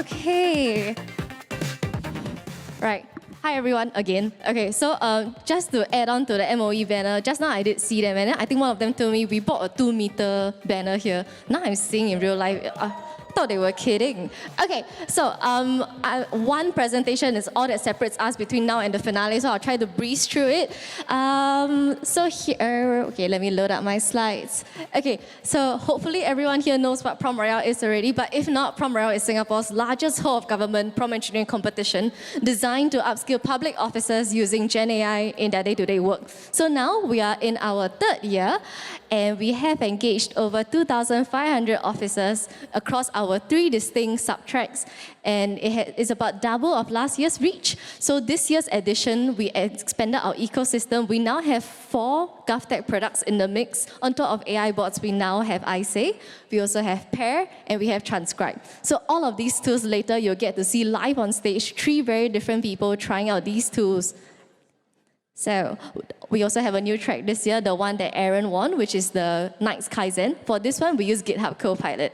Okay. Right. Hi everyone again. Okay, so just to add on to the MOE banner, just now I did see them and I think one of them told me we bought a 2-meter banner here. Now I'm seeing in real life. I thought they were kidding. Okay, so one presentation is all that separates us between now and the finale, so I'll try to breeze through it. So here, okay, let me load up my slides. Okay, so hopefully everyone here knows what Prompt Royale is already, but if not, Prompt Royale is Singapore's largest whole of government prompt engineering competition designed to upskill public officers using Gen AI in their day-to-day work. So now we are in our 3rd year, and we have engaged over 2,500 officers across our 3 distinct subtracks, and it's about double of last year's reach. So this year's edition, we expanded our ecosystem. We now have 4 GovTech products in the mix. On top of AIBots, we now have iSay, we also have Pair, and we have Transcribe. So all of these tools later, you'll get to see live on stage 3 very different people trying out these tools. So we also have a new track this year, the one that Aaron won, which is the Knight's Kaizen. For this one, we use GitHub Copilot.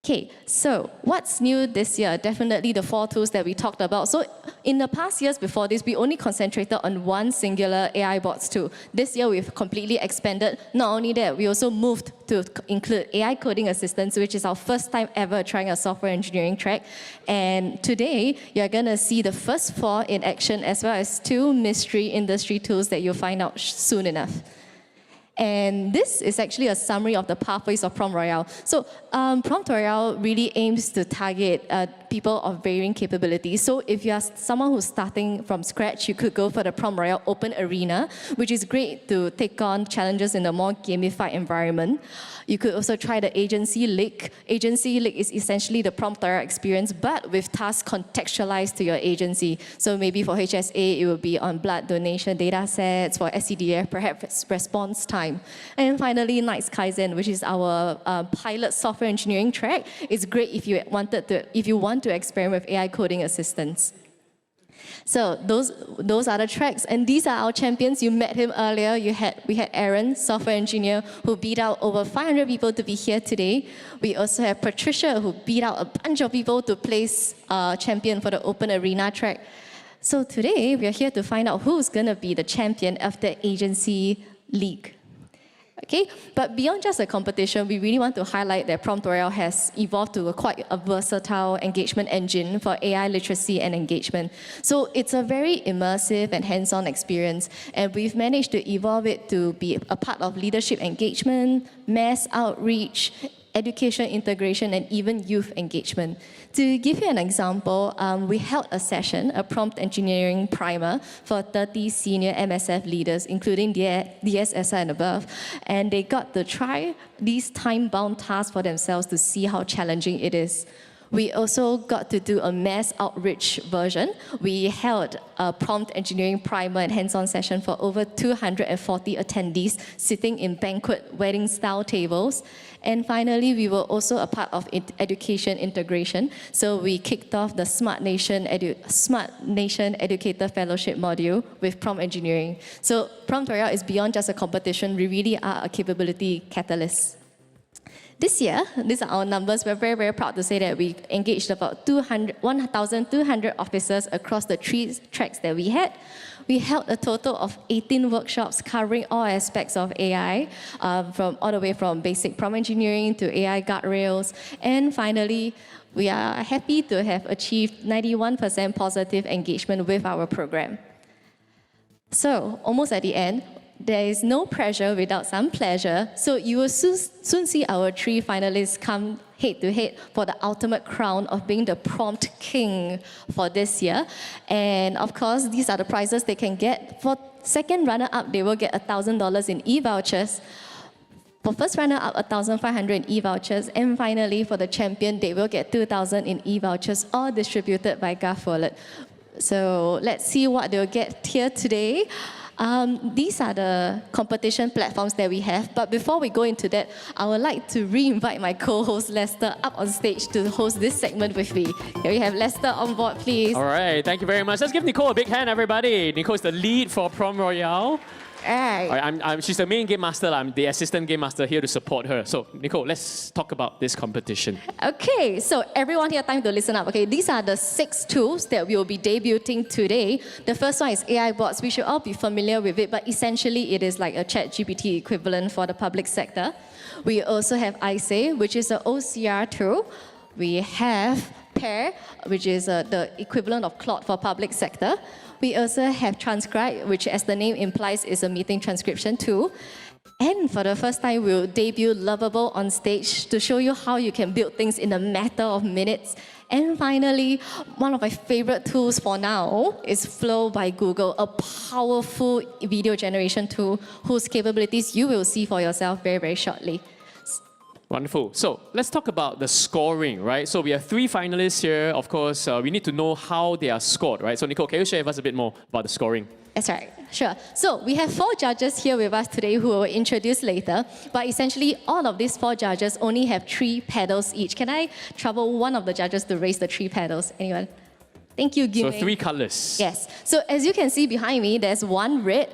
Okay, so what's new this year? Definitely the 4 tools that we talked about. So in the past years before this, we only concentrated on one singular AIBots tool. This year, we've completely expanded. Not only that, we also moved to include AI coding assistance, which is our first time ever trying a software engineering track. And today, you're going to see the first 4 in action, as well as 2 mystery industry tools that you'll find out soon enough. And this is actually a summary of the pathways of Prompt Royale. So Prompt Royale really aims to target people of varying capabilities. So if you are someone who's starting from scratch, you could go for the Prompt Royale Open Arena, which is great to take on challenges in a more gamified environment. You could also try the Agency League. Agency League is essentially the Prompt Royale experience, but with tasks contextualized to your agency. So maybe for HSA, it will be on blood donation data sets, for SCDF, perhaps response time. And finally, Knight's Kaizen, which is our pilot software engineering track. It's great if you want to experiment with AI coding assistance. So those are the tracks, and these are our champions. You met him earlier. We had Aaron, software engineer, who beat out over 500 people to be here today. We also have Patricia, who beat out a bunch of people to place champion for the Open Arena track. So today, we are here to find out who's going to be the champion of the Agency League. Okay, but beyond just a competition, we really want to highlight that Prompt Royale has evolved to quite a versatile engagement engine for AI literacy and engagement. So it's a very immersive and hands-on experience, and we've managed to evolve it to be a part of leadership engagement, mass outreach, education integration, and even youth engagement. To give you an example, we held a session, a prompt engineering primer for 30 senior MSF leaders, including the DSSI and above, and they got to try these time-bound tasks for themselves to see how challenging it is. We also got to do a mass outreach version. We held a prompt engineering primer and hands-on session for over 240 attendees sitting in banquet wedding-style tables. And finally, we were also a part of education integration. So we kicked off the Smart Nation Educator Fellowship module with prompt engineering. So Prompt Royale is beyond just a competition. We really are a capability catalyst. This year, these are our numbers. We're very, very proud to say that we engaged about 1,200 officers across the 3 tracks that we had. We held a total of 18 workshops covering all aspects of AI, all the way from basic prompt engineering to AI guardrails. And finally, we are happy to have achieved 91% positive engagement with our program. So, almost at the end, there is no pressure without some pleasure. So you will soon see our 3 finalists come head-to-head for the ultimate crown of being the prompt king for this year. And of course, these are the prizes they can get. For second runner-up, they will get $1,000 in e-vouchers. For first runner-up, 1,500 in e-vouchers. And finally, for the champion, they will get 2,000 in e-vouchers, all distributed by GovWallet. So let's see what they'll get here today. These are the competition platforms that we have. But before we go into that, I would like to re-invite my co-host Lester up on stage to host this segment with me. Here we have Lester on board, please. All right, thank you very much. Let's give Nicole a big hand, everybody. Nicole is the lead for Prompt Royale. Right. All right, she's the main game master. I'm the assistant game master here to support her. So, Nicole, let's talk about this competition. Okay, so everyone here, time to listen up. Okay, these are the 6 tools that we will be debuting today. The first one is AIBots. We should all be familiar with it, but essentially it is like a ChatGPT equivalent for the public sector. We also have ISAY, which is an OCR tool. We have Pair, which is the equivalent of Claude for public sector. We also have Transcribe, which as the name implies is a meeting transcription tool. And for the first time, we'll debut Lovable on stage to show you how you can build things in a matter of minutes. And finally, one of my favorite tools for now is Flow by Google, a powerful video generation tool whose capabilities you will see for yourself very, very shortly. Wonderful. So let's talk about the scoring, right? So we have 3 finalists here. Of course, we need to know how they are scored, right? So Nicole, can you share with us a bit more about the scoring? That's right, sure. So we have 4 judges here with us today who will introduce later. But essentially, all of these 4 judges only have 3 pedals each. Can I trouble one of the judges to raise the 3 pedals? Anyone? Thank you, Gimei. So 3 colors. Yes. So as you can see behind me, there's 1 red,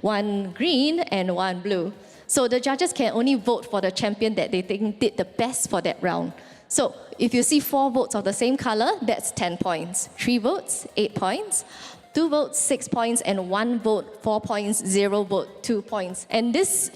1 green, and 1 blue. So the judges can only vote for the champion that they think did the best for that round. So if you see 4 votes of the same color, that's 10 points. 3 votes, 8 points. 2 votes, 6 points, and 1 vote, 4 points, 0 vote, 2 points. And this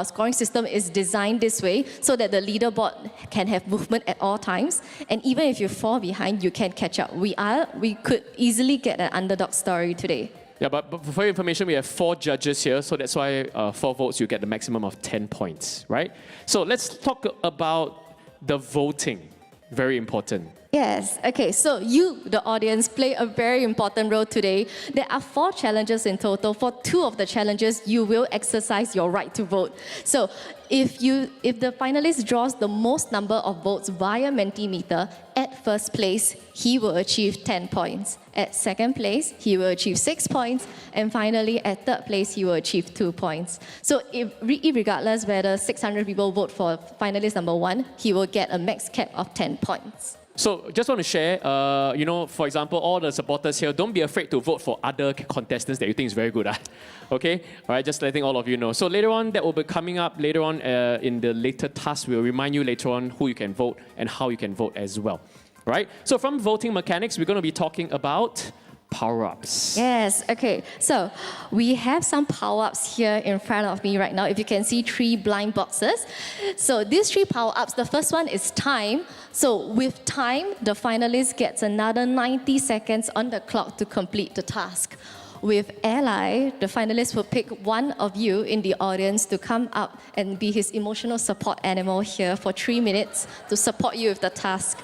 scoring system is designed this way so that the leaderboard can have movement at all times. And even if you fall behind, you can catch up. We could easily get an underdog story today. Yeah, but for your information, we have 4 judges here, so that's why 4 votes, you get the maximum of 10 points, right? So let's talk about the voting. Very important. Yes, okay, so you, the audience, play a very important role today. There are 4 challenges in total. For 2 of the challenges, you will exercise your right to vote. So if the finalist draws the most number of votes via Mentimeter, at first place, he will achieve 10 points. At second place, he will achieve 6 points. And finally, at third place, he will achieve 2 points. So regardless whether 600 people vote for finalist number 1, he will get a max cap of 10 points. So just want to share, for example, all the supporters here, don't be afraid to vote for other contestants that you think is very good. Okay? All right, just letting all of you know. So later on, that will be coming up later on in the later task. We'll remind you later on who you can vote and how you can vote as well. Right? So from voting mechanics, we're going to be talking about power-ups. Yes, okay. So we have some power-ups here in front of me right now. If you can see 3 blind boxes. So these 3 power-ups, the first one is time. So with time, the finalist gets another 90 seconds on the clock to complete the task. With ally, the finalist will pick one of you in the audience to come up and be his emotional support animal here for 3 minutes to support you with the task.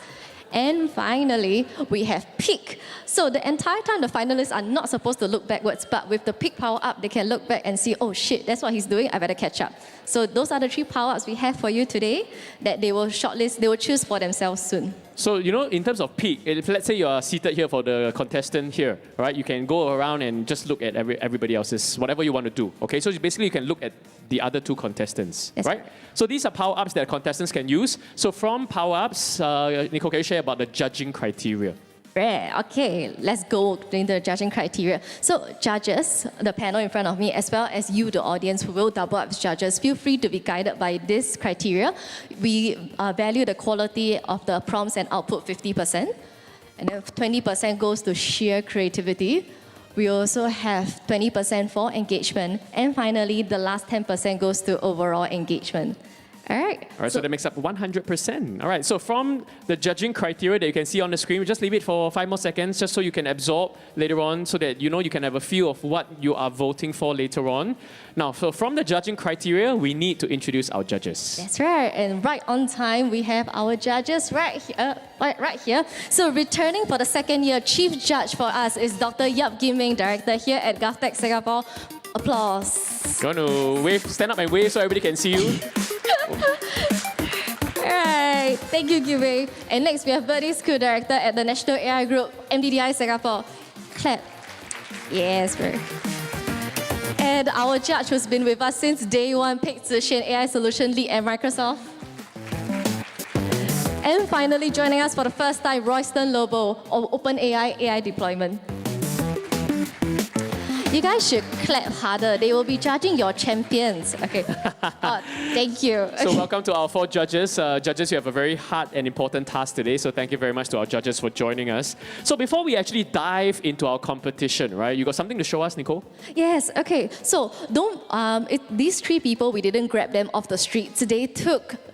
And finally, we have peak. So the entire time, the finalists are not supposed to look backwards, but with the peak power-up, they can look back and see, oh shit, that's what he's doing, I better catch up. So those are the 3 power-ups we have for you today that they will shortlist, they will choose for themselves soon. So, in terms of peak, if let's say you are seated here for the contestant here, right, you can go around and just look at everybody else's, whatever you want to do, okay? So basically you can look at the other 2 contestants, That's right? So these are power-ups that contestants can use. So from power-ups, Nicole, can you share about the judging criteria? Right, okay, let's go into the judging criteria. So judges, the panel in front of me, as well as you, the audience, who will double up as judges, feel free to be guided by this criteria. We value the quality of the prompts and output 50%. And then 20% goes to sheer creativity. We also have 20% for engagement. And finally, the last 10% goes to overall engagement. All right. All right, so that makes up 100%. All right, so from the judging criteria that you can see on the screen, we just leave it for 5 more seconds just so you can absorb later on so that you can have a feel of what you are voting for later on. Now, so from the judging criteria, we need to introduce our judges. That's right, and right on time, we have our judges right here. So returning for the 2nd year, Chief Judge for us is Dr. Yap Kim Ming, Director here at GovTech Singapore. Applause. You want to wave, stand up and wave so everybody can see you? Alright, thank you, Gimei. And next, we have Bertie Skoo, Director at the National AI Group, MDDI Singapore. Clap. Yes, bro. And our judge who's been with us since day 1, Peg Zixin, AI Solution Lead at Microsoft. And finally, joining us for the first time, Royston Lobo of OpenAI AI Deployment. You guys should clap harder. They will be judging your champions. Okay. Thank you. So welcome to our 4 judges. Judges, you have a very hard and important task today. So thank you very much to our judges for joining us. So before we actually dive into our competition, right? You got something to show us, Nicole? Yes. Okay. So these 3 people, we didn't grab them off the streets.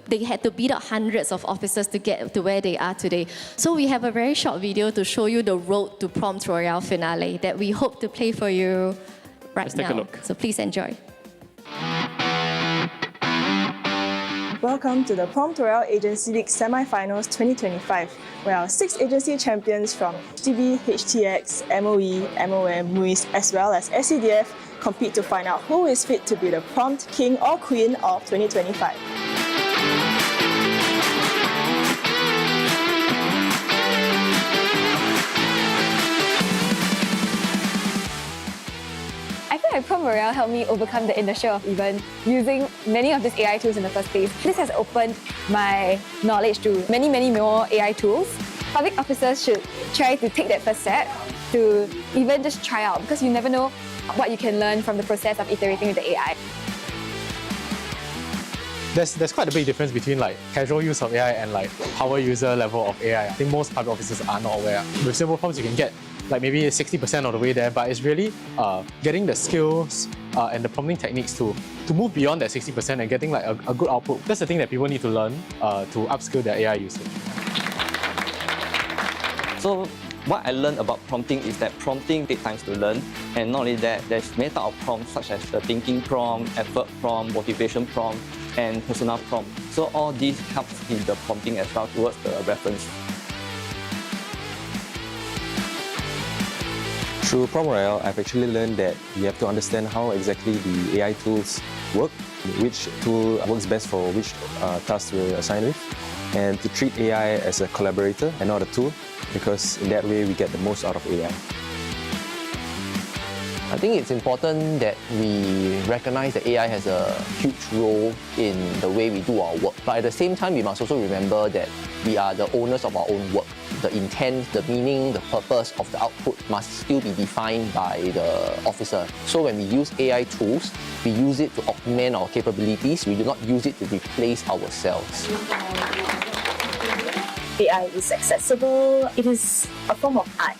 They had to beat up hundreds of officers to get to where they are today. So we have a very short video to show you the road to Prompt Royale finale that we hope to play for you right Let's now. take a look. So please enjoy. Welcome to the Prompt Royale Agency League Semi-Finals 2025, where our 6 agency champions from HDB, HTX, MOE, MOM, MUIS, as well as SCDF compete to find out who is fit to be the Prompt King or Queen of 2025. I feel like Prompt Royale helped me overcome the inertia of even using many of these AI tools in the first place. This has opened my knowledge to many, many more AI tools. Public officers should try to take that first step to even just try out, because you never know what you can learn from the process of iterating with the AI. There's quite a big difference between like casual use of AI and like power user level of AI. I think most public officers are not aware. With simple prompts, you can get like maybe 60% of the way there, but it's really getting the skills and the prompting techniques to move beyond that 60% and getting like a good output. That's the thing that people need to learn to upskill their AI usage. So what I learned about prompting is that prompting takes time to learn, and not only that, there's many types of prompts such as the thinking prompt, effort prompt, motivation prompt, and persona prompt. So all these helps in the prompting as well towards the reference. Through Prompt Royale, I've actually learned that you have to understand how exactly the AI tools work, which tool works best for which task we're assigned with, and to treat AI as a collaborator and not a tool, because in that way we get the most out of AI. I think it's important that we recognize that AI has a huge role in the way we do our work. But at the same time, we must also remember that we are the owners of our own work. The intent, the meaning, the purpose of the output must still be defined by the officer. So when we use AI tools, we use it to augment our capabilities. We do not use it to replace ourselves. AI is accessible. It is a form of art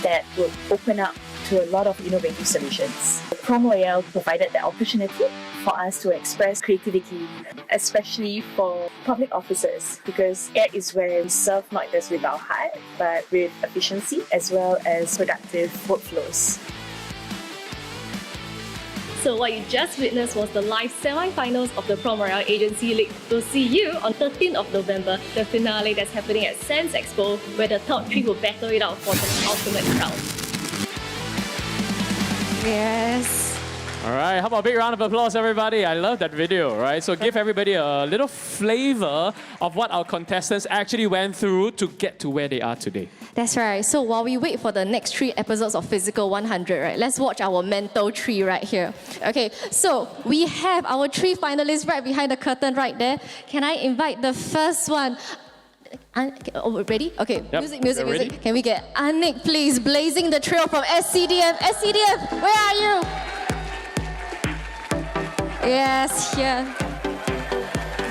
that will open up to a lot of innovative solutions. Prompt Royale provided the opportunity for us to express creativity, especially for public officers, because that is where we serve not just with our heart, but with efficiency as well as productive workflows. So what you just witnessed was the live semi-finals of the Prompt Royale Agency League. We'll see you on 13th of November, the finale that's happening at Sands Expo, where the top 3 will battle it out for the ultimate crown. Yes. All right, how about a big round of applause, everybody? I love that video, right? So give everybody a little flavor of what our contestants actually went through to get to where they are today. That's right. So while we wait for the next 3 episodes of Physical 100, right, let's watch our mental 3 right here. Okay, so we have our 3 finalists right behind the curtain right there. Can I invite the first one? Oh, ready? Okay, Yep. music. Ready? Can we get Aniq, please, blazing the trail from SCDF. SCDF, where are you? Yes, here.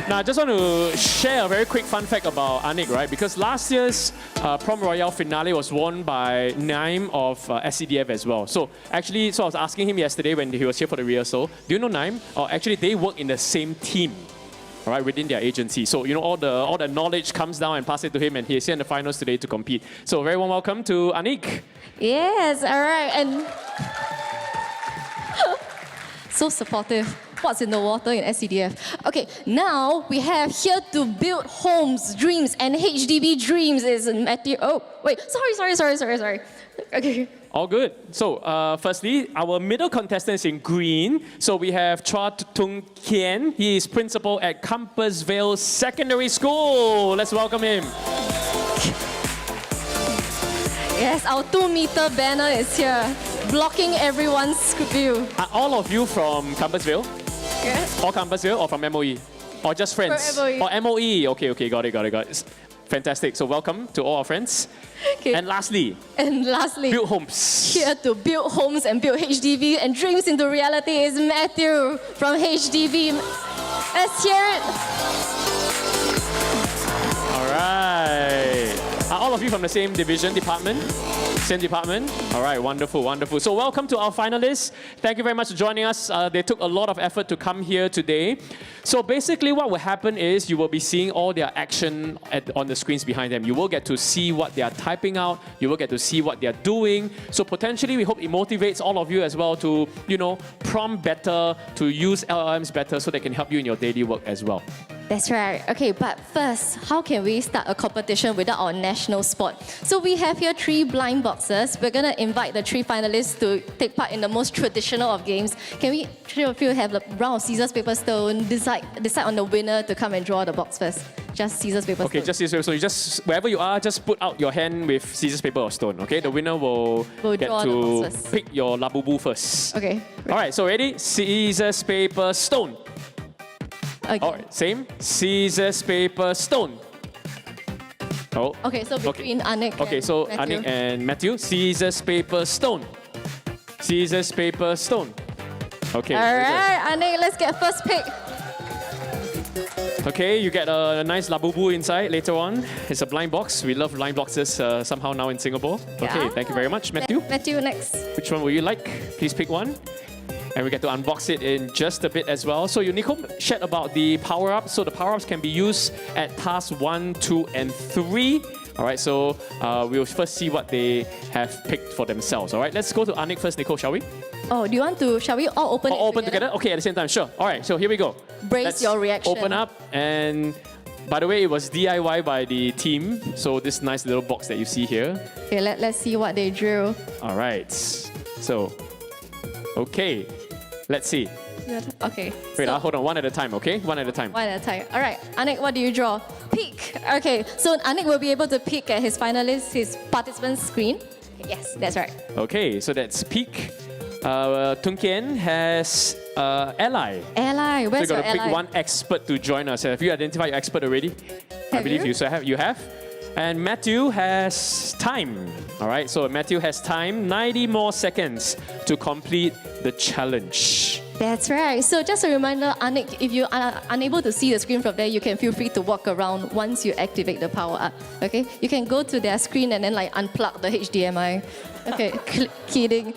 Now, I just want to share a very quick fun fact about Aniq, right? Because last year's Prompt Royale finale was won by Naim of SCDF as well. So I was asking him yesterday when he was here for the rehearsal, do you know Naim? Actually, they work in the same team, all right, within their agency. So, you know, all the knowledge comes down and pass it to him, and he's here in the finals today to compete. So, very warm welcome to Aniq. Yes, all right, and so supportive. What's in the water in SCDF? Okay, now we have here to build homes, dreams, and HDB dreams is Matthew. Oh, wait, sorry. Okay. All good. So, firstly, our middle contestants in green. So we have Chua, Tung, Kian. He is principal at Compassvale Secondary School. Let's welcome him. Yes, our 2-meter banner is here, blocking everyone's view. Are all of you from Compassvale? Yes. Or Compassvale or from MOE? Or just friends? From MOE. Or MOE. Okay, got it. Fantastic. So welcome to all our friends. Okay. And lastly, build homes. Here to build homes and build HDB and dreams into reality is Matthew from HDB. Let's hear it. All right. Are all of you from the same department? Same department? All right, wonderful, wonderful. So welcome to our finalists. Thank you very much for joining us. They took a lot of effort to come here today. So basically what will happen is you will be seeing all their action on the screens behind them. You will get to see what they are typing out. You will get to see what they are doing. So potentially we hope it motivates all of you as well to, prompt better, to use LLMs better so they can help you in your daily work as well. That's right. Okay, but first, how can we start a competition without our national sport? So we have here 3 blind boxes. We're going to invite the 3 finalists to take part in the most traditional of games. Can we, 3 of you, have a round of scissors, paper, stone, decide on the winner to come and draw the box first? Just scissors, paper, stone. Okay, just scissors. So you just, wherever you are, just put out your hand with scissors, paper or stone. Okay, the winner will get to pick your labubu first. Okay. All right, so ready? Scissors, paper, stone. Okay. All right, same. Scissors, paper, stone. Oh. Okay, so between Aniq Okay, so Matthew. Aniq and Matthew. Scissors, paper, stone. Scissors, paper, stone. Okay. All right, Aniq, let's get first pick. Okay, you get a nice labubu inside later on. It's a blind box. We love blind boxes somehow now in Singapore. Okay, Yeah. thank you very much, Matthew. Matthew, next. Which one would you like? Please pick one. And we get to unbox it in just a bit as well. So Unico shared about the power-ups. So the power-ups can be used at tasks 1, 2, and 3. All right, so we'll first see what they have picked for themselves. All right, let's go to Aniq first, Nicole, shall we? Oh, do you want to, shall we all open it open together? Okay, at the same time, sure. All right, so here we go. Brace your reaction. Open up, and by the way, it was DIY by the team. So this nice little box that you see here. Okay, let's see what they drew. All right, so, okay, let's see. Okay. Wait, so, hold on, one at a time, okay? One at a time. One at a time. All right, Aniq, what do you draw? Peek. Okay, so Aniq will be able to peek at his finalists, his participants' screen. Okay, yes, that's right. Okay, so that's peak. Tung Kian has ally. Ally, where's so you your got to ally? pick one expert to join us. Have you identified your expert already? I Have believe you? you. So you have. And Matthew has time. All right, so Matthew has time, 90 more seconds to complete the challenge. That's right. So just a reminder, Aniq, if you are unable to see the screen from there, you can feel free to walk around once you activate the power up. Okay? You can go to their screen and then unplug the HDMI. Okay, kidding.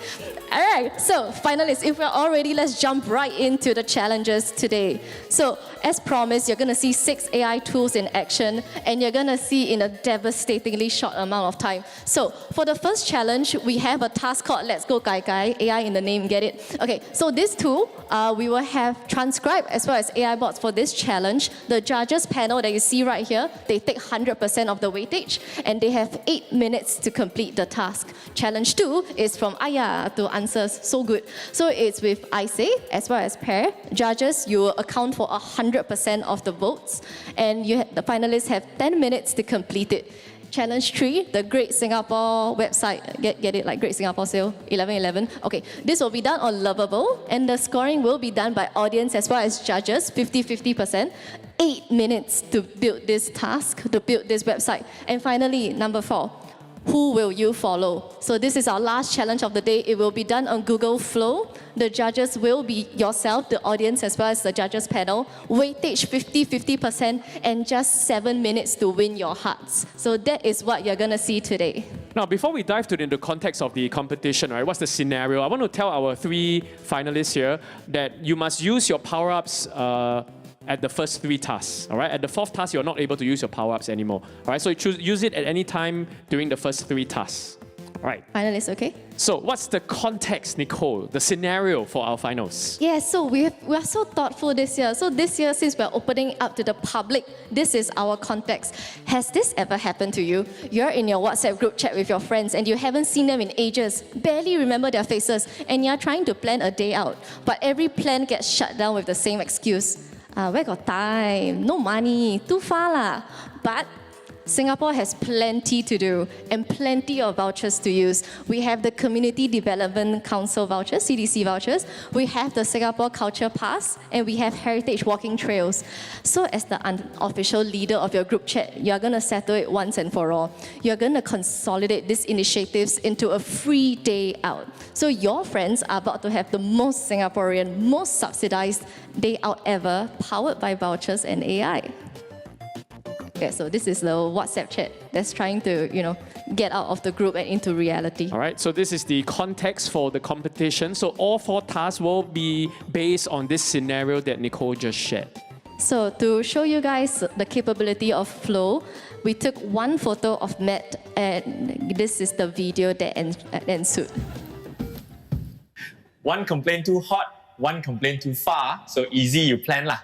All right, so finalists, if we're all ready, let's jump right into the challenges today. So as promised, you're gonna see 6 AI tools in action, and you're gonna see in a devastatingly short amount of time. So for the first challenge, we have a task called Let's Go Gai Gai, AI in the name, get it? Okay, so this tool, we will have Transcribe as well as AIBots for this challenge. The judges panel that you see right here, they take 100% of the weightage, and they have 8 minutes to complete the task. Challenge 2 is from Aya to answers, so good. So it's with ISA as well as Pair. Judges, you will account for 100% of the votes, and the finalists have 10 minutes to complete it. Challenge 3, the Great Singapore website. Get it, like Great Singapore Sale, 11/11. Okay, this will be done on Lovable, and the scoring will be done by audience as well as judges, 50-50%. 8 minutes to build this task, to build this website. And finally, number 4, who will you follow? So this is our last challenge of the day. It will be done on Google Flow. The judges will be yourself, the audience, as well as the judges panel. Weightage 50-50% and just 7 minutes to win your hearts. So that is what you're gonna see today. Now, before we dive into the context of the competition, right, what's the scenario? I want to tell our 3 finalists here that you must use your power-ups at the first 3 tasks, all right? At the 4th task, you're not able to use your power-ups anymore, all right? So use it at any time during the first 3 tasks, all right? Finalists, okay? So what's the context, Nicole, the scenario for our finals? Yeah, so we are so thoughtful this year. So this year, since we're opening up to the public, this is our context. Has this ever happened to you? You're in your WhatsApp group chat with your friends and you haven't seen them in ages, barely remember their faces, and you're trying to plan a day out, but every plan gets shut down with the same excuse. Where got time? No money, too far lah. But Singapore has plenty to do and plenty of vouchers to use. We have the Community Development Council vouchers, CDC vouchers. We have the Singapore Culture Pass, and we have heritage walking trails. So as the unofficial leader of your group chat, you're going to settle it once and for all. You're going to consolidate these initiatives into a free day out. So your friends are about to have the most Singaporean, most subsidized day out ever, powered by vouchers and AI. Okay, so this is the WhatsApp chat that's trying to, get out of the group and into reality. All right, so this is the context for the competition. So all 4 tasks will be based on this scenario that Nicole just shared. So to show you guys the capability of flow, we took one photo of Matt, and this is the video that ensued. One complaint too hot, one complaint too far. So easy, you plan lah.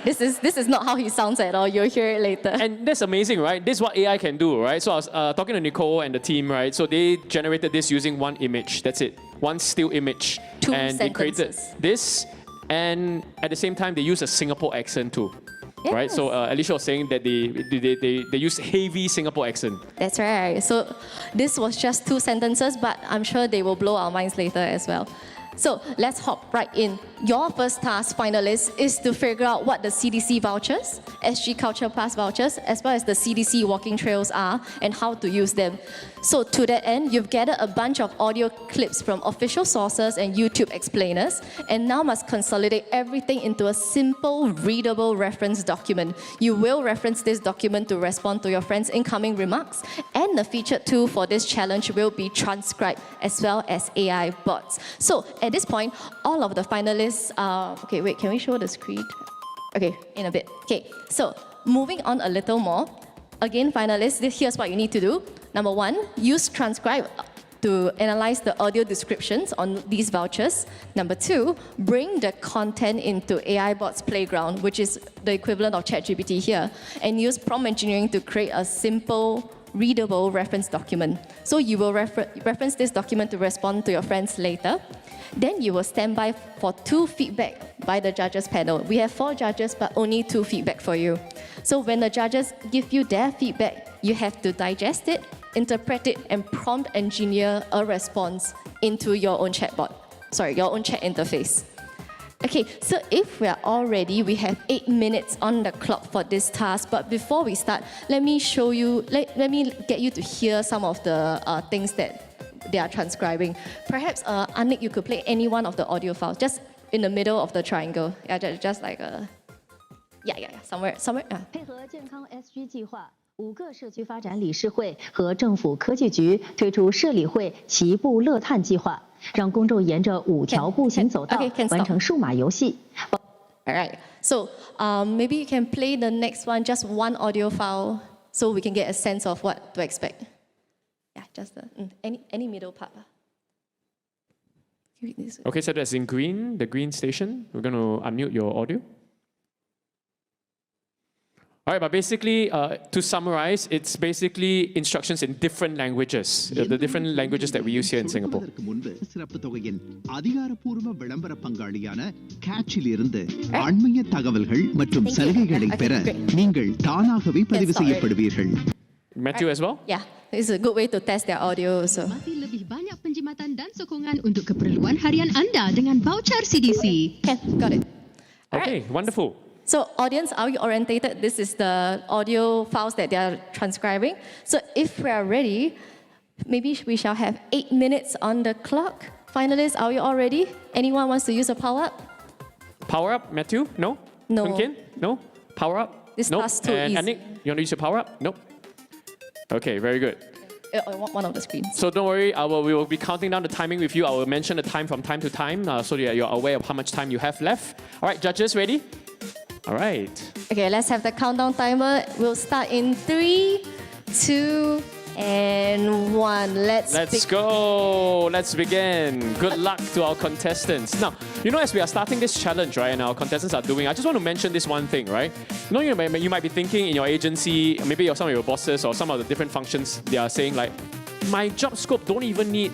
This is not how he sounds at all. You'll hear it later. And that's amazing, right? This is what AI can do, right? So I was talking to Nicole and the team, right? So they generated this using one image. That's it. One still image. Two and sentences. They created this, and at the same time, they use a Singapore accent too. Yes. Right? So Alicia was saying that they use heavy Singapore accent. That's right. So this was just 2 sentences, but I'm sure they will blow our minds later as well. So let's hop right in. Your first task, finalists, is to figure out what the CDC vouchers, SG Culture Pass vouchers, as well as the CDC walking trails are and how to use them. So to that end, you've gathered a bunch of audio clips from official sources and YouTube explainers, and now must consolidate everything into a simple, readable reference document. You will reference this document to respond to your friends' incoming remarks, and the featured tool for this challenge will be Transcribe, as well as AIBots. So at this point, all of the finalists okay, wait, can we show the screen? Okay, in a bit. Okay, so moving on a little more. Again, finalists, here's what you need to do. Number 1, use Transcribe to analyze the audio descriptions on these vouchers. Number 2, bring the content into AIBots Playground, which is the equivalent of ChatGPT here, and use prompt engineering to create a simple, readable reference document. So you will reference this document to respond to your friends later. Then you will stand by for 2 feedback by the judges panel. We have 4 judges, but only 2 feedback for you. So when the judges give you their feedback, you have to digest it, interpret it, and prompt engineer a response into your own chatbot. Sorry, your own chat interface. Okay, so if we're all ready, we have 8 minutes on the clock for this task. But before we start, let me show you, let me get you to hear some of the things that they are transcribing. Perhaps, Aniq, you could play any one of the audio files, just in the middle of the triangle. Yeah, just like somewhere. 配合健康 SG 计划，5个社区发展理事会和政府科技局推出社理会齐步乐探计划，让公众沿着5条步行走道完成数码游戏。All right. So maybe you can play the next one, just one audio file, so we can get a sense of what to expect. Yeah, just any middle part. Okay, so that's in green, the green station. We're going to unmute your audio. All right, but basically, to summarize, it's basically instructions in different languages, the different languages that we use here in Singapore. Matthew as well? Yeah, it's a good way to test their audio also. Lebih banyak penjimatan dan sokongan untuk keperluan harian anda dengan voucher CDC. Okay, got it. Okay, wonderful. So audience, are you orientated? This is the audio files that they are transcribing. So if we are ready, maybe we shall have 8 minutes on the clock. Finalists, are you all ready? Anyone wants to use a power up? Power up, Matthew? No? No. Kian? No? Power up? This nope. task too And easy. Aniq, you want to use your power up? Nope. Okay, very good. I want one of the screens. So don't worry, we will be counting down the timing with you. I will mention the time from time to time so that you're aware of how much time you have left. All right, judges, ready? All right. Okay, let's have the countdown timer. We'll start in 3, 2, and 1. Let's go. Let's begin. Good luck to our contestants. Now, as we are starting this challenge, right, and our contestants are doing, I just want to mention this one thing, right? You might be thinking in your agency, maybe some of your bosses or some of the different functions, they are saying like, my job scope don't even need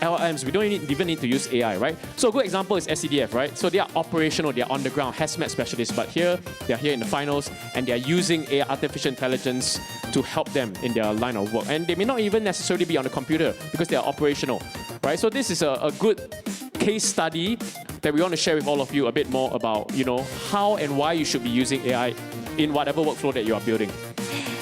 LLMs, we don't even need to use AI, right? So a good example is SCDF, right? So they are operational, they are on the ground, hazmat specialists, but here, they are here in the finals, and they are using AI, artificial intelligence, to help them in their line of work. And they may not even necessarily be on the computer because they are operational, right? So this is a good case study that we want to share with all of you a bit more about, you know, how and why you should be using AI in whatever workflow that you are building.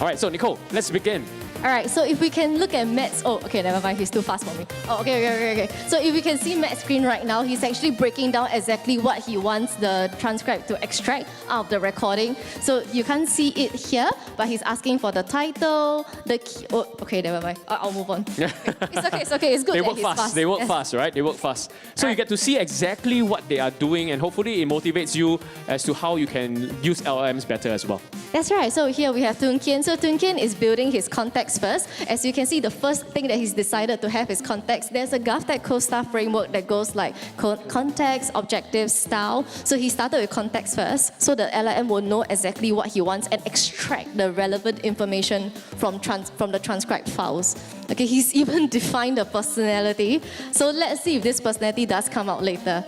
All right, so Nicole, let's begin. All right, so if we can look at Matt's, oh, okay, never mind, he's too fast for me. Oh, okay. So if we can see Matt's screen right now, he's actually breaking down exactly what he wants the transcribe to extract out of the recording. So you can't see it here, but he's asking for the title, the key, oh, okay, never mind, I'll move on. It's okay, it's good They that work he's fast, they work fast, right? They work fast. So you get to see exactly what they are doing, and hopefully it motivates you as to how you can use LLMs better as well. That's right, so here we have Tung Kian. So Tung Kian is building his context first. As you can see, the first thing that he's decided to have is context. There's a GovTech co-star framework that goes like context, objective, style. So he started with context first, so the LLM will know exactly what he wants and extract the relevant information from the transcribed files. Okay, he's even defined a personality. So let's see if this personality does come out later.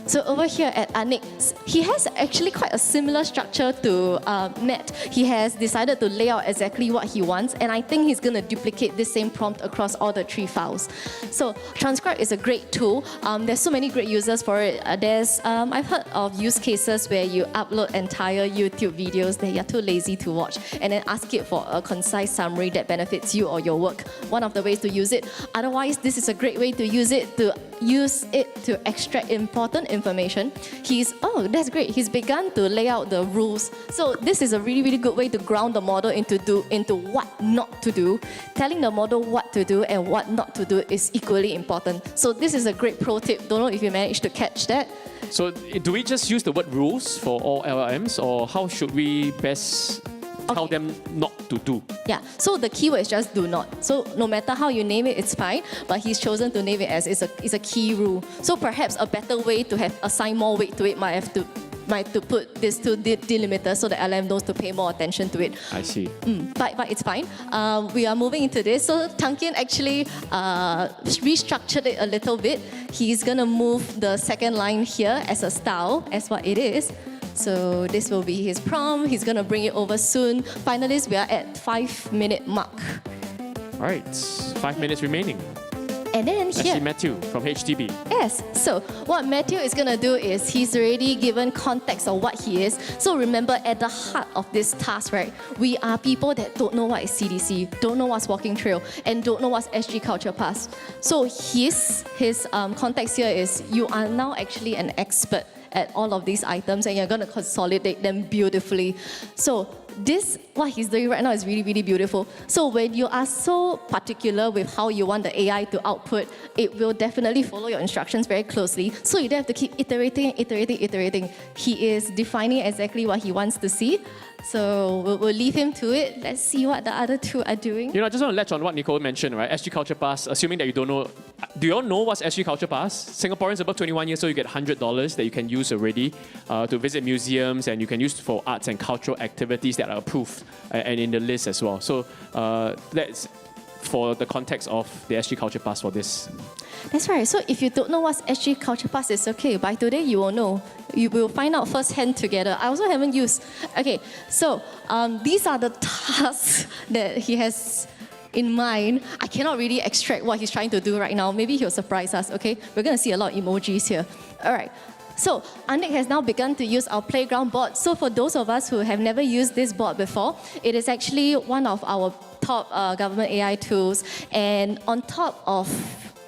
So over here at Aniq, he has actually quite a similar structure to Matt. He has decided to lay out exactly what he wants, and I think he's going to duplicate this same prompt across all the 3 files. So Transcribe is a great tool. There's so many great users for it. I've heard of use cases where you upload entire YouTube videos that you're too lazy to watch, and then ask it for a concise summary that benefits you or your work. One of the ways to use it. Otherwise, this is a great way to use it to extract important information. That's great. He's begun to lay out the rules. So this is a really, really good way to ground the model into what not to do. Telling the model what to do and what not to do is equally important. So this is a great pro tip. Don't know if you managed to catch that. So do we just use the word rules for all LLMs, or how should we best tell them not to do? Yeah, so the keyword is just do not. So no matter how you name it, it's fine, but he's chosen to name it as it's a key rule. So perhaps a better way to have assign more weight to it might to put this to delimiter so the LM knows to pay more attention to it. I see. But it's fine. We are moving into this. So Tung Kian actually restructured it a little bit. He's gonna move the second line here as a style, as what it is. So this will be his prompt. He's gonna bring it over soon. Finalists, we are at 5-minute mark. All right, 5 minutes remaining. And then Let's here, see Matthew from HDB. Yes, so what Matthew is gonna do is he's already given context of what he is. So remember, at the heart of this task, right, we are people that don't know what is CDC, don't know what's Walking Trail, and don't know what's SG Culture Pass. So his context here is you are now actually an expert at all of these items, and you're going to consolidate them beautifully. So what he's doing right now is really, really beautiful. So when you are so particular with how you want the AI to output, it will definitely follow your instructions very closely. So you don't have to keep iterating. He is defining exactly what he wants to see. So we'll leave him to it. Let's see what the other 2 are doing. You know, I just want to latch on what Nicole mentioned, right? SG Culture Pass, assuming that you don't know. Do you all know what's SG Culture Pass? Singaporeans above 21 years old, you get $100 that you can use already to visit museums, and you can use for arts and cultural activities that are approved and in the list as well. So that's for the context of the SG Culture Pass for this. That's right. So if you don't know what's SG Culture Pass, it's okay. By today, you will know. You will find out firsthand together. I also haven't used. Okay, so these are the tasks that he has in mind. I cannot really extract what he's trying to do right now. Maybe he'll surprise us, okay? We're going to see a lot of emojis here. All right. So Aniq has now begun to use our playground bot. So for those of us who have never used this bot before, it is actually one of our top government AI tools. And on top of,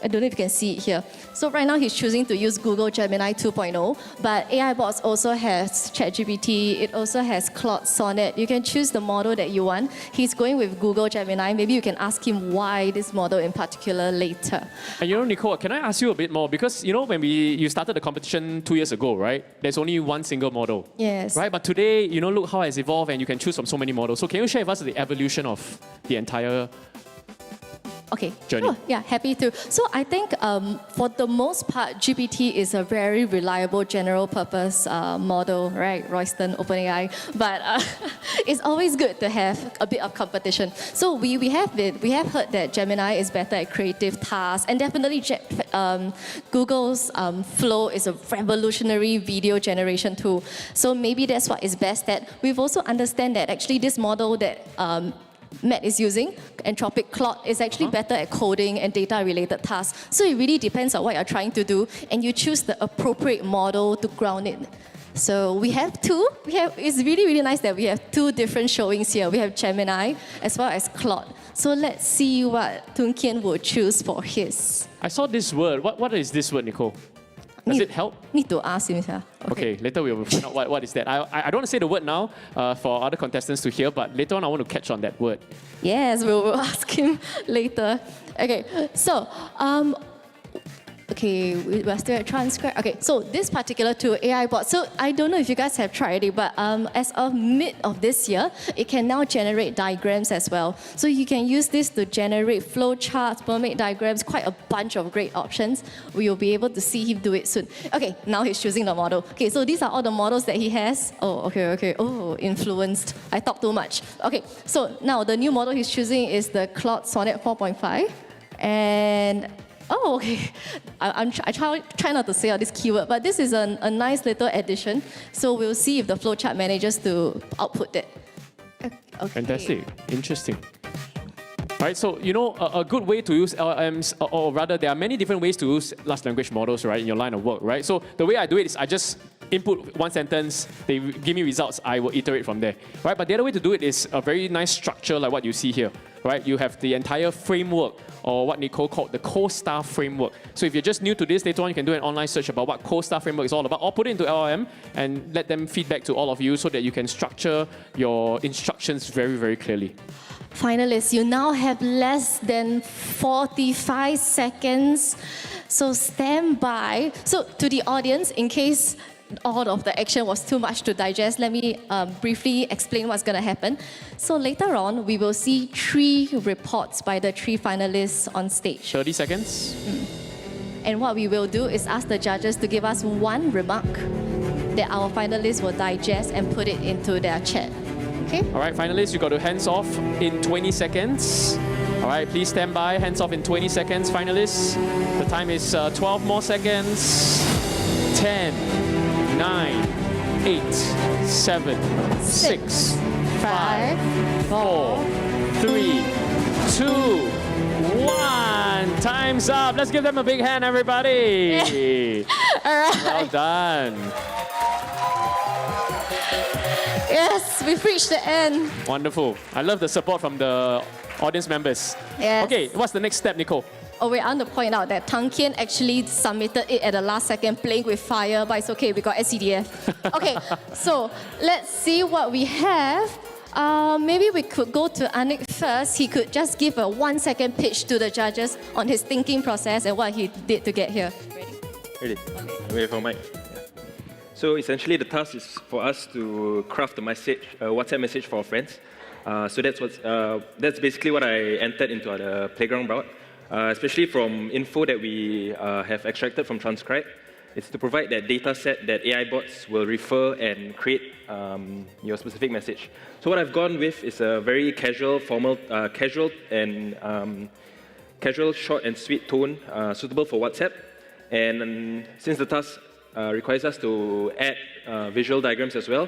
I don't know if you can see it here. So right now he's choosing to use Google Gemini 2.0, but AIBots also has ChatGPT, it also has Claude Sonnet. You can choose the model that you want. He's going with Google Gemini. Maybe you can ask him why this model in particular later. And you know, Nicole, can I ask you a bit more? Because you know, when you started the competition 2 years ago, right? There's only one single model. Yes. Right, but today, you know, look how it's evolved, and you can choose from so many models. So can you share with us the evolution of the entire journey? Oh, yeah, happy to. So I think for the most part, GPT is a very reliable general purpose model, right? Royston, OpenAI. But it's always good to have a bit of competition. So we have heard that Gemini is better at creative tasks, and definitely Google's Flow is a revolutionary video generation tool. So maybe that's what it's best at. We've also understand that actually this model that Matt is using, Anthropic Claude, is actually better at coding and data-related tasks. So it really depends on what you're trying to do, and you choose the appropriate model to ground it. So we have two. It's really, really nice that we have two different showings here. We have Gemini as well as Claude. So let's see what Tung Kian will choose for his. I saw this word. What is this word, Nicole? Does it help? Need to ask him. Okay, later we will find out what is that. I don't want to say the word now for other contestants to hear, but later on I want to catch on that word. Yes, we'll ask him later. Okay, so we're still at Transcribe. Okay, so this particular tool, AIBots. So I don't know if you guys have tried it, but as of mid of this year, it can now generate diagrams as well. So you can use this to generate flow charts, mermaid diagrams, quite a bunch of great options. We will be able to see him do it soon. Okay, now he's choosing the model. Okay, so these are all the models that he has. Oh, okay. Oh, influenced. I talk too much. Okay, so now the new model he's choosing is the Claude Sonnet 4.5. And oh, okay. I try not to say all this keyword, but this is a nice little addition. So we'll see if the flowchart manages to output that. Okay. Fantastic. Interesting. Right, so a good way to use LLMs, or rather, there are many different ways to use large language models, right, in your line of work, right? So the way I do it is I just input one sentence, they give me results, I will iterate from there, right? But the other way to do it is a very nice structure like what you see here, right? You have the entire framework, or what Nicole called the CoStar framework. So if you're just new to this, later on you can do an online search about what CoStar framework is all about, or put it into LLM and let them feedback to all of you so that you can structure your instructions very, very clearly. Finalists, you now have less than 45 seconds, so stand by. So to the audience, in case all of the action was too much to digest, let me briefly explain what's going to happen. So later on, we will see 3 reports by the 3 finalists on stage. 30 seconds. And what we will do is ask the judges to give us one remark that our finalists will digest and put it into their chat. Okay? All right, finalists, you got to hands off in 20 seconds. All right, please stand by. Hands off in 20 seconds, finalists. The time is 12 more seconds. 10, 9, 8, 7, 6, 5, 4, 3, 2, 1. Time's up. Let's give them a big hand, everybody. All right. Well done. Yes, we've reached the end. Wonderful. I love the support from the audience members. Yes. Okay, what's the next step, Nicole? Oh wait, I want to point out that Tung Kian actually submitted it at the last second, playing with fire, but it's okay, we got SCDF. Okay, so let's see what we have. Maybe we could go to Aniq first. He could just give a 1-second pitch to the judges on his thinking process and what he did to get here. Ready? Okay. Wait for mic. So essentially, the task is for us to craft a message, a WhatsApp message for our friends. So that's basically what I entered into the playground route, especially from info that we have extracted from Transcribe. It's to provide that data set that AIBots will refer and create your specific message. So what I've gone with is a very casual, formal, casual, short and sweet tone suitable for WhatsApp. And since the task requires us to add visual diagrams as well,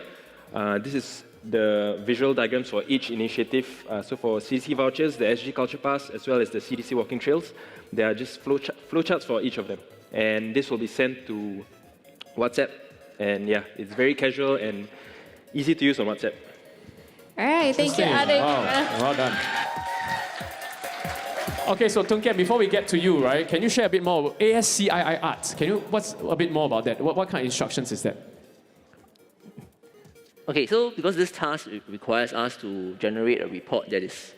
this is the visual diagrams for each initiative. So for CDC Vouchers, the SG Culture Pass, as well as the CDC Walking Trails, there are just flowcharts for each of them. And this will be sent to WhatsApp. And yeah, it's very casual and easy to use on WhatsApp. All right, thank you, Aniq. Wow, well done. Okay, so Tung Kian, before we get to you, right, can you share a bit more about ASCII Arts? What's a bit more about that? What kind of instructions is that? Okay, so because this task requires us to generate a report that is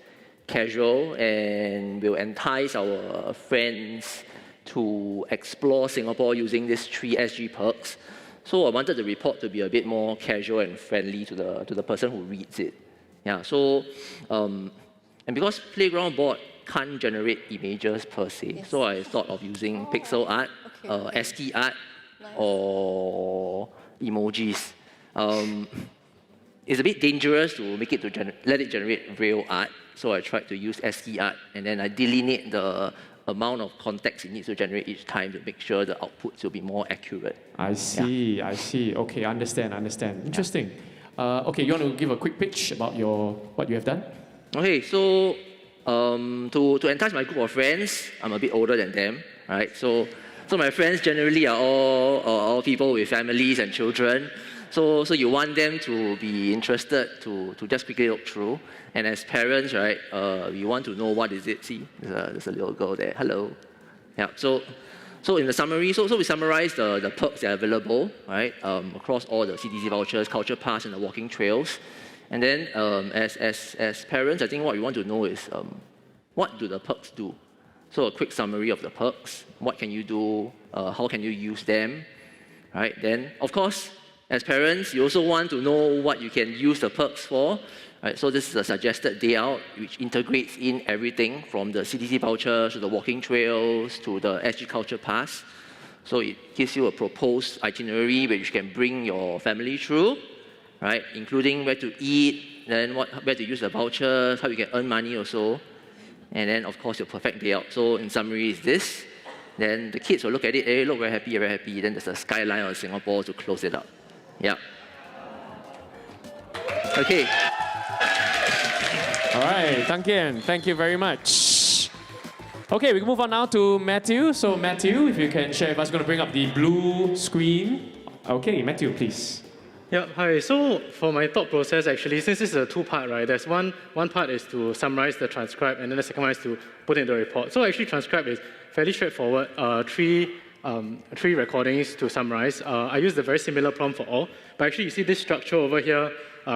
casual and will entice our friends to explore Singapore using these 3 SG perks. So I wanted the report to be a bit more casual and friendly to the person who reads it. Yeah, so, and because Playground Board can't generate images per se. So I thought of using pixel art, ASCII art, or emojis. It's a bit dangerous to make it let it generate real art. So I tried to use ASCII art, and then I delineate the amount of context it needs to generate each time to make sure the outputs will be more accurate. I see, I see. Okay, understand. Interesting. Okay, you want to give a quick pitch about what you have done? Okay, so to entice my group of friends, I'm a bit older than them, right? So my friends generally are all people with families and children. So you want them to be interested to just quickly look through. And as parents, right, we want to know what is it. See, there's a little girl there. Hello. Yeah. So in the summary, so we summarize the perks that are available, right, across all the CDC vouchers, culture pass, and the walking trails. And then as parents, I think what we want to know is what do the perks do? So a quick summary of the perks. What can you do? How can you use them? Right. Then, of course, as parents, you also want to know what you can use the perks for. Right, so this is a suggested day out, which integrates in everything from the CDC vouchers to the walking trails to the SG Culture Pass. So it gives you a proposed itinerary which you can bring your family through, right, including where to eat, then where to use the vouchers, how you can earn money also, and then of course your perfect day out. So in summary is this. Then the kids will look at it, hey, look, very happy, very happy. Then there's a skyline of Singapore to close it up. Yeah. Okay. All right, Kian, thank you very much. Okay, we can move on now to Matthew. So Matthew, if you can share with us, going to bring up the blue screen. Okay, Matthew, please. Yeah, hi. So for my thought process, actually, since this is a two-part, right, there's one part is to summarize the transcribe, and then the second one is to put in the report. So actually, transcribe is fairly straightforward. Three recordings to summarize. I used a very similar prompt for all, but actually, you see this structure over here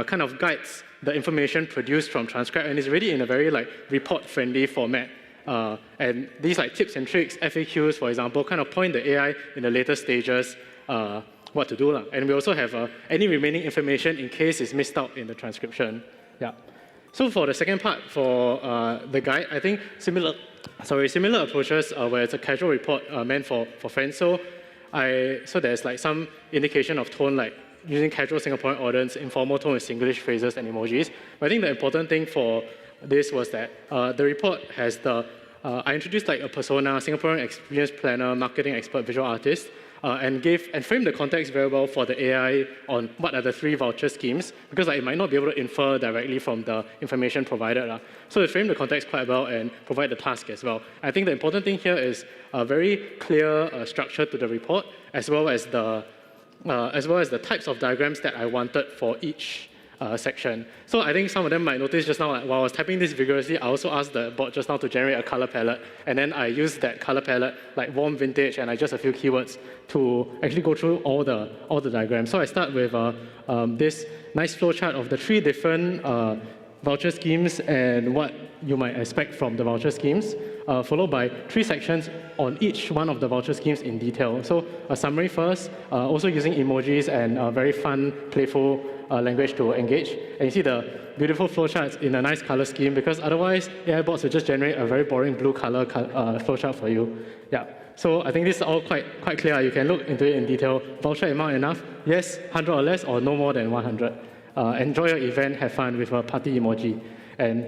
kind of guides the information produced from transcribe, and it's really in a very report-friendly format. And these tips and tricks, FAQs, for example, kind of point the AI in the later stages what to do. And we also have any remaining information in case it's missed out in the transcription. Yeah. So for the second part, for the guide, I think similar approaches where it's a casual report meant for friends. So there's some indication of tone, using casual Singaporean audience, informal tone with Singlish phrases and emojis. But I think the important thing for this was that the report has I introduced a persona, Singaporean experience planner, marketing expert, visual artist, and framed the context very well for the AI on what are the 3 voucher schemes, because it might not be able to infer directly from the information provided. So it framed the context quite well and provide the task as well. I think the important thing here is a very clear structure to the report, as well as the types of diagrams that I wanted for each section. So I think some of them might notice just now, while I was typing this vigorously, I also asked the bot just now to generate a color palette, and then I used that color palette, warm, vintage, and just a few keywords to actually go through all the diagrams. So I start with this nice flowchart of the 3 different voucher schemes and what you might expect from the voucher schemes, followed by 3 sections on each one of the voucher schemes in detail. So a summary first, also using emojis and very fun, playful language to engage. And you see the beautiful flowcharts in a nice color scheme, because otherwise AIBots will just generate a very boring blue color flowchart for you. Yeah. So I think this is all quite clear. You can look into it in detail. Voucher amount enough? Yes, 100 or less, or no more than 100. Enjoy your event, have fun with a party emoji. And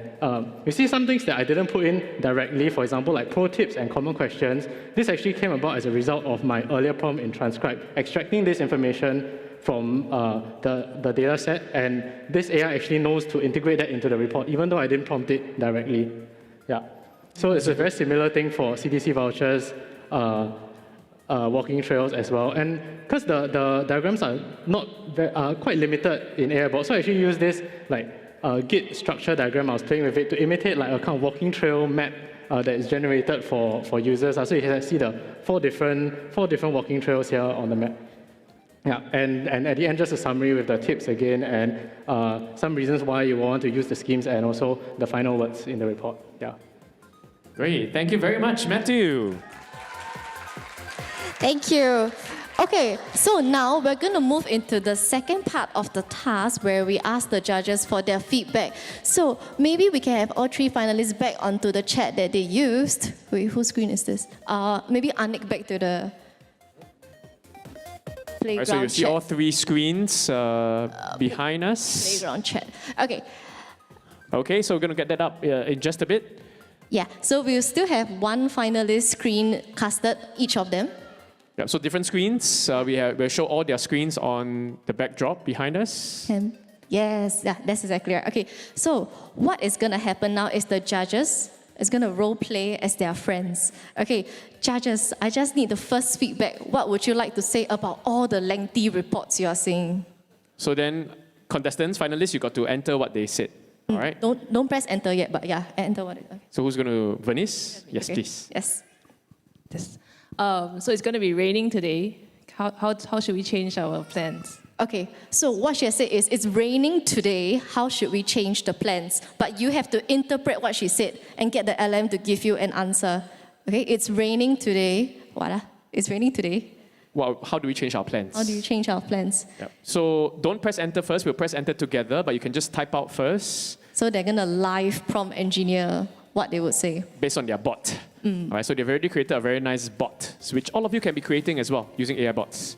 you see some things that I didn't put in directly, for example, pro tips and common questions. This actually came about as a result of my earlier prompt in Transcribe, extracting this information from the data set, and this AI actually knows to integrate that into the report, even though I didn't prompt it directly. Yeah. So it's a very similar thing for CDC vouchers, walking trails as well. And because the diagrams are quite limited in AIBots, so I actually use this Git structure diagram I was playing with it to imitate a kind of walking trail map that is generated for users. So you can see the four different walking trails here on the map. Yeah, and at the end, just a summary with the tips again, and some reasons why you want to use the schemes, and also the final words in the report. Yeah. Great, thank you very much, Matthew. Thank you. Okay, so now we're going to move into the second part of the task where we ask the judges for their feedback. So maybe we can have all three finalists back onto the chat that they used. Wait, whose screen is this? Maybe Aniq back to the playground So you see chat. all three screens behind us. Playground chat. Okay. Okay, so we're going to get that up in just a bit. Yeah, so we'll still have one finalist screen casted, each of them. Yeah, so different screens. We'll show all their screens on the backdrop behind us. Yes, yeah, that's exactly right. Okay, so what is going to happen now is the judges is going to role play as their friends. Okay, judges, I just need the first feedback. What would you like to say about all the lengthy reports you are seeing? So then, contestants, finalists, you got to enter what they said. All right. Don't press enter yet, but yeah, enter what. Okay. So who's going to, Venice? Yes, Okay. please. Yes. So it's going to be raining today. How should we change our plans? Okay, so what she has said is, it's raining today, how should we change the plans? But you have to interpret what she said and get the LM to give you an answer. Okay, it's raining today. What? It's raining today. Well, how do we change our plans? How do you change our plans? Yep. So don't press enter first, we'll press enter together, but you can just type out first. So they're gonna live prompt engineer what they would say. Based on their bot. All right, so they've already created a very nice bot, which all of you can be creating as well using AIBots.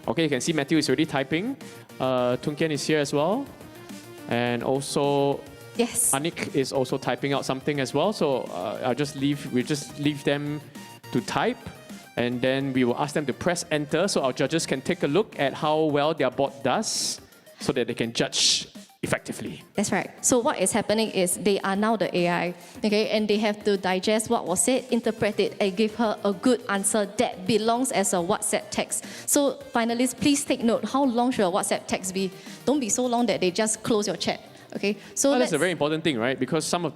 Okay, you can see Matthew is already typing. Tung Kian is here as well. And also, yes, Aniq is also typing out something as well. So we'll just leave them to type. And then we will ask them to press enter so our judges can take a look at how well their bot does so that they can judge effectively. That's right. So what is happening is they are now the AI, okay, and they have to digest what was said, interpret it, and give her a good answer that belongs as a WhatsApp text. So finalists, please take note, how long should a WhatsApp text be? Don't be so long that they just close your chat. Okay, so that's a very important thing, right? Because some of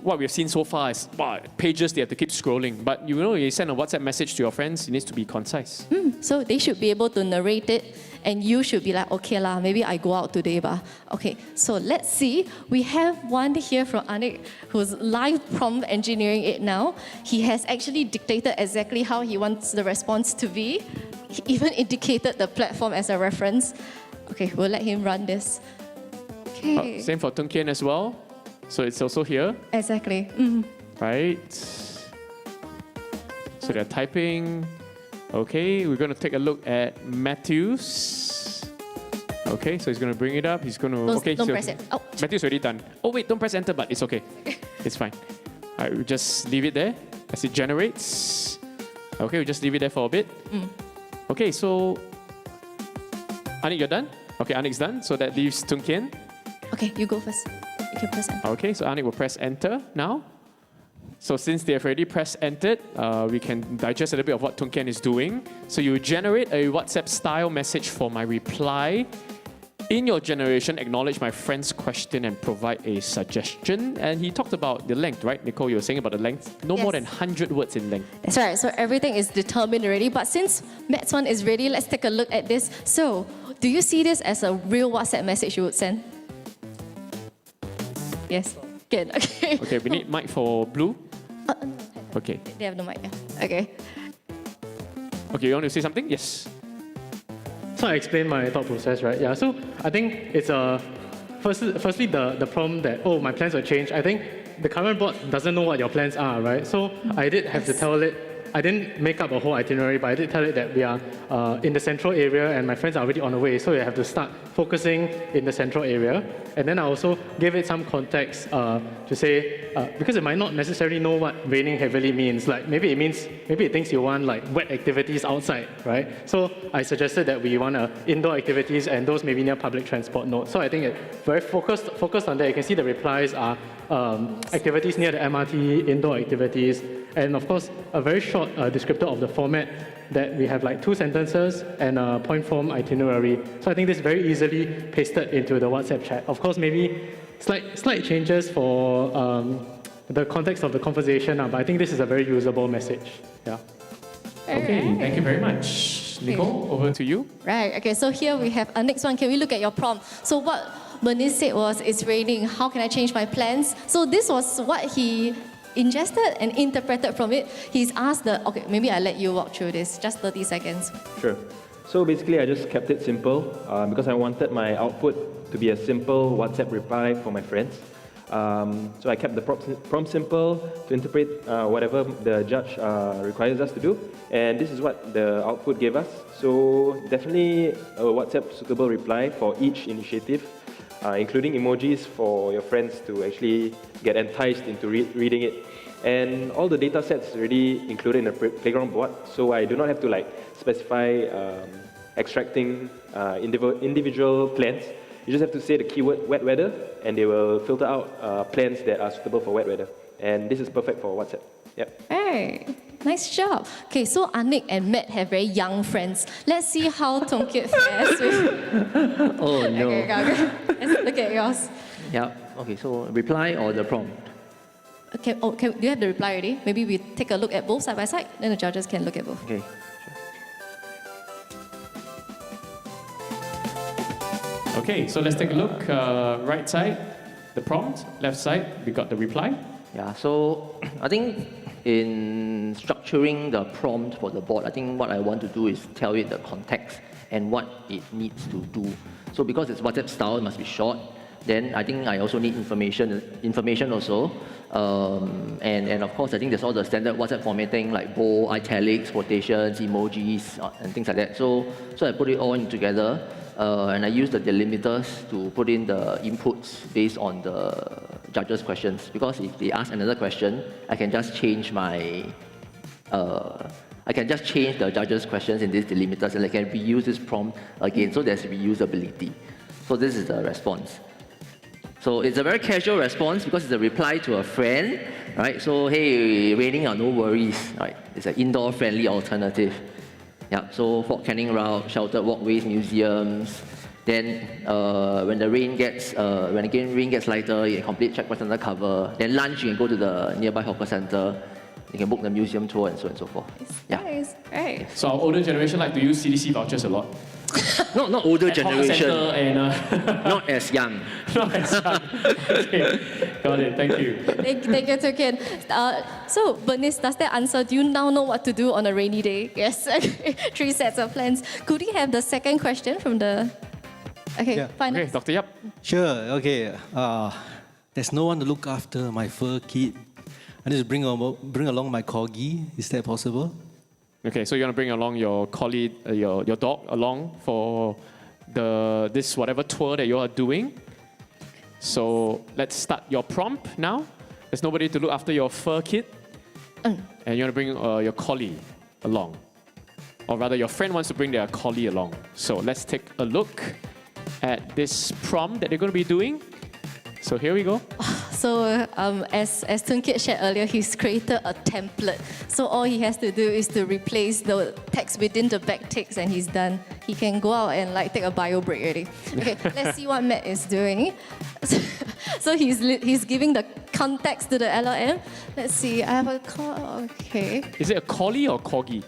what we've seen so far is pages they have to keep scrolling. But you send a WhatsApp message to your friends, it needs to be concise. So they should be able to narrate it, and you should be like, okay lah, maybe I go out today, bah. Okay, so let's see. We have one here from Aniq who's live prompt engineering it now. He has actually dictated exactly how he wants the response to be. He even indicated the platform as a reference. Okay, we'll let him run this. Okay. Same for Tung Kian as well. So it's also here. Exactly. Right. So they're typing. Okay, we're going to take a look at Matthew's. Okay, so he's going to bring it up. He's going to... Don't press it. Oh. Matthew's already done. Oh wait, don't press enter, but it's okay. It's fine. All right, we'll just leave it there as it generates. Okay, we'll just leave it there for a bit. Okay, so... Aniq, you're done? Okay, Aniq's done. So that leaves Tung Kian. Okay, you go first. You can press enter. Okay, so Aniq will press enter now. So since they have already pressed enter, we can digest a little bit of what Tung Kian is doing. So you generate a WhatsApp style message for my reply. In your generation, acknowledge my friend's question and provide a suggestion. And he talked about the length, right? Nicole, you were saying about the length. No more than 100 words in length. That's right. So everything is determined already. But since Matt's one is ready, let's take a look at this. So do you see this as a real WhatsApp message you would send? Yes. Good. Okay. Okay, we need mic for blue. Okay. They have no mic. Yeah. Okay. Okay, you want to say something? Yes. So I explained my thought process, right? Yeah. So I think it's firstly the problem that my plans will change. I think the current bot doesn't know what your plans are, right? So I did have to tell it. I didn't make up a whole itinerary, but I did tell it that we are in the central area and my friends are already on the way, so you have to start focusing in the central area. And then I also gave it some context to say, because it might not necessarily know what raining heavily means. Like maybe it thinks you want like wet activities outside, right? So I suggested that we want indoor activities and those maybe near public transport nodes. So I think it's very focused on that. You can see the replies are activities near the MRT, indoor activities, and of course a very short descriptor of the format that we have like 2 sentences and a point form itinerary. So I think this is very easily pasted into the WhatsApp chat. Of course, maybe slight changes for the context of the conversation, but I think this is a very usable message. Yeah. Okay, thank you very much. Nicole, over to you. Right. Okay, so here we have our next one. Can we look at your prompt? So what Bernice said was, it's raining. How can I change my plans? So this was what he ingested and interpreted from it. He's asked okay, maybe I'll let you walk through this, just 30 seconds. Sure. So basically, I just kept it simple because I wanted my output to be a simple WhatsApp reply for my friends. So I kept the prompt simple to interpret whatever the judge requires us to do. And this is what the output gave us. So definitely a WhatsApp suitable reply for each initiative, including emojis for your friends to actually get enticed into reading it. And all the data sets already included in the playground bot, so I do not have to specify extracting individual plans. You just have to say the keyword wet weather, and they will filter out plans that are suitable for wet weather. And this is perfect for WhatsApp. Yep. Hey, nice job. Okay, so Aniq and Matt have very young friends. Let's see how Tung fares with. Oh no. Okay. Let's look at yours. Yeah. Okay. So reply or the prompt? Okay. Oh, do you have the reply already? Maybe we take a look at both side by side. Then the judges can look at both. Okay. Okay, so let's take a look. Right side, the prompt. Left side, we got the reply. Yeah, so I think in structuring the prompt for the bot, I think what I want to do is tell it the context and what it needs to do. So because it's WhatsApp style, it must be short. Then I think I also need information also. And of course, I think there's all the standard WhatsApp formatting like bold, italics, quotations, emojis, and things like that. So I put it all in together. And I use the delimiters to put in the inputs based on the judges' questions. Because if they ask another question, I can just change the judges' questions in these delimiters, and I can reuse this prompt again. So there's reusability. So this is the response. So it's a very casual response because it's a reply to a friend, right? So hey, raining, no worries, right? It's an indoor-friendly alternative. Yeah, so Fort Canning route, sheltered walkways, museums. Then when the rain gets lighter, you can complete checkpoints undercover. Then lunch, you can go to the nearby hawker center. You can book the museum tour and so on and so forth. Yeah. Nice, right. So our older generation like to use CDC vouchers a lot. Not older generation. And, not as young. Not as young. Okay, got it. Thank you. Thank you, Kian. So, Bernice, does that answer? Do you now know what to do on a rainy day? Yes. 3 sets of plans. Could we have the second question from the? Okay, yeah. fine. Okay, Dr. Yap. Sure. Okay. There's no one to look after my fur kid. I need to bring along my corgi. Is that possible? Okay, so you want to bring along your collie, your dog along for this whatever tour that you are doing. So let's start your prompt now. There's nobody to look after your fur kid, and you want to bring your collie along, or rather, your friend wants to bring their collie along. So let's take a look at this prompt that they're going to be doing. So here we go. So as Tung shared earlier, he's created a template. So all he has to do is to replace the text within the backticks, and he's done. He can go out and take a bio break already. Okay, let's see what Matt is doing. So he's giving the context to the LLM. Let's see. I have a call. Okay. Is it a collie or corgi?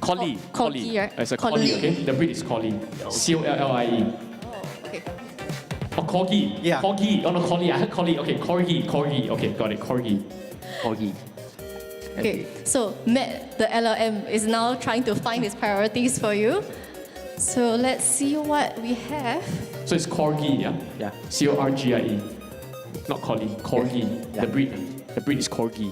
Collie. Corgi, right? It's a collie. Okay. The breed is collie. C-O-L-L-I-E. Oh, okay. Oh, corgi. Yeah. Corgi. Oh, no, collie. I heard collie. Okay, corgi. Okay, got it. Corgi. Okay, so Matt, the LLM, is now trying to find his priorities for you. So let's see what we have. So it's corgi, yeah? Yeah. C-O-R-G-I-E. Not collie. Corgi. Yeah. The breed is corgi.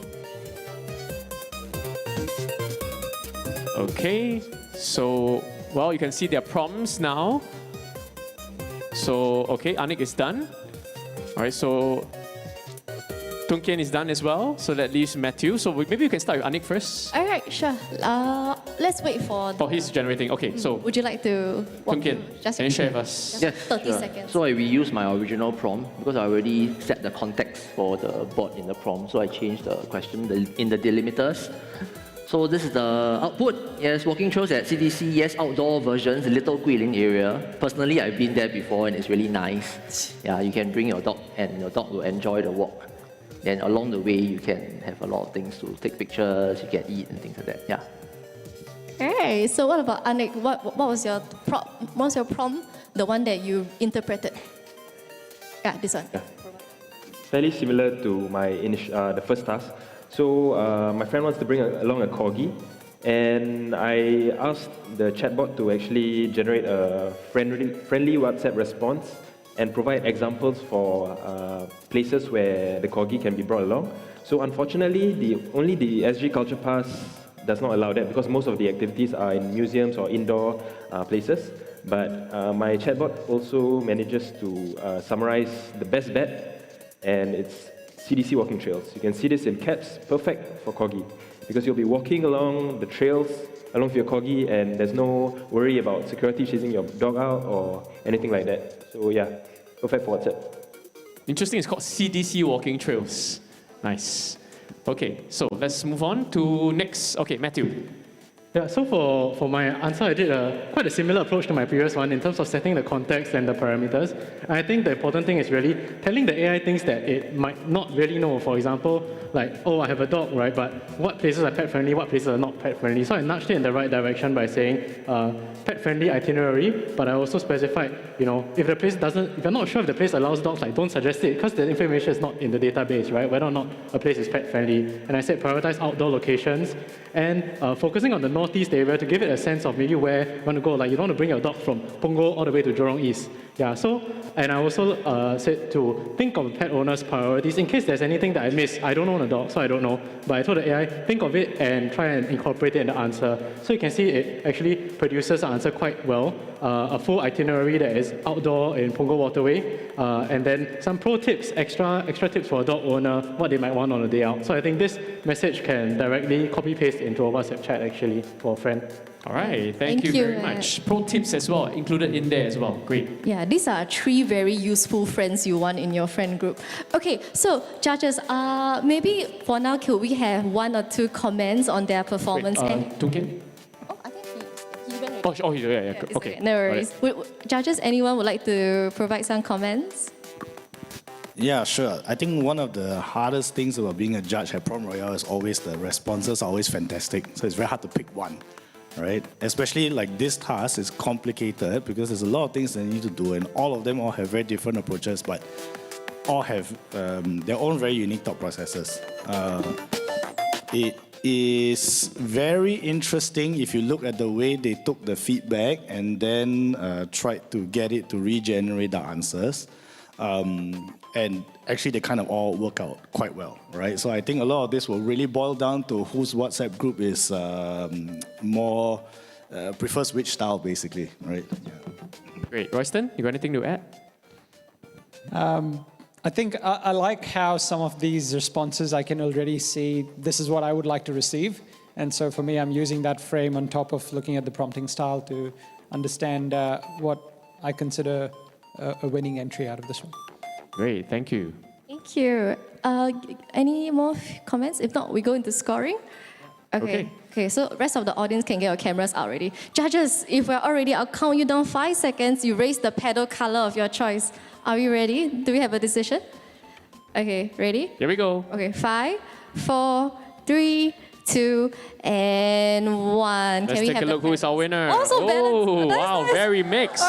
Okay. So, well, you can see their prompts now. So, okay, Aniq is done. All right, so Tung is done as well. So that leaves Matthew. So maybe you can start with Aniq first. All right, sure. Let's wait for his generating. Okay, so would you like to walk Tung, through? Just can you share with us? Yes. 30 seconds. So I reused my original prompt because I already set the context for the bot in the prompt. So I changed the question in the delimiters. So this is the output. Yes, walking trails at CDC. Yes, outdoor versions, Little Guilin area. Personally, I've been there before and it's really nice. Yeah, you can bring your dog and your dog will enjoy the walk. Then along the way, you can have a lot of things to take pictures, you can eat and things like that. Yeah. Okay, so what about Aniq? What was your prompt? What was your prompt? The one that you interpreted? Yeah, this one. Yeah. Fairly similar to my the first task. So my friend wants to bring along a corgi, And I asked the chatbot to actually generate a friendly WhatsApp response and provide examples for places where the corgi can be brought along. So unfortunately, only the SG Culture Pass does not allow that because most of the activities are in museums or indoor places. But my chatbot also manages to summarize the best bet, and it's CDC walking trails. You can see this in caps, perfect for corgi, because you'll be walking along the trails along with your corgi, and there's no worry about security chasing your dog out or anything like that. So yeah, perfect for WhatsApp. Interesting, it's called CDC walking trails. Nice. Okay, so let's move on to next. Okay, Matthew. Yeah, so for my answer, I did quite a similar approach to my previous one in terms of setting the context and the parameters. And I think the important thing is really telling the AI things that it might not really know. For example, like, oh, I have a dog, right? But what places are pet friendly, what places are not pet friendly? So I nudged it in the right direction by saying pet friendly itinerary, but I also specified, if the place doesn't, if you're not sure if the place allows dogs, like don't suggest it because the information is not in the database, right? Whether or not a place is pet friendly. And I said prioritize outdoor locations and focusing on the northeast area to give it a sense of maybe where you want to go. Like you don't want to bring your dog from Punggol all the way to Jurong East. Yeah, so, and I also said to think of pet owners' priorities in case there's anything that I missed. I don't own a dog, so I don't know. But I told the AI, think of it and try and incorporate it in the answer. So you can see it actually produces the answer quite well. A full itinerary that is outdoor in Punggol Waterway. And then some pro tips, extra tips for a dog owner, what they might want on a day out. So I think this message can directly copy-paste into a WhatsApp chat actually for a friend. All right, thank you very much. Pro tips as well, included in there as well. Great. Yeah, these are 3 very useful friends you want in your friend group. Okay, so judges, maybe for now, could we have 1 or 2 comments on their performance? Tung Kian? Oh, I think he went. Yeah. Okay. No worries. Judges, anyone would like to provide some comments? Yeah, sure. I think one of the hardest things about being a judge at Prompt Royale is always the responses are always fantastic. So it's very hard to pick one, right? Especially like this task is complicated because there's a lot of things they need to do, and all of them all have very different approaches, but all have their own very unique thought processes. It is very interesting if you look at the way they took the feedback and then tried to get it to regenerate the answers. And actually, they kind of all work out quite well, right? So I think a lot of this will really boil down to whose WhatsApp group is more prefers which style, basically, right? Yeah. Great, Royston, you got anything to add? I think I like how some of these responses I can already see this is what I would like to receive, and so for me, I'm using that frame on top of looking at the prompting style to understand what I consider a winning entry out of this one. Great, thank you. Thank you. Any more comments? If not, we go into scoring. Okay, so rest of the audience can get your cameras out already. Judges, if we're all ready, I'll count you down 5 seconds. You raise the pedal color of your choice. Are we ready? Do we have a decision? Okay, ready? Here we go. Okay, 5, 4, 3, 2, and 1. Let's take a look who is our winner. Also balanced. Oh, wow, very mixed.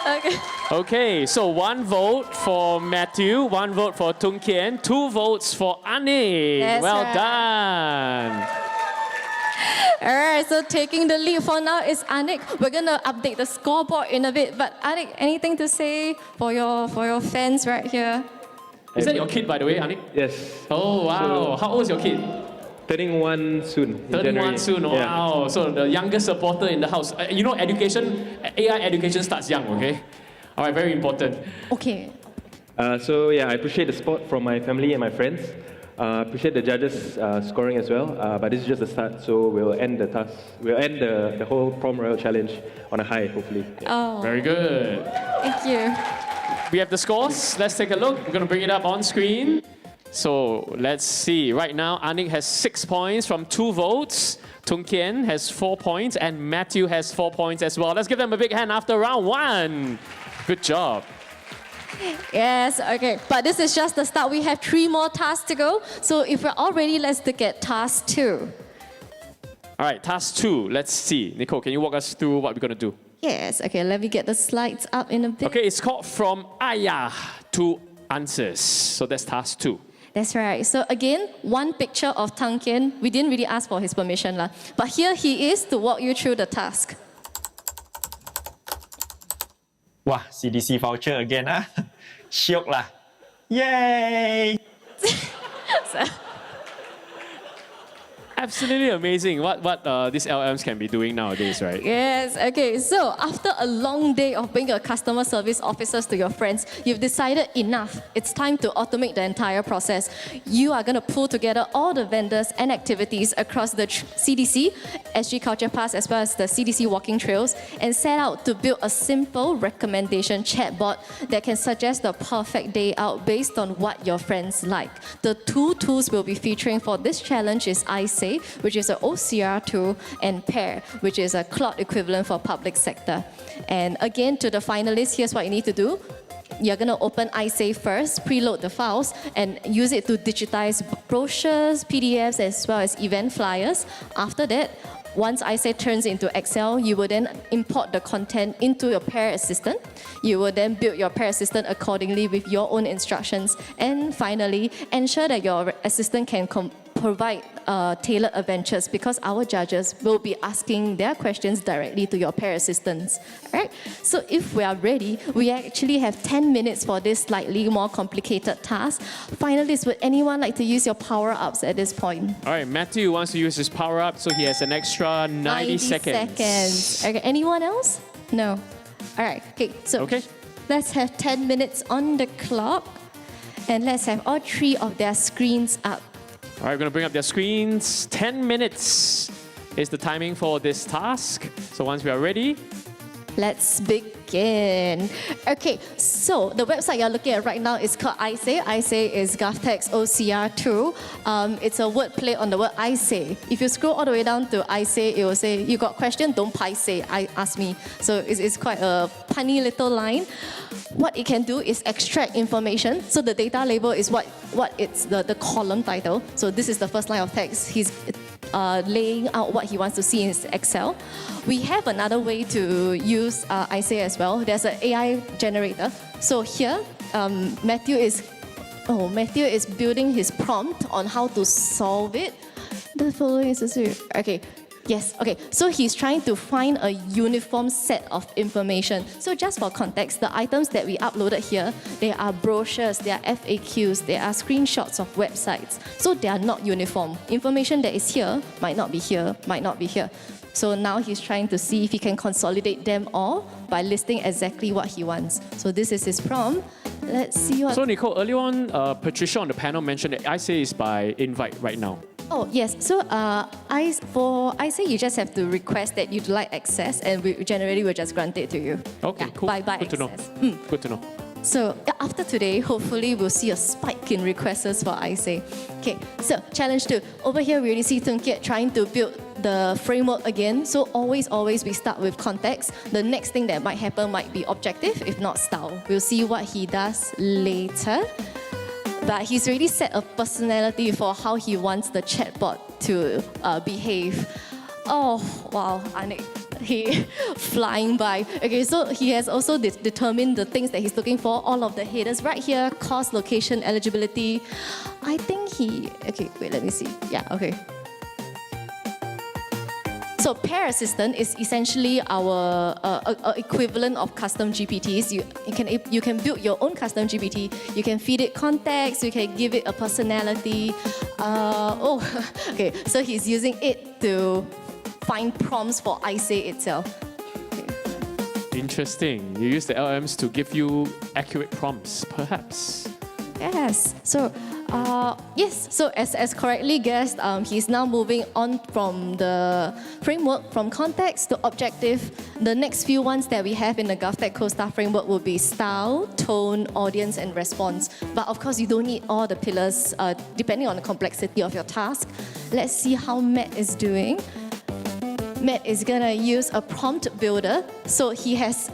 Okay. Okay, so 1 vote for Matthew, 1 vote for Tung Kian, 2 votes for Aniq. That's well right. done. All right, so taking the lead for now is Aniq. We're gonna update the scoreboard in a bit, but Aniq, anything to say for your fans right here? Is that your kid, by the way, Aniq? Yes. Oh, wow. So, how old is your kid? Turning 1 soon. Turning 1 soon, wow. So the youngest supporter in the house. You know, AI education starts young, okay? All right, very important. Okay. So yeah, I appreciate the support from my family and my friends. Appreciate the judges scoring as well. But this is just the start, so we'll end the task. We'll end the whole Prompt Royale challenge on a high, hopefully. Yeah. Oh. Very good. Thank you. We have the scores. Let's take a look. We're going to bring it up on screen. So let's see. Right now, Aniq has 6 points from 2 votes. Tung Kian has 4 points, and Matthew has 4 points as well. Let's give them a big hand after round 1. Good job. Yes, okay. But this is just the start. We have 3 more tasks to go. So if we're all ready, let's look at task 2. All right, task 2. Let's see. Nicole, can you walk us through what we're going to do? Yes, okay. Let me get the slides up in a bit. Okay, it's called From Ayah to Answers. So that's task 2. That's right. So again, one picture of Tung Kian. We didn't really ask for his permission, but here he is to walk you through the task. Wow, CDC voucher again, ah. Shiok lah. Yay! Absolutely amazing what these LMs can be doing nowadays, right? Yes, okay, so after a long day of being a customer service officer to your friends, you've decided enough. It's time to automate the entire process. You are going to pull together all the vendors and activities across the CDC, SG Culture Pass, as well as the CDC walking trails, and set out to build a simple recommendation chatbot that can suggest the perfect day out based on what your friends like. The two tools we'll be featuring for this challenge is iSay, which is an OCR tool, and Pair, which is a cloud equivalent for public sector. And again, to the finalists, here's what you need to do. You're going to open iSay first, preload the files, and use it to digitize brochures, PDFs, as well as event flyers. After that, once iSay turns into Excel, you will then import the content into your Pair assistant. You will then build your Pair assistant accordingly with your own instructions. And finally, ensure that your assistant can provide tailored adventures, because our judges will be asking their questions directly to your Pair assistants. All right? So if we are ready, we actually have 10 minutes for this slightly more complicated task. Finalists, would anyone like to use your power-ups at this point? All right, Matthew wants to use his power-up, so he has an extra 90 seconds. Okay, anyone else? No. All right, okay, so let's have 10 minutes on the clock, and let's have all three of their screens up. All right, we're going to bring up their screens. 10 minutes is the timing for this task. So once we are ready, let's begin. Okay, so the website you're looking at right now is called iSay. iSay is GovTech's OCR tool. It's a word play on the word iSay. If you scroll all the way down to iSay, it will say, you got question, don't say, ask me. So it's quite a punny little line. What it can do is extract information. So the data label is what it's the column title. So this is the first line of text. He's laying out what he wants to see in his Excel. We have another way to use iSay as well. There's an AI generator. So here, Matthew is building his prompt on how to solve it. The following is okay. Yes, okay. So he's trying to find a uniform set of information. So just for context, the items that we uploaded here, they are brochures, they are FAQs, they are screenshots of websites. So they are not uniform. Information that is here might not be here, might not be here. So now he's trying to see if he can consolidate them all by listing exactly what he wants. So this is his prompt. Let's see what... So Nicole, earlier on, Patricia on the panel mentioned that iSay is by invite right now. Oh, yes. So for iSay, you just have to request that you'd like access, and we generally will just grant it to you. Okay, cool. By Good to know. Good to know. So after today, hopefully we'll see a spike in requests for iSay. Okay, so challenge 2. Over here, we already see Tung trying to build the framework again. So always we start with context. The next thing that might happen might be objective, if not style. We'll see what he does later. But he's already set a personality for how he wants the chatbot to behave. Oh, wow, Aniq, he flying by. Okay, so he has also determined the things that he's looking for, all of the headers right here, course, location, eligibility. I think okay, wait, let me see. Yeah, okay. So Pair Assistant is essentially our equivalent of custom GPTs. You can build your own custom GPT. You can feed it context. You can give it a personality. Okay. So he's using it to find prompts for iSay itself. Interesting. You use the LMs to give you accurate prompts, perhaps. Yes. So. Yes, so as correctly guessed, he's now moving on from the framework, from context to objective. The next few ones that we have in the GovTech co-star framework will be style, tone, audience, and response. But of course, you don't need all the pillars depending on the complexity of your task. Let's see how Matt is doing. Matt is gonna use a prompt builder. So he has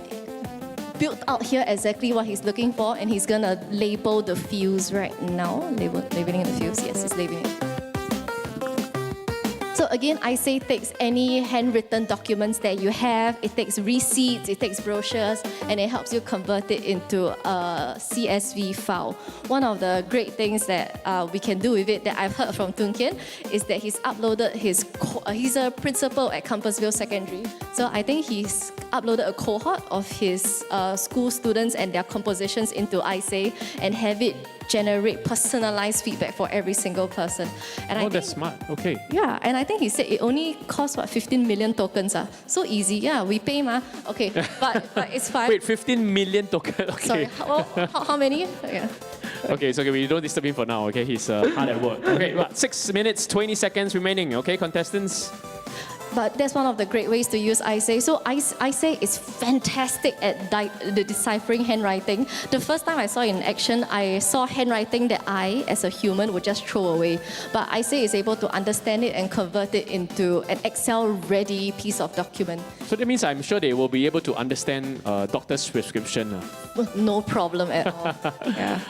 built out here exactly what he's looking for, and he's gonna label the fields right now. Labeling the fields, yes, he's labeling it. So again, ISA takes any handwritten documents that you have, it takes receipts, it takes brochures, and it helps you convert it into a CSV file. One of the great things that we can do with it that I've heard from Tung Kian is that he's uploaded he's a principal at Compassville Secondary. So I think he's uploaded a cohort of his school students and their compositions into ISA and have it generate personalized feedback for every single person. And that's smart. Okay. Yeah, and I think he said it only costs 15 million tokens. So easy. Yeah, we pay ma. Okay, but it's fine. Wait, 15 million tokens. Okay. Sorry, how many? Yeah. Okay, so we don't disturb him for now. Okay, he's hard at work. Okay, 6 minutes, 20 seconds remaining. Okay, contestants. But that's one of the great ways to use ISA. So ISA is fantastic at deciphering handwriting. The first time I saw it in action, I saw handwriting that I, as a human, would just throw away. But ISA is able to understand it and convert it into an Excel-ready piece of document. So that means I'm sure they will be able to understand doctor's prescription. No problem at all. Yeah.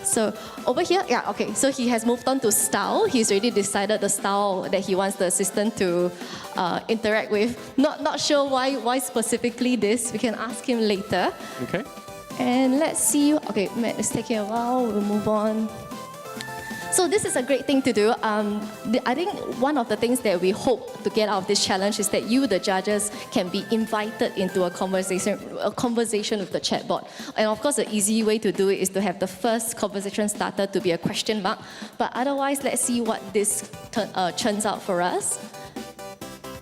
So over here, yeah, okay, so he has moved on to style. He's already decided the style that he wants the assistant to interact with. Not sure why specifically this. We can ask him later. Okay. And let's see. Okay, Matt, it's taking a while. We'll move on. So this is a great thing to do. I think one of the things that we hope to get out of this challenge is that you, the judges, can be invited into a conversation with the chatbot. And of course, the easy way to do it is to have the first conversation starter to be a question mark. But otherwise, let's see what this churns out for us.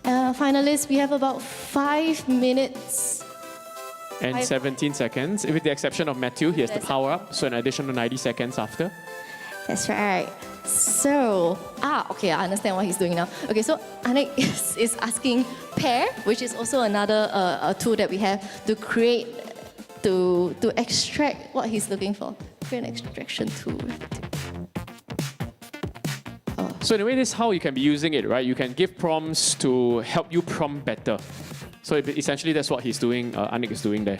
Finalists, we have about 5 minutes. And 17 seconds. With the exception of Matthew, he has the power up, so an additional 90 seconds after. That's right. So, okay, I understand what he's doing now. Okay, so Aniq is asking Pair, which is also another tool that we have to create, to extract what he's looking for. Create an extraction tool. So in a way, this is how you can be using it, right? You can give prompts to help you prompt better. So essentially, that's what he's doing, Aniq is doing there.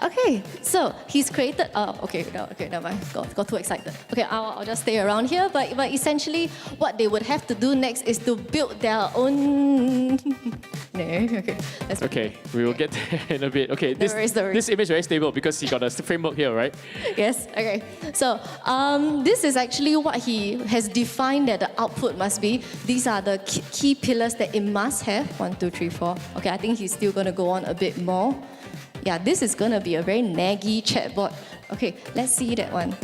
Okay, so he's created. Okay, never mind. Got too excited. Okay, I'll just stay around here. But essentially, what they would have to do next is to build their own. No, okay. Okay, we will get there in a bit. Okay, this image is very stable because he got a framework here, right? Yes. Okay. So this is actually what he has defined that the output must be. These are the key pillars that it must have. 1, 2, 3, 4. Okay, I think he's still going to go on a bit more. Yeah, this is going to be a very naggy chatbot. Okay, let's see that one.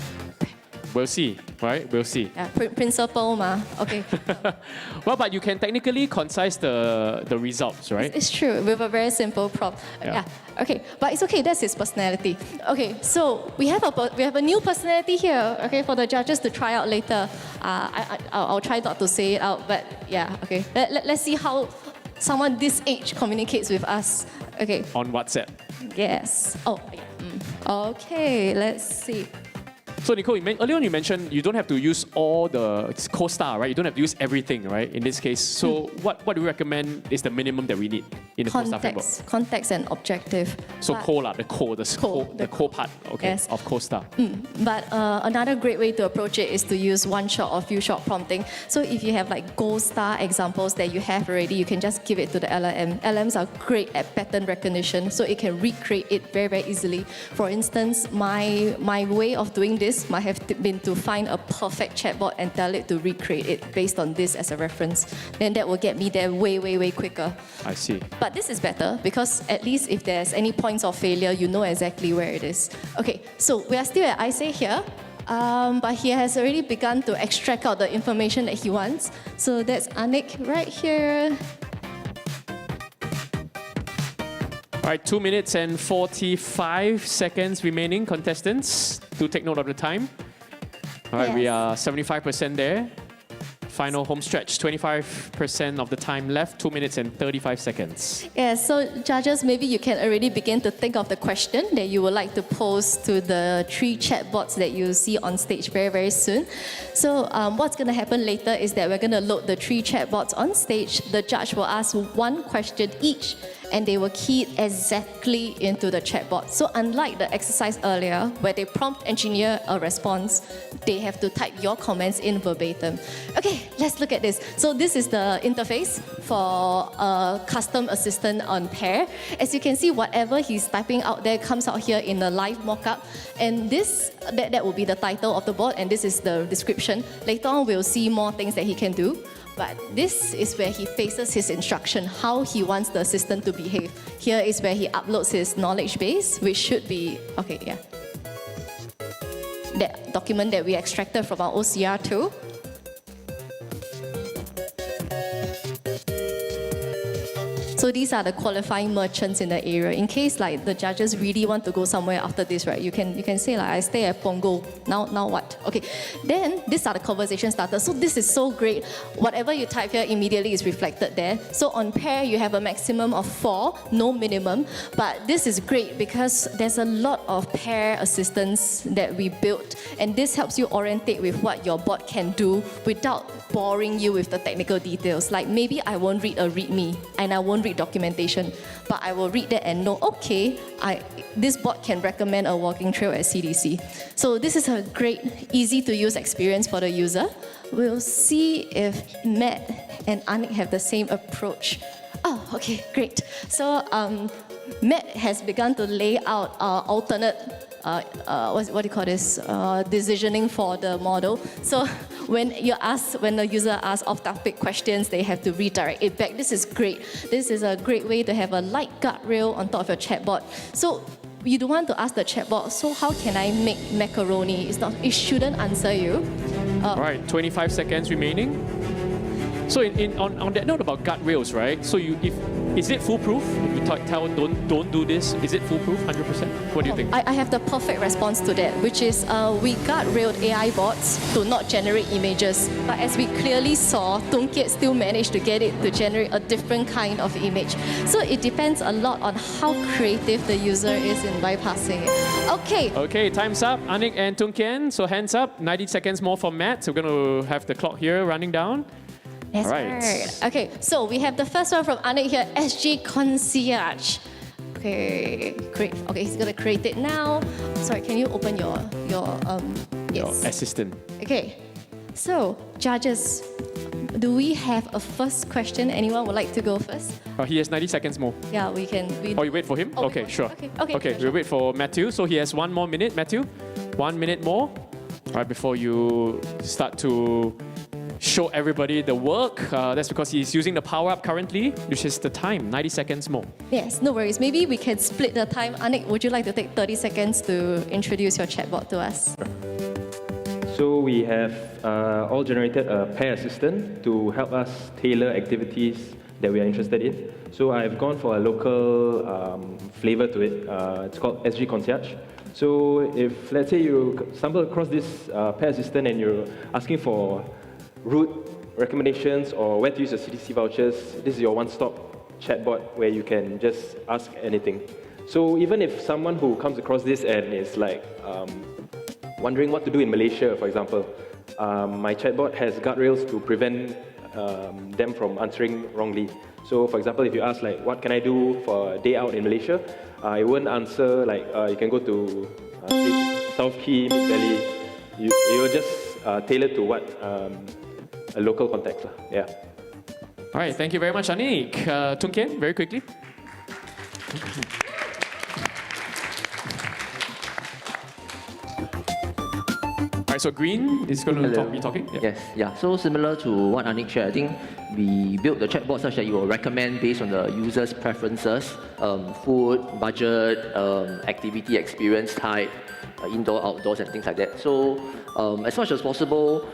We'll see, right? We'll see. Yeah, principle ma. Okay. Well, but you can technically concise the results, right? It's true, with a very simple prompt. Yeah. Okay, but it's okay, that's his personality. Okay, so we have a new personality here, okay, for the judges to try out later. I'll try not to say it out, but yeah, okay. Let's see how someone this age communicates with us. Okay. On WhatsApp. Yes. Oh, yeah. Okay, let's see. So Nicole, earlier on you mentioned you don't have to use all the co-star, right? You don't have to use everything, right? In this case. So what do you recommend is the minimum that we need in the co-star framework? Context and objective. So the core part, okay, yes, of co-star. But another great way to approach it is to use one-shot or few-shot prompting. So if you have like gold star examples that you have already, you can just give it to the LLM. LLMs are great at pattern recognition, so it can recreate it very, very easily. For instance, my way of doing this might have been to find a perfect chatbot and tell it to recreate it based on this as a reference. Then that will get me there way, way, way quicker. I see. But this is better because at least if there's any points of failure, you know exactly where it is. Okay, so we are still at ISA here. But he has already begun to extract out the information that he wants. So that's Aniq right here. All right, 2 minutes and 45 seconds remaining, contestants. Do take note of the time. All right, we are 75% there. Final home stretch, 25% of the time left, 2 minutes and 35 seconds. Yeah, so judges, maybe you can already begin to think of the question that you would like to pose to the 3 chatbots that you see on stage very, very soon. So what's going to happen later is that we're going to load the 3 chatbots on stage. The judge will ask 1 question each. and they were keyed exactly into the chatbot. So unlike the exercise earlier, where they prompt engineer a response, they have to type your comments in verbatim. Okay, let's look at this. So this is the interface for a custom assistant on Pair. As you can see, whatever he's typing out there comes out here in the live mockup. And that will be the title of the bot, and this is the description. Later on, we'll see more things that he can do. But this is where he faces his instruction, how he wants the assistant to behave. Here is where he uploads his knowledge base, which should be, okay, yeah. That document that we extracted from our OCR too. So these are the qualifying merchants in the area. In case like the judges really want to go somewhere after this, right? You can say like, I stay at Punggol. Now what? Okay. Then these are the conversation starters. So this is so great. Whatever you type here immediately is reflected there. So on Pair, you have a maximum of 4, no minimum. But this is great because there's a lot of Pair assistants that we built, and this helps you orientate with what your bot can do without boring you with the technical details. Like maybe I won't read a README and I won't read documentation, but I will read that and know, okay, this bot can recommend a walking trail at CDC. So this is a great, easy to use experience for the user. We'll see if Matt and Aniq have the same approach. Oh, okay, great. So Matt has begun to lay out alternate what do you call this? Decisioning for the model. So when the user asks off-topic questions, they have to redirect it back. This is great. This is a great way to have a light guardrail on top of your chatbot. So you don't want to ask the chatbot, so how can I make macaroni? It shouldn't answer you. All right, 25 seconds remaining. So on that note about guardrails, right? So is it foolproof? If you tell don't do this, is it foolproof 100%? What do you think? I have the perfect response to that, which is we guardrailed AIBots to not generate images. But as we clearly saw, Tung still managed to get it to generate a different kind of image. So it depends a lot on how creative the user is in bypassing it. Okay. Okay, time's up. Aniq and Tung, so hands up. 90 seconds more for Matt. So we're going to have the clock here running down. That's right. Okay, so we have the first one from Aniq here, SG Concierge. Okay, great. Okay, he's gonna create it now. Sorry, can you open your assistant? Okay, so judges, do we have a first question? Anyone would like to go first? He has 90 seconds more. Yeah, we can. Oh, you wait for him? Okay, sure. Okay, we'll wait for Matthew. So he has 1 more minute, Matthew. 1 minute more. All right, before you start to show everybody the work. That's because he's using the power-up currently, which is the time, 90 seconds more. Yes, no worries. Maybe we can split the time. Aniq, would you like to take 30 seconds to introduce your chatbot to us? So we have all generated a Pair assistant to help us tailor activities that we are interested in. So I've gone for a local flavor to it. It's called SG Concierge. So if, let's say, you stumble across this Pair assistant and you're asking for route recommendations or where to use the CDC vouchers, this is your one-stop chatbot where you can just ask anything. So even if someone who comes across this and is like wondering what to do in Malaysia, for example, my chatbot has guardrails to prevent them from answering wrongly. So for example, if you ask like, what can I do for a day out in Malaysia, it won't answer like, you can go to South Key, Mid Valley. You will just tailor to what a local context. Yeah. All right, thank you very much, Aniq. Tung, very quickly. All right, so Green is going to be talking. Yeah. Yes, yeah. So similar to what Aniq shared, I think we built the chatbot such that it will recommend based on the user's preferences, food, budget, activity experience type, indoor, outdoors, and things like that. So as much as possible,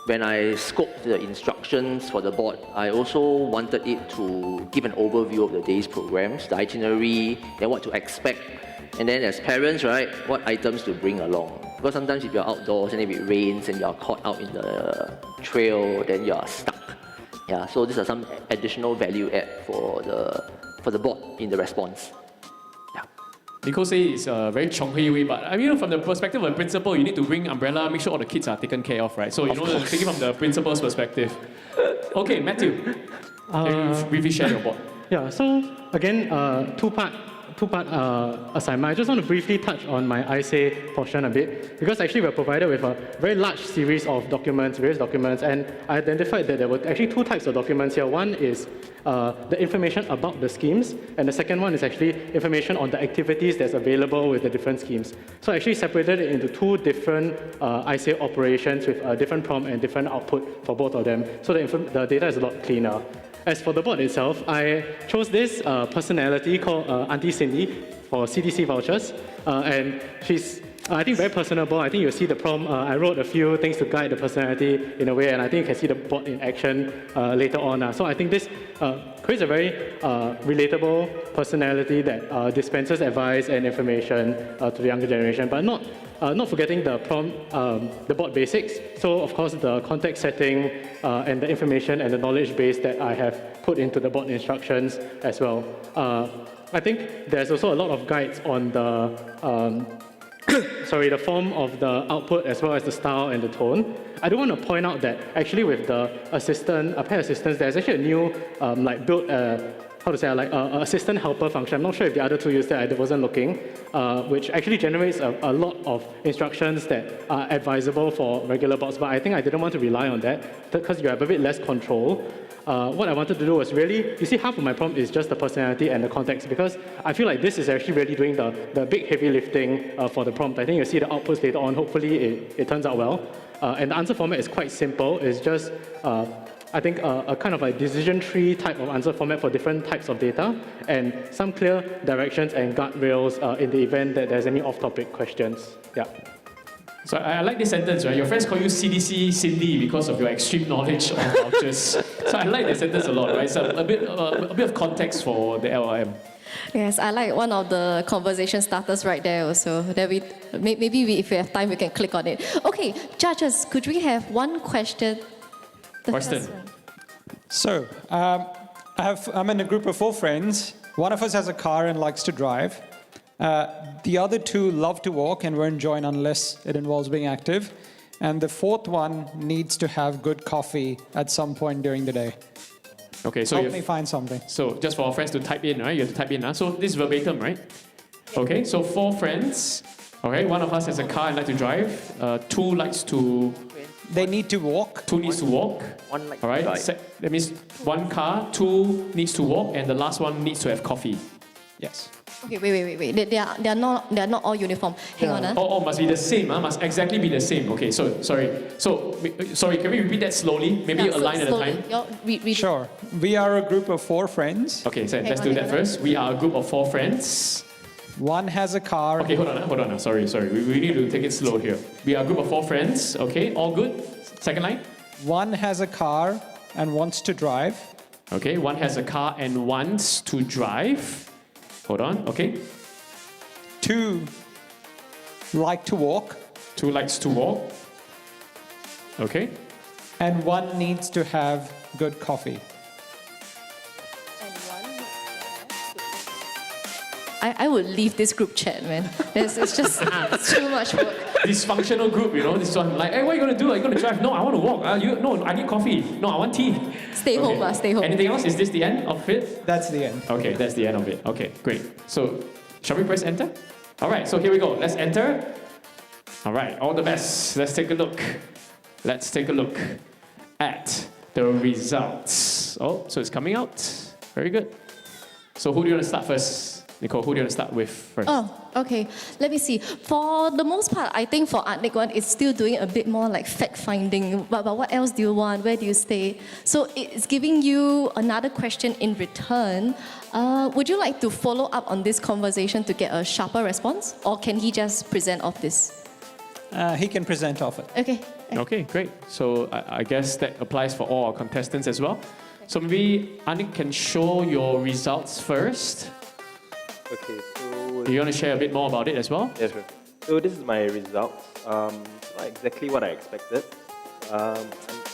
when I scoped the instructions for the bot, I also wanted it to give an overview of the day's programs, the itinerary, then what to expect. And then as parents, right, what items to bring along. Because sometimes if you're outdoors and if it rains and you're caught out in the trail, then you're stuck. Yeah, so these are some additional value add for the bot in the response. Nicole says it's a very Chonghui way, but I mean, from the perspective of a principal, you need to bring umbrella, make sure all the kids are taken care of, right? So, thinking from the principal's perspective. Okay, Matthew, can you briefly share your bot? Yeah, so again, two-part assignment. I just want to briefly touch on my ISA portion a bit, because actually we're provided with a very large series of documents, various documents, and I identified that there were actually two types of documents here. One is the information about the schemes, and the second one is actually information on the activities that's available with the different schemes. So I actually separated it into two different ISA operations with a different prompt and different output for both of them, so the data is a lot cleaner. As for the bot itself, I chose this personality called Auntie Cindy for CDC Vouchers, and she's, I think, very personable. I think you'll see the prompt. I wrote a few things to guide the personality in a way, and I think you can see the bot in action later on. So I think this creates a very relatable personality that dispenses advice and information to the younger generation, but not forgetting the prompt, the bot basics. So of course the context setting and the information and the knowledge base that I have put into the bot instructions as well. I think there's also a lot of guides on the the form of the output as well as the style and the tone. I do want to point out that actually with the assistant, pair assistants, there's actually a new built assistant helper function. I'm not sure if the other two use that, I wasn't looking, which actually generates a lot of instructions that are advisable for regular bots, but I think I didn't want to rely on that because you have a bit less control. What I wanted to do was really, you see, half of my prompt is just the personality and the context, because I feel like this is actually really doing the big heavy lifting for the prompt. I think you'll see the outputs later on. Hopefully it turns out well. And the answer format is quite simple. It's just, I think, a kind of a decision tree type of answer format for different types of data, and some clear directions and guardrails in the event that there's any off-topic questions. Yeah. So I like this sentence, right? Your friends call you CDC Cindy because of your extreme knowledge of vouchers. So I like that sentence a lot, right? So a bit of context for the LLM. Yes, I like one of the conversation starters right there also. That if we have time, we can click on it. Okay, judges, could we have one question? Question. So, I'm in a group of 4 friends. One of us has a car and likes to drive. The other 2 love to walk and won't join unless it involves being active. And the 4th one needs to have good coffee at some point during the day. Okay, so help me find something. So just for our friends to type in, right? You have to type in. So this is verbatim, right? Okay, so 4 friends. Okay, one of us has a car and like to drive. 2 likes to... They need to walk. 2 needs to walk. 1 likes all right, to drive. That means 1 car, 2 needs to walk, and the last one needs to have coffee. Yes. Okay, wait. They are not all uniform. Hang on. Oh, must be the same. Must exactly be the same. Okay, so sorry. Sorry, can we repeat that slowly? Maybe a line at a time. Sure. We are a group of 4 friends. Okay, so let's do that first. We are a group of 4 friends. One has a car. Okay, hold on. Sorry. We need to take it slow here. We are a group of 4 friends. Okay, all good. Second line. One has a car and wants to drive. Okay, one has a car and wants to drive. Hold on, okay. 2 like to walk. 2 likes to walk. Okay. And 1 needs to have good coffee. I would leave this group chat, man. It's just too much work. Dysfunctional group, this one. Like, hey, what are you going to do? Are you going to drive? No, I want to walk. No, I need coffee. No, I want tea. Stay home. Anything else? Is this the end of it? That's the end. Okay, that's the end of it. Okay, great. So, shall we press enter? All right, so here we go. Let's enter. All right, all the best. Let's take a look. Let's take a look at the results. Oh, so it's coming out. Very good. So who do you want to start first? Nicole, who do you want to start with first? Oh, okay. Let me see. For the most part, I think for Aniq one, it's still doing a bit more like fact-finding. But what else do you want? Where do you stay? So it's giving you another question in return. Would you like to follow up on this conversation to get a sharper response? Or can he just present off this? He can present off it. Okay. Okay, great. So I guess that applies for all our contestants as well. So maybe Aniq can show your results first. Okay, so... Do you want to share a bit more about it as well? Yes, sure. So this is my results. Not exactly what I expected. I'm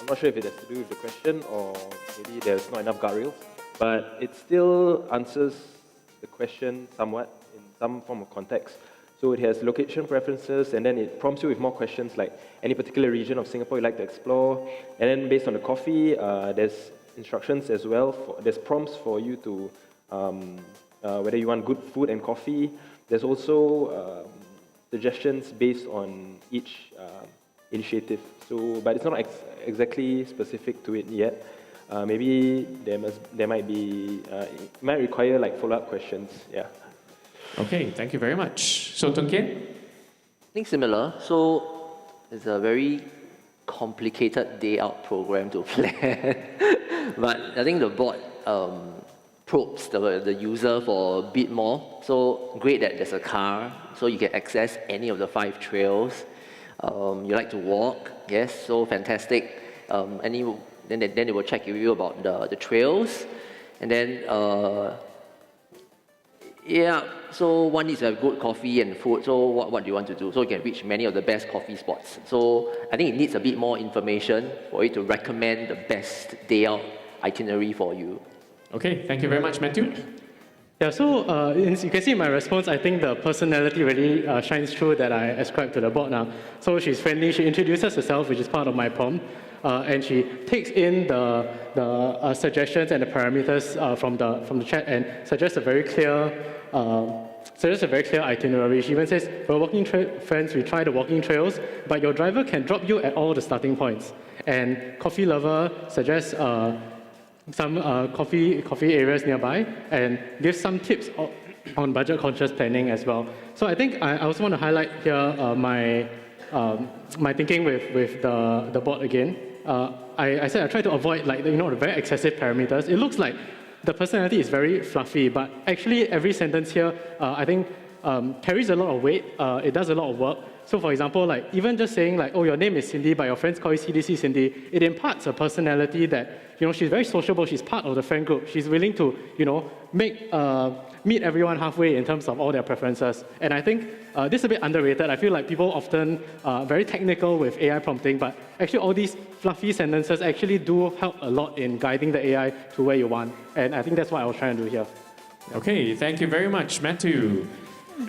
not sure if it has to do with the question or maybe there's not enough guardrails, but it still answers the question somewhat in some form of context. So it has location preferences, and then it prompts you with more questions like any particular region of Singapore you'd like to explore. And then based on the coffee, there's instructions as well. There's prompts for you to, whether you want good food and coffee. There's also suggestions based on each initiative. So, but it's not exactly specific to it yet. Maybe there might be, it might require like follow-up questions. Yeah. Okay, thank you very much. So, Tung Kian? I think similar. So it's a very complicated day out program to plan. But I think the bot probes the user for a bit more. So great that there's a car, so you can access any of the 5 trails. You like to walk, yes, so fantastic. Then they will check with you about the trails. And then, so one needs to have good coffee and food. So what do you want to do? So you can reach many of the best coffee spots. So I think it needs a bit more information for it to recommend the best day out itinerary for you. Okay, thank you very much, Matthew. Yeah, so as you can see in my response, I think the personality really shines through that I ascribe to the bot now. So she's friendly, she introduces herself, which is part of my prompt, and she takes in the suggestions and the parameters from the chat and suggests a very clear itinerary. She even says, for walking friends, we try the walking trails, but your driver can drop you at all the starting points. And Coffee Lover suggests some coffee areas nearby and gives some tips on budget-conscious planning as well. So I think I also want to highlight here my thinking with the bot again. I said I try to avoid the very excessive parameters. It looks like the personality is very fluffy, but actually every sentence here I think carries a lot of weight. It does a lot of work. So for example, even just saying oh, your name is Cindy, but your friends call you CDC Cindy, it imparts a personality that, she's very sociable, she's part of the friend group, she's willing to, meet everyone halfway in terms of all their preferences. And I think this is a bit underrated. I feel like people often very technical with AI prompting, but actually all these fluffy sentences actually do help a lot in guiding the AI to where you want. And I think that's what I was trying to do here. Okay, thank you very much, Matthew.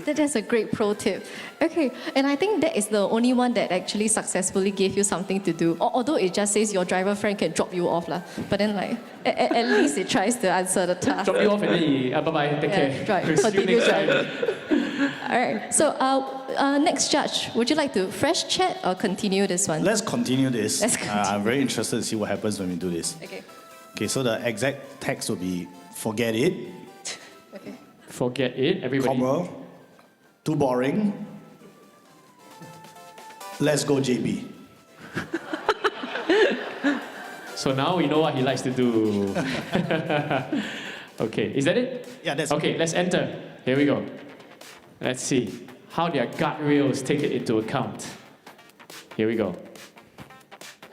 That's a great pro tip. Okay, and I think that is the only one that actually successfully gave you something to do. Although it just says your driver friend can drop you off, but then at least it tries to answer the task. Drop you off and then bye-bye, take care. Right. We'll see you next time. All right, so next judge, would you like to fresh chat or continue this one? Let's continue this. I'm very interested to see what happens when we do this. Okay, so the exact text will be, forget it. Okay. Forget it, everybody. Comma. Too boring. Let's go, JB. So now we know what he likes to do. Okay, is that it? Yeah, that's okay. Let's enter. Here we go. Let's see how their guardrails take it into account. Here we go.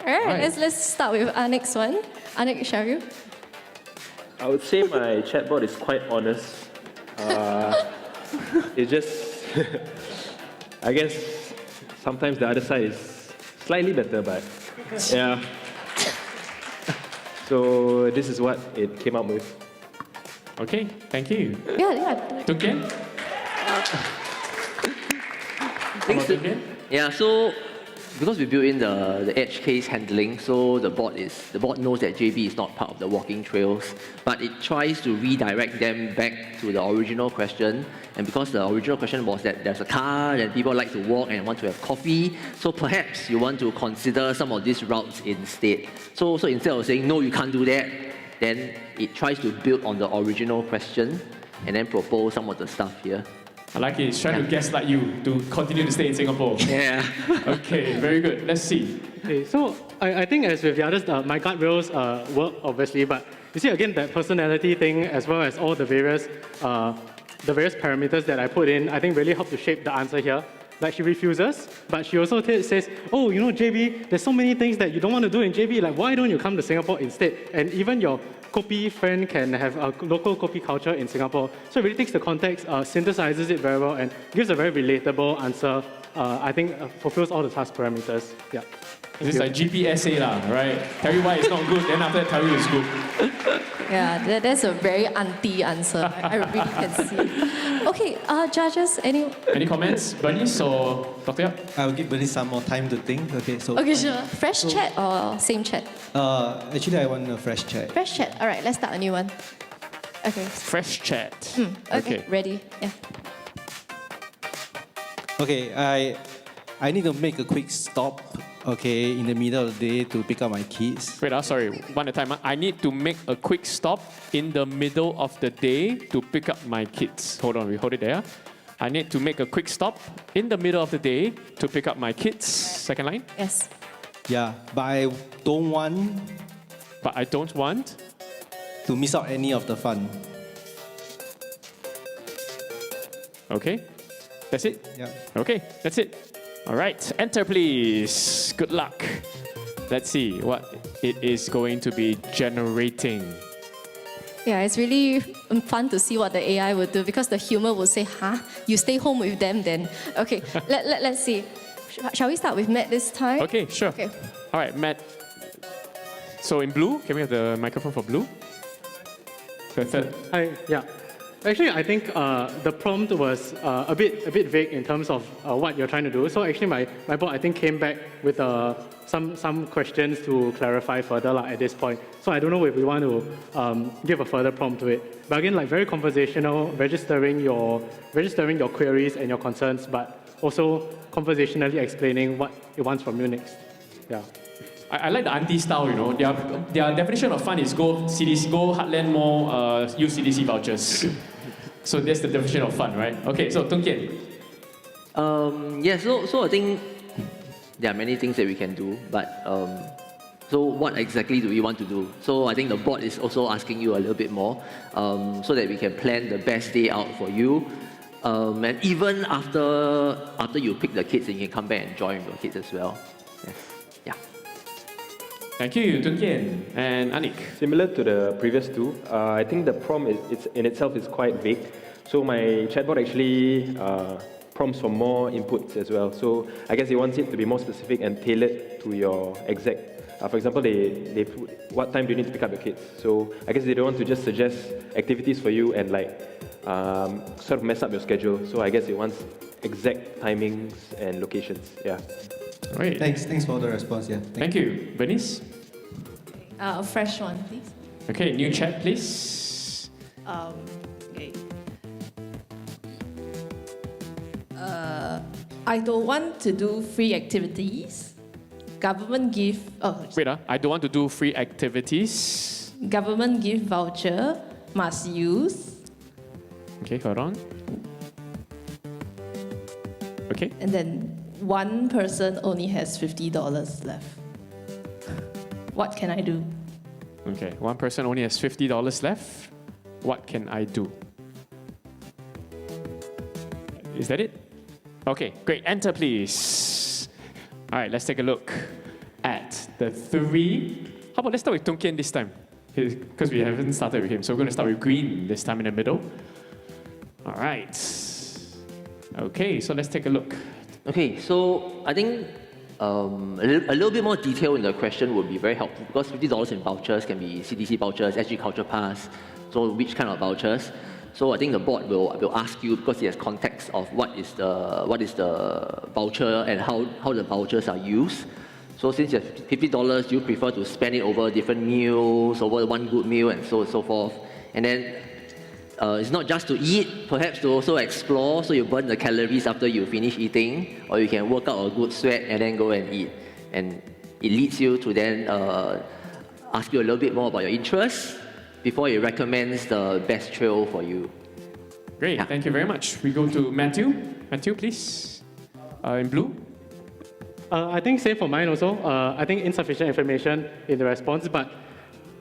All right. Let's start with our next one. Aniq, shall you? I would say my chatbot is quite honest. It's just, I guess sometimes the other side is slightly better, but yeah. So this is what it came up with. Okay, thank you. Yeah. Tung Kian? Yeah, so because we built in the edge case handling, so the bot knows that JB is not part of the walking trails, but it tries to redirect them back to the original question. And because the original question was that there's a car and people like to walk and want to have coffee, so perhaps you want to consider some of these routes instead. So instead of saying no, you can't do that, then it tries to build on the original question and then propose some of the stuff here. I like it. It's trying to gaslight you to continue to stay in Singapore. Yeah. Okay, very good. Let's see. Okay, so I think as with the others, my guardrails work obviously, but you see again that personality thing as well as all the various parameters that I put in, I think really help to shape the answer here. Like she refuses, but she also says, oh, JB, there's so many things that you don't want to do in JB, why don't you come to Singapore instead? And even your kopi friend can have a local kopi culture in Singapore. So it really takes the context, synthesizes it very well, and gives a very relatable answer I think fulfills all the task parameters. Yeah. This is like GPSA lah, right? Tell you why it's not good, then after that tell you it's good. Yeah, that's a very auntie answer. I really can see. Okay, judges, Any comments? Bernice or Dr. Yap? I'll give Bernice some more time to think. Okay, so. Okay, sure. Fresh chat or same chat? Actually, I want a fresh chat. Fresh chat. All right, let's start a new one. Okay. Fresh chat. Okay, ready. Yeah. Okay, I need to make a quick stop, okay, in the middle of the day to pick up my kids. Wait, sorry, one at a time. I need to make a quick stop in the middle of the day to pick up my kids. Hold on, we hold it there. I need to make a quick stop in the middle of the day to pick up my kids. Second line? Yes. Yeah, but I don't want to miss out any of the fun. Okay, that's it? Yeah. Okay, that's it. All right, enter please. Good luck. Let's see what it is going to be generating. Yeah, it's really fun to see what the AI will do because the human will say, huh? You stay home with them then. Okay, let's see. Shall we start with Matt this time? Okay, sure. Okay. All right, Matt. So in blue, can we have the microphone for blue? The third. Hi, yeah. Actually, I think the prompt was a bit vague in terms of what you're trying to do. So actually, my bot I think came back with some questions to clarify further at this point. So I don't know if we want to give a further prompt to it. But again, like very conversational, registering your queries and your concerns, but also conversationally explaining what it wants from you next. Yeah. I like the auntie style, you know. Their definition of fun is go Heartland Mall, use CDC vouchers. So that's the definition of fun, right? Okay, so Tung Kian. Yeah, so I think there are many things that we can do, but so what exactly do we want to do? So I think the bot is also asking you a little bit more so that we can plan the best day out for you. And even after you pick the kids, you can come back and join your kids as well. Yes. Yeah. Thank you, Tung Kian and Aniq. Similar to the previous two, I think the prompt in itself is quite vague. So my chatbot actually prompts for more inputs as well. So I guess it wants it to be more specific and tailored to your exact. For example, they put what time do you need to pick up your kids. So I guess they don't want to just suggest activities for you and sort of mess up your schedule. So I guess it wants exact timings and locations. Yeah. Great. Thanks for the response. Yeah. Thank you. Bernice? A fresh one, please. Okay, new chat, please. Okay. I don't want to do free activities. Government give. Wait, I don't want to do free activities. Government give voucher, must use. Okay, hold on. Okay. And then one person only has $50 left. What can I do? Okay, one person only has $50 left. What can I do? Is that it? Okay, great. Enter, please. All right, let's take a look at the three. How about let's start with Tung Kian this time? Because we haven't started with him. So we're going to start with green this time in the middle. All right. Okay, so let's take a look. Okay, so I think a little bit more detail in the question would be very helpful because $50 in vouchers can be CDC vouchers, SG Culture Pass, so which kind of vouchers. So I think the bot will ask you because it has context of what is the voucher and how the vouchers are used. So since you have $50, you prefer to spend it over different meals, over one good meal and so forth. And then it's not just to eat, perhaps to also explore, so you burn the calories after you finish eating, or you can work out a good sweat and then go and eat. And it leads you to then ask you a little bit more about your interests before it recommends the best trail for you. Great, yeah. Thank you very much. We go to Matthew. Matthew, please. In blue. I think same for mine also. I think insufficient information in the response, but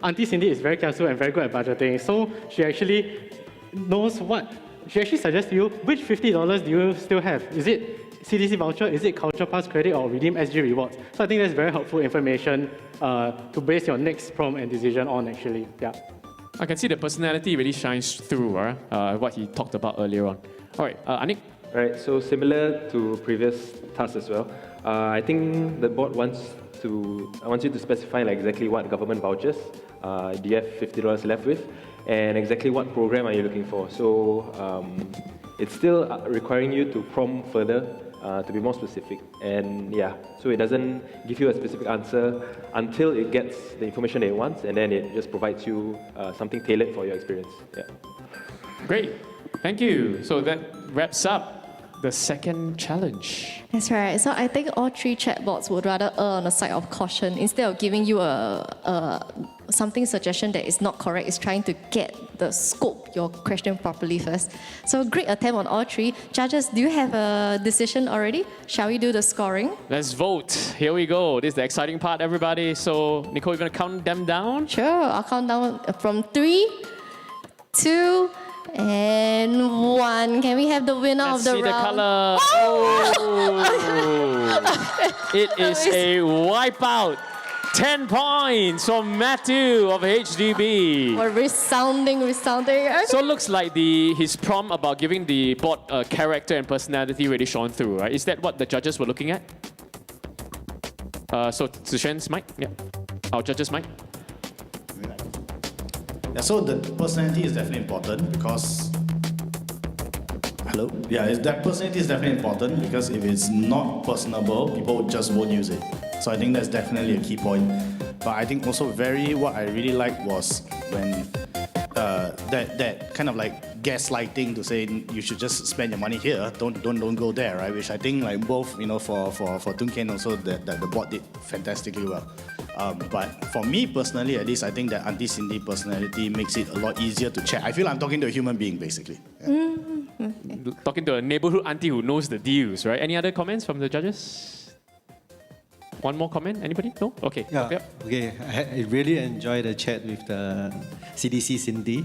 Auntie Cindy is very careful and very good at budgeting. So she actually knows what. She actually suggests to you which $50 do you still have. Is it CDC voucher? Is it Culture Pass credit or redeem SG rewards? So I think that's very helpful information to base your next prompt and decision on actually. Yeah. I can see the personality really shines through what he talked about earlier on. All right, Aniq. Right, so similar to previous tasks as well, I think the board wants you to specify like exactly what government vouchers do you have $50 left with, and exactly what program are you looking for. So it's still requiring you to prompt further to be more specific. And yeah, so it doesn't give you a specific answer until it gets the information that it wants, and then it just provides you something tailored for your experience. Yeah. Great, thank you. So that wraps up the second challenge. That's right. So I think all three chatbots would rather err on the side of caution instead of giving you something suggestion that is not correct. Is trying to get the scope your question properly first. So great attempt on all three. Judges, do you have a decision already? Shall we do the scoring? Let's vote. Here we go. This is the exciting part, everybody. So Nicole, you're gonna count them down? Sure. I'll count down from 3, 2, and 1. Can we have the winner of the round? Let's see the color. Oh! It is a wipeout. 10 points from Matthew of HDB. What resounding. Okay. So it looks like his prompt about giving the bot character and personality really shone through, right? Is that what the judges were looking at? So Zushen's mic? Yeah. Our judges' mic? Yeah, so the personality is definitely important because... Hello? Yeah, that personality is definitely important because if it's not personable, people just won't use it. So I think that's definitely a key point. But I think also what I really liked was when that kind of like gaslighting to say you should just spend your money here, don't go there, right? Which I think like both, for Tung Kian also that the bot did fantastically well. But for me personally, at least, I think that Auntie Cindy personality makes it a lot easier to chat. I feel I'm talking to a human being, basically. Yeah. Talking to a neighborhood auntie who knows the deals, right? Any other comments from the judges? One more comment? Anybody? No? Okay. Yeah. Yep. Okay. I really enjoyed the chat with the CDC Cindy.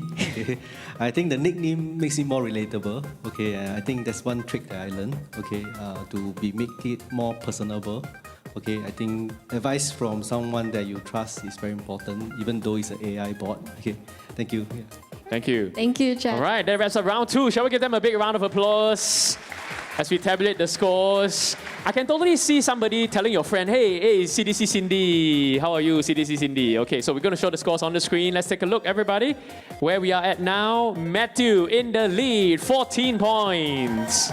I think the nickname makes it more relatable. Okay. I think that's one trick that I learned. Okay. To make it more personable. Okay. I think advice from someone that you trust is very important, even though it's an AI bot. Okay. Thank you. Yeah. Thank you. Thank you, Jack. All right, that wraps up round 2. Shall we give them a big round of applause as we tabulate the scores? I can totally see somebody telling your friend, hey, CDC Cindy, how are you, CDC Cindy? Okay, so we're going to show the scores on the screen. Let's take a look, everybody. Where we are at now, Matthew in the lead, 14 points.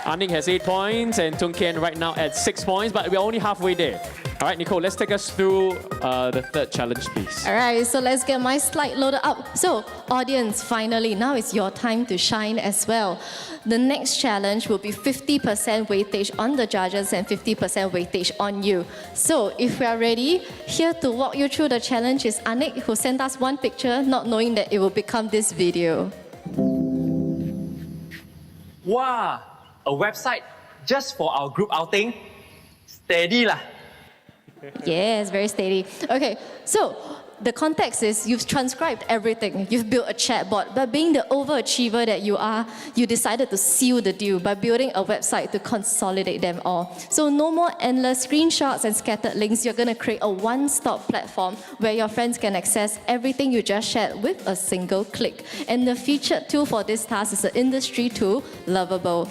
Aniq has 8 points, and Tung Kian right now at 6 points, but we're only halfway there. All right, Nicole, let's take us through the third challenge, please. All right, so let's get my slide loaded up. So, audience, finally, now it's your time to shine as well. The next challenge will be 50% weightage on the judges and 50% weightage on you. So, if we are ready, here to walk you through the challenge is Aniq, who sent us one picture, not knowing that it will become this video. Wow, a website just for our group outing? Steady lah. Yes, very steady. Okay, so the context is you've transcribed everything. You've built a chatbot, but being the overachiever that you are, you decided to seal the deal by building a website to consolidate them all. So no more endless screenshots and scattered links. You're going to create a one-stop platform where your friends can access everything you just shared with a single click. And the featured tool for this task is the industry tool, Lovable.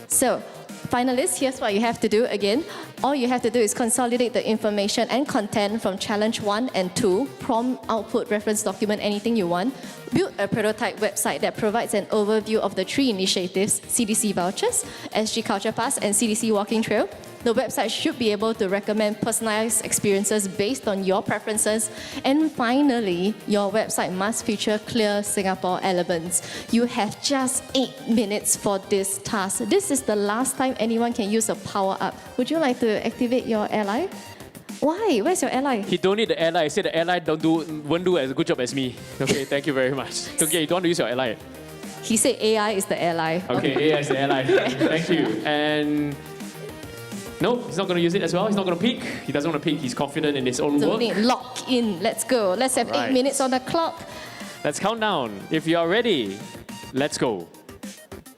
So, finalists, here's what you have to do again. All you have to do is consolidate the information and content from challenge 1 and 2, prompt, output, reference document, anything you want. Build a prototype website that provides an overview of the 3 initiatives, CDC Vouchers, SG Culture Pass, and CDC Walking Trail. The website should be able to recommend personalized experiences based on your preferences. And finally, your website must feature clear Singapore elements. You have just 8 minutes for this task. This is the last time anyone can use a power-up. Would you like to activate your ally? Why? Where's your ally? He don't need the ally. He said the ally won't do as good job as me. Okay, thank you very much. Okay, you don't want to use your ally. He said AI is the ally. Okay, AI is the ally. Thank you. And no, he's not going to use it as well. He's not going to peek. He doesn't want to peek. He's confident in his own work. Lock in. Let's go. Let's have 8 minutes on the clock. Let's count down. If you are ready, let's go.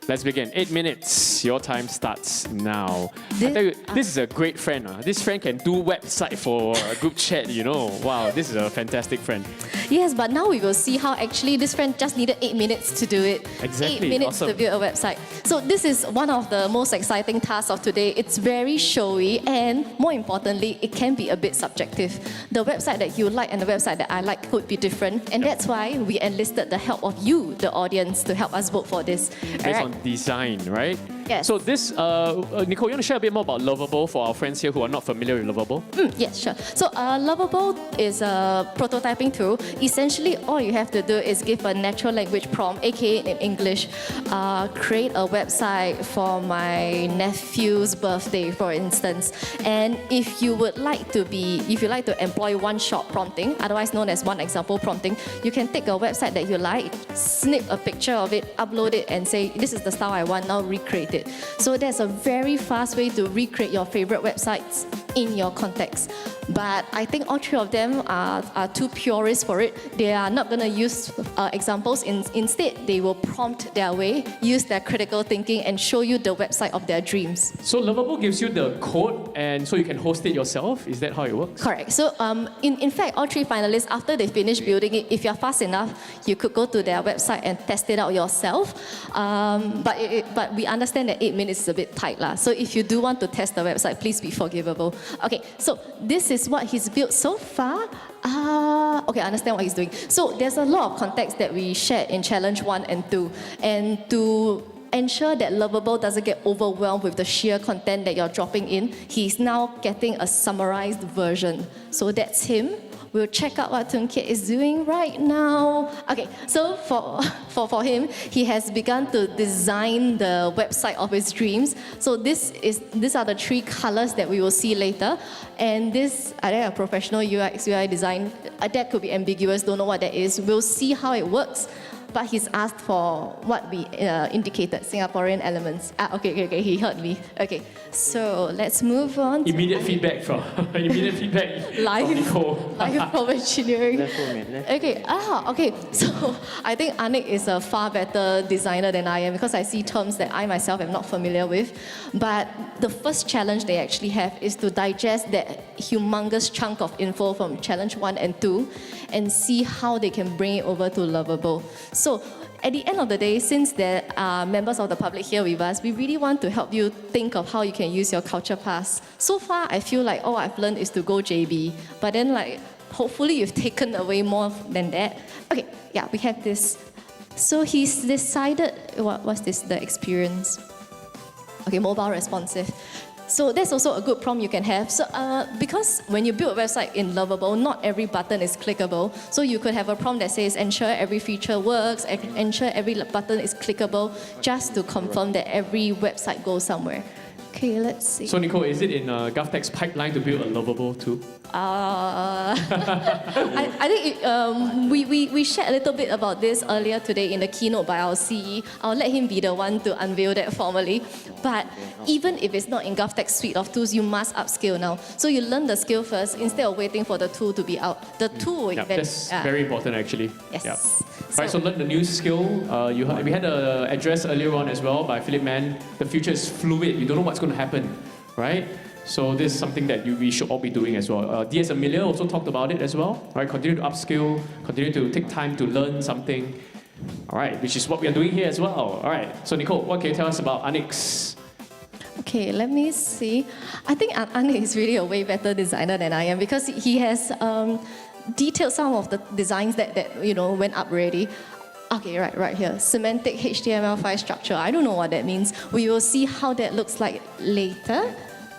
Let's begin. 8 minutes. please. Your time starts now. I tell you, this is a great friend. This friend can do website for a group chat, you know. Wow, this is a fantastic friend. Yes, but now we will see how actually this friend just needed 8 minutes to do it. Exactly, 8 minutes to awesome. build a website. So this is one of the most exciting tasks of today. It's very showy and more importantly, it can be a bit subjective. The website that you like and the website that I like could be different. And that's why we enlisted the help of you, the audience, to help us vote for this. Based on design, right? Yes. So this, Nicole, you want to share a bit more about Lovable for our friends here who are not familiar with Lovable? Yes, sure. So Lovable is a prototyping tool. Essentially, all you have to do is give a natural language prompt, aka in English, create a website for my nephew's birthday, for instance. And if you would like to employ one-shot prompting, otherwise known as one example prompting, you can take a website that you like, snip a picture of it, upload it, and say, this is the style I want, now recreate it. So that's a very fast way to recreate your favorite websites in your context. But I think all three of them are too purist for it. They are not going to use examples. Instead, they will prompt their way, use their critical thinking, and show you the website of their dreams. So Lovable gives you the code, and so you can host it yourself? Is that how it works? Correct. So in fact, all three finalists, after they finish building it, if you're fast enough, you could go to their website and test it out yourself. But we understand that 8 minutes is a bit tight. So if you do want to test the website, please be forgivable. Okay, so this is what he's built so far. Okay, I understand what he's doing. So there's a lot of context that we shared in challenge 1 and 2. And to ensure that Lovable doesn't get overwhelmed with the sheer content that you're dropping in, he's now getting a summarized version. So that's him. We'll check out what Tung is doing right now. Okay, so for him, he has begun to design the website of his dreams. So these are the 3 colors that we will see later. And this, I think, a professional UX UI design, that could be ambiguous, don't know what that is. We'll see how it works. But he's asked for what we indicated, Singaporean elements. Okay, he heard me. Okay, so let's move on. Immediate feedback from Nicole. Live from engineering. Okay, okay. So I think Aniq is a far better designer than I am because I see terms that I myself am not familiar with. But the first challenge they actually have is to digest that humongous chunk of info from challenge 1 and 2 and see how they can bring it over to Lovable. So at the end of the day, since there are members of the public here with us, we really want to help you think of how you can use your culture pass. So far, I feel like all I've learned is to go JB. But then hopefully you've taken away more than that. Okay, yeah, we have this. So he's decided, what's this, the experience? Okay, mobile responsive. So that's also a good prompt you can have. So because when you build a website in Lovable, not every button is clickable. So you could have a prompt that says, ensure every feature works, ensure every button is clickable, just to confirm that every website goes somewhere. Okay, let's see. So Nicole, is it in GovTech's pipeline to build a Lovable too? I think we shared a little bit about this earlier today in the keynote by our CE. I'll let him be the one to unveil that formally. But even if it's not in GovTech's suite of tools, you must upskill now. So you learn the skill first instead of waiting for the tool to be out. The tool will that's very important actually. Yes. Yeah. Right, so learn the new skill. We had an address earlier on as well by Philip Mann. The future is fluid. You don't know what's going to happen, right? So this is something that we should all be doing as well. DS Amelia also talked about it as well. Right, continue to upskill, continue to take time to learn something. All right, which is what we are doing here as well. All right, so Nicole, what can you tell us about Aniq? Okay, let me see. I think Aniq is really a way better designer than I am because he has detailed some of the designs that went up already. Okay, right here. Semantic HTML5 structure. I don't know what that means. We will see how that looks like later.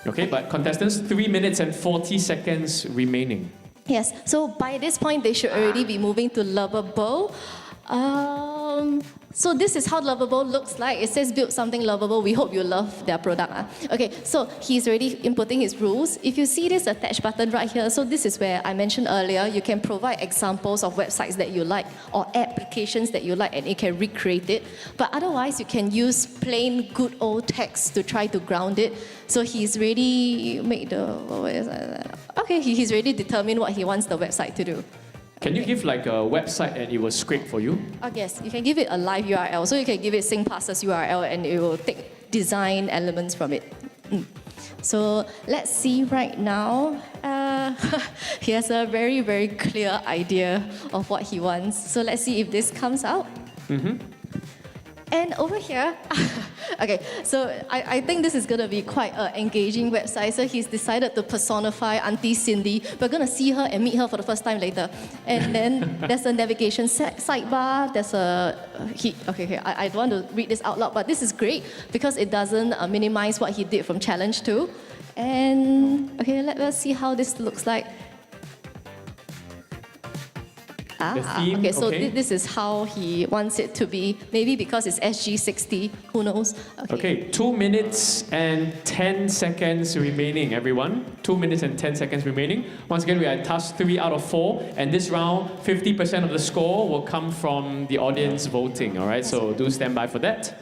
Okay, but contestants, 3 minutes and 40 seconds remaining. Yes, so by this point, they should already be moving to Lovable. So this is how Lovable looks like. It says build something lovable. We hope you love their product. Okay, so he's already inputting his rules. If you see this attached button right here, so this is where I mentioned earlier, you can provide examples of websites that you like or applications that you like and it can recreate it. But otherwise, you can use plain good old text to try to ground it. So he's already made he's already determined what he wants the website to do. Can you give like a website and it will scrape for you? Yes, you can give it a live URL. So you can give it SingPass's URL and it will take design elements from it. So let's see right now. He has a very, very clear idea of what he wants. So let's see if this comes out. And over here, okay, so I think this is going to be quite an engaging website. So he's decided to personify Auntie Cindy. We're going to see her and meet her for the first time later. And then there's a navigation sidebar. There's a... I don't want to read this out loud, but this is great because it doesn't minimize what he did from Challenge 2. And okay, let's see how this looks like. Okay, so this is how he wants it to be. Maybe because it's SG60, who knows? Okay, 2 minutes and 10 seconds remaining, everyone. 2 minutes and 10 seconds remaining. Once again, we are at task 3 out of 4. And this round, 50% of the score will come from the audience voting, all right? So do stand by for that.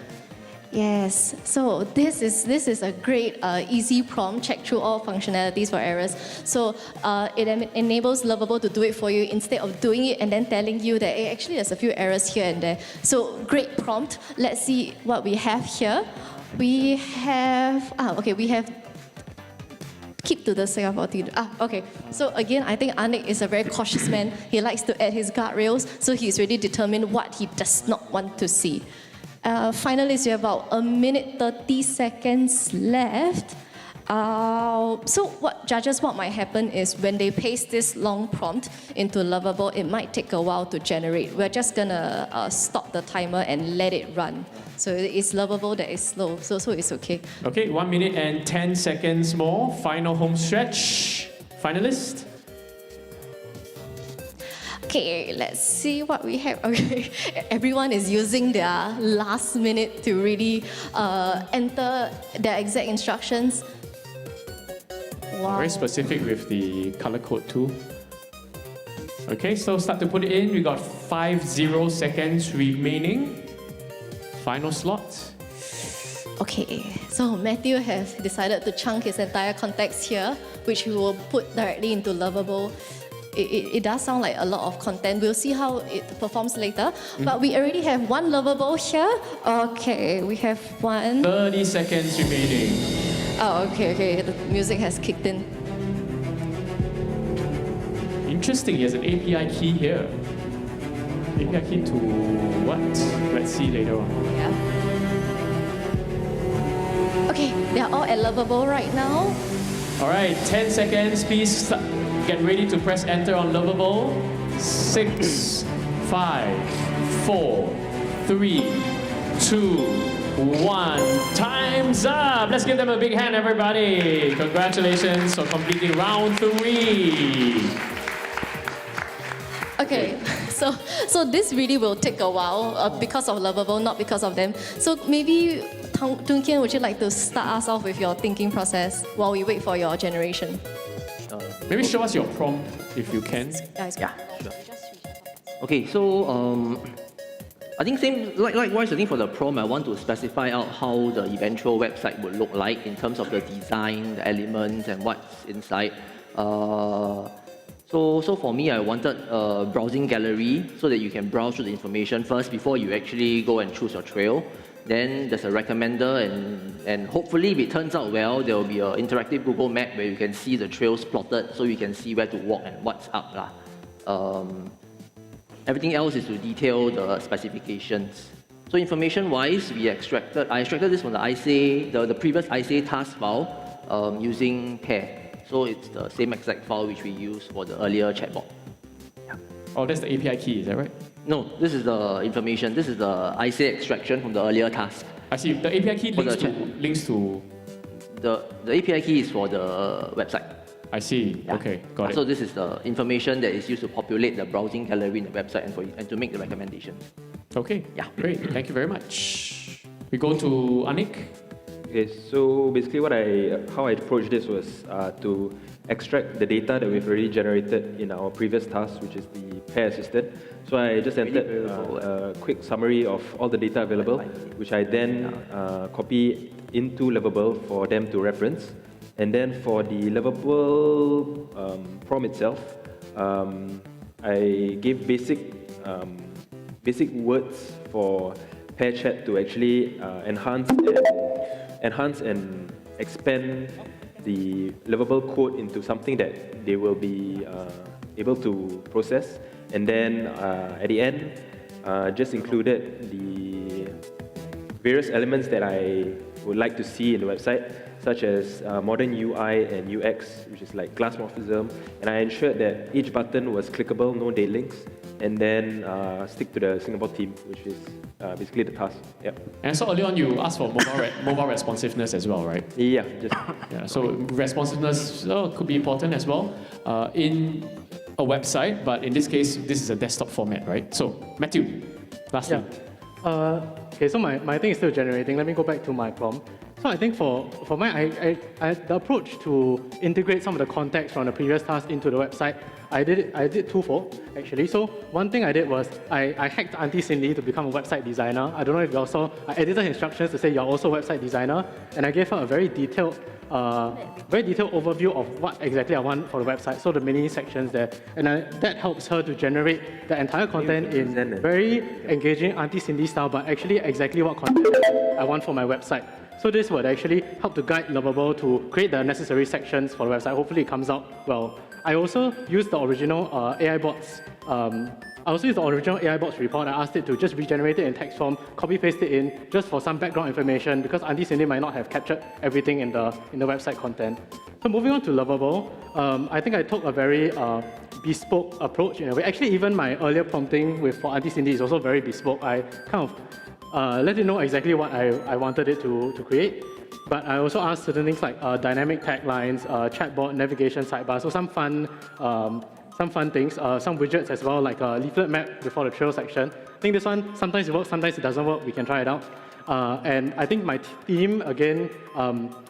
Yes, so this is a great easy prompt, check through all functionalities for errors. So it enables Lovable to do it for you instead of doing it and then telling you that hey, actually there's a few errors here and there. So great prompt. Let's see what we have here. We have, we have keep to the Singapore thing. Okay. So again, I think Aniq is a very cautious man. He likes to add his guardrails, so he's really determined what he does not want to see. Finalists, you have about 1 minute 30 seconds left. So what might happen is when they paste this long prompt into Lovable, it might take a while to generate. We're just gonna stop the timer and let it run. So it's Lovable that is slow, so it's okay. Okay, 1 minute and 10 seconds more. Final home stretch. Finalist. Okay, let's see what we have. Okay, everyone is using their last minute to really enter their exact instructions. Wow. Very specific with the color code too. Okay, so start to put it in. We got 50 seconds remaining. Final slot. Okay, so Matthew has decided to chunk his entire context here, which he will put directly into Lovable. It does sound like a lot of content. We'll see how it performs later. But we already have one Lovable here. Okay, we have one. 30 seconds remaining. Oh, okay. The music has kicked in. Interesting, he has an API key here. API key to what? Let's see later on. Yeah. Okay, they're all at Lovable right now. All right, 10 seconds, please. Get ready to press enter on Lovable. 6, 5, 4, 3, 2, 1. Time's up. Let's give them a big hand, everybody. Congratulations for completing round 3. Okay, so this really will take a while because of Lovable, not because of them. So maybe Tung, Kian, would you like to start us off with your thinking process while we wait for your generation? Maybe show us your prompt if you can. Yeah, sure. Okay, so I think likewise, I think for the prompt, I want to specify out how the eventual website would look like in terms of the design, the elements, and what's inside. So for me, I wanted a browsing gallery so that you can browse through the information first before you actually go and choose your trail. Then there's a recommender, and hopefully if it turns out well, there will be an interactive Google map where you can see the trails plotted so you can see where to walk and what's up. Everything else is to detail the specifications. So information-wise, I extracted this from the previous ISA task file using Pair. So it's the same exact file which we used for the earlier chatbot. Yeah. Oh, that's the API key, is that right? No, this is the information. This is the ISA extraction from the earlier task. I see. The API key links to... The API key is for the website. I see. Yeah. Okay, got it. So this is the information that is used to populate the browsing gallery in the website and to make the recommendation. Okay, yeah, great. Thank you very much. We go to Aniq. Okay, so basically how I approached this was to extract the data that we've already generated in our previous task, which is the Pair Assistant. So I just entered a quick summary of all the data available, which I then copy into Lovable for them to reference. And then for the Lovable prompt itself, I gave basic words for Pair Chat to actually enhance and enhance and expand the livable code into something that they will be able to process. And then at the end, just included the various elements that I would like to see in the website, such as modern UI and UX, which is like glass morphism. And I ensured that each button was clickable, no dead links, and then stick to the Singapore theme, which is basically the task. Yep. And so early on, you asked for mobile responsiveness as well, right? Yeah. Yeah. So responsiveness could be important as well in a website, but in this case, this is a desktop format, right? So Matthew, lastly. Yeah. Okay, so my thing is still generating. Let me go back to my prompt. So I think for mine, the approach to integrate some of the context from the previous task into the website, I did twofold actually. So one thing I did was I hacked Auntie Cindy to become a website designer. I don't know if you all saw. I edited instructions to say you're also a website designer, and I gave her a very detailed overview of what exactly I want for the website. So the mini sections there, and that helps her to generate the entire content in very engaging Auntie Cindy style, but actually exactly what content I want for my website. So this would actually help to guide Lovable to create the necessary sections for the website. Hopefully it comes out well. I also used the original AIBots. Report. I asked it to just regenerate it in text form, copy-paste it in, just for some background information, because Auntie Cindy might not have captured everything in the website content. So moving on to Lovable, I think I took a very bespoke approach in a way. Actually, even my earlier prompting for Auntie Cindy is also very bespoke. I kind of let it know exactly what I wanted it to create. But I also asked certain things like dynamic taglines, chatbot, navigation sidebar, so some fun things, some widgets as well, like a leaflet map before the trail section. I think this one, sometimes it works, sometimes it doesn't work. We can try it out. And I think my theme, again,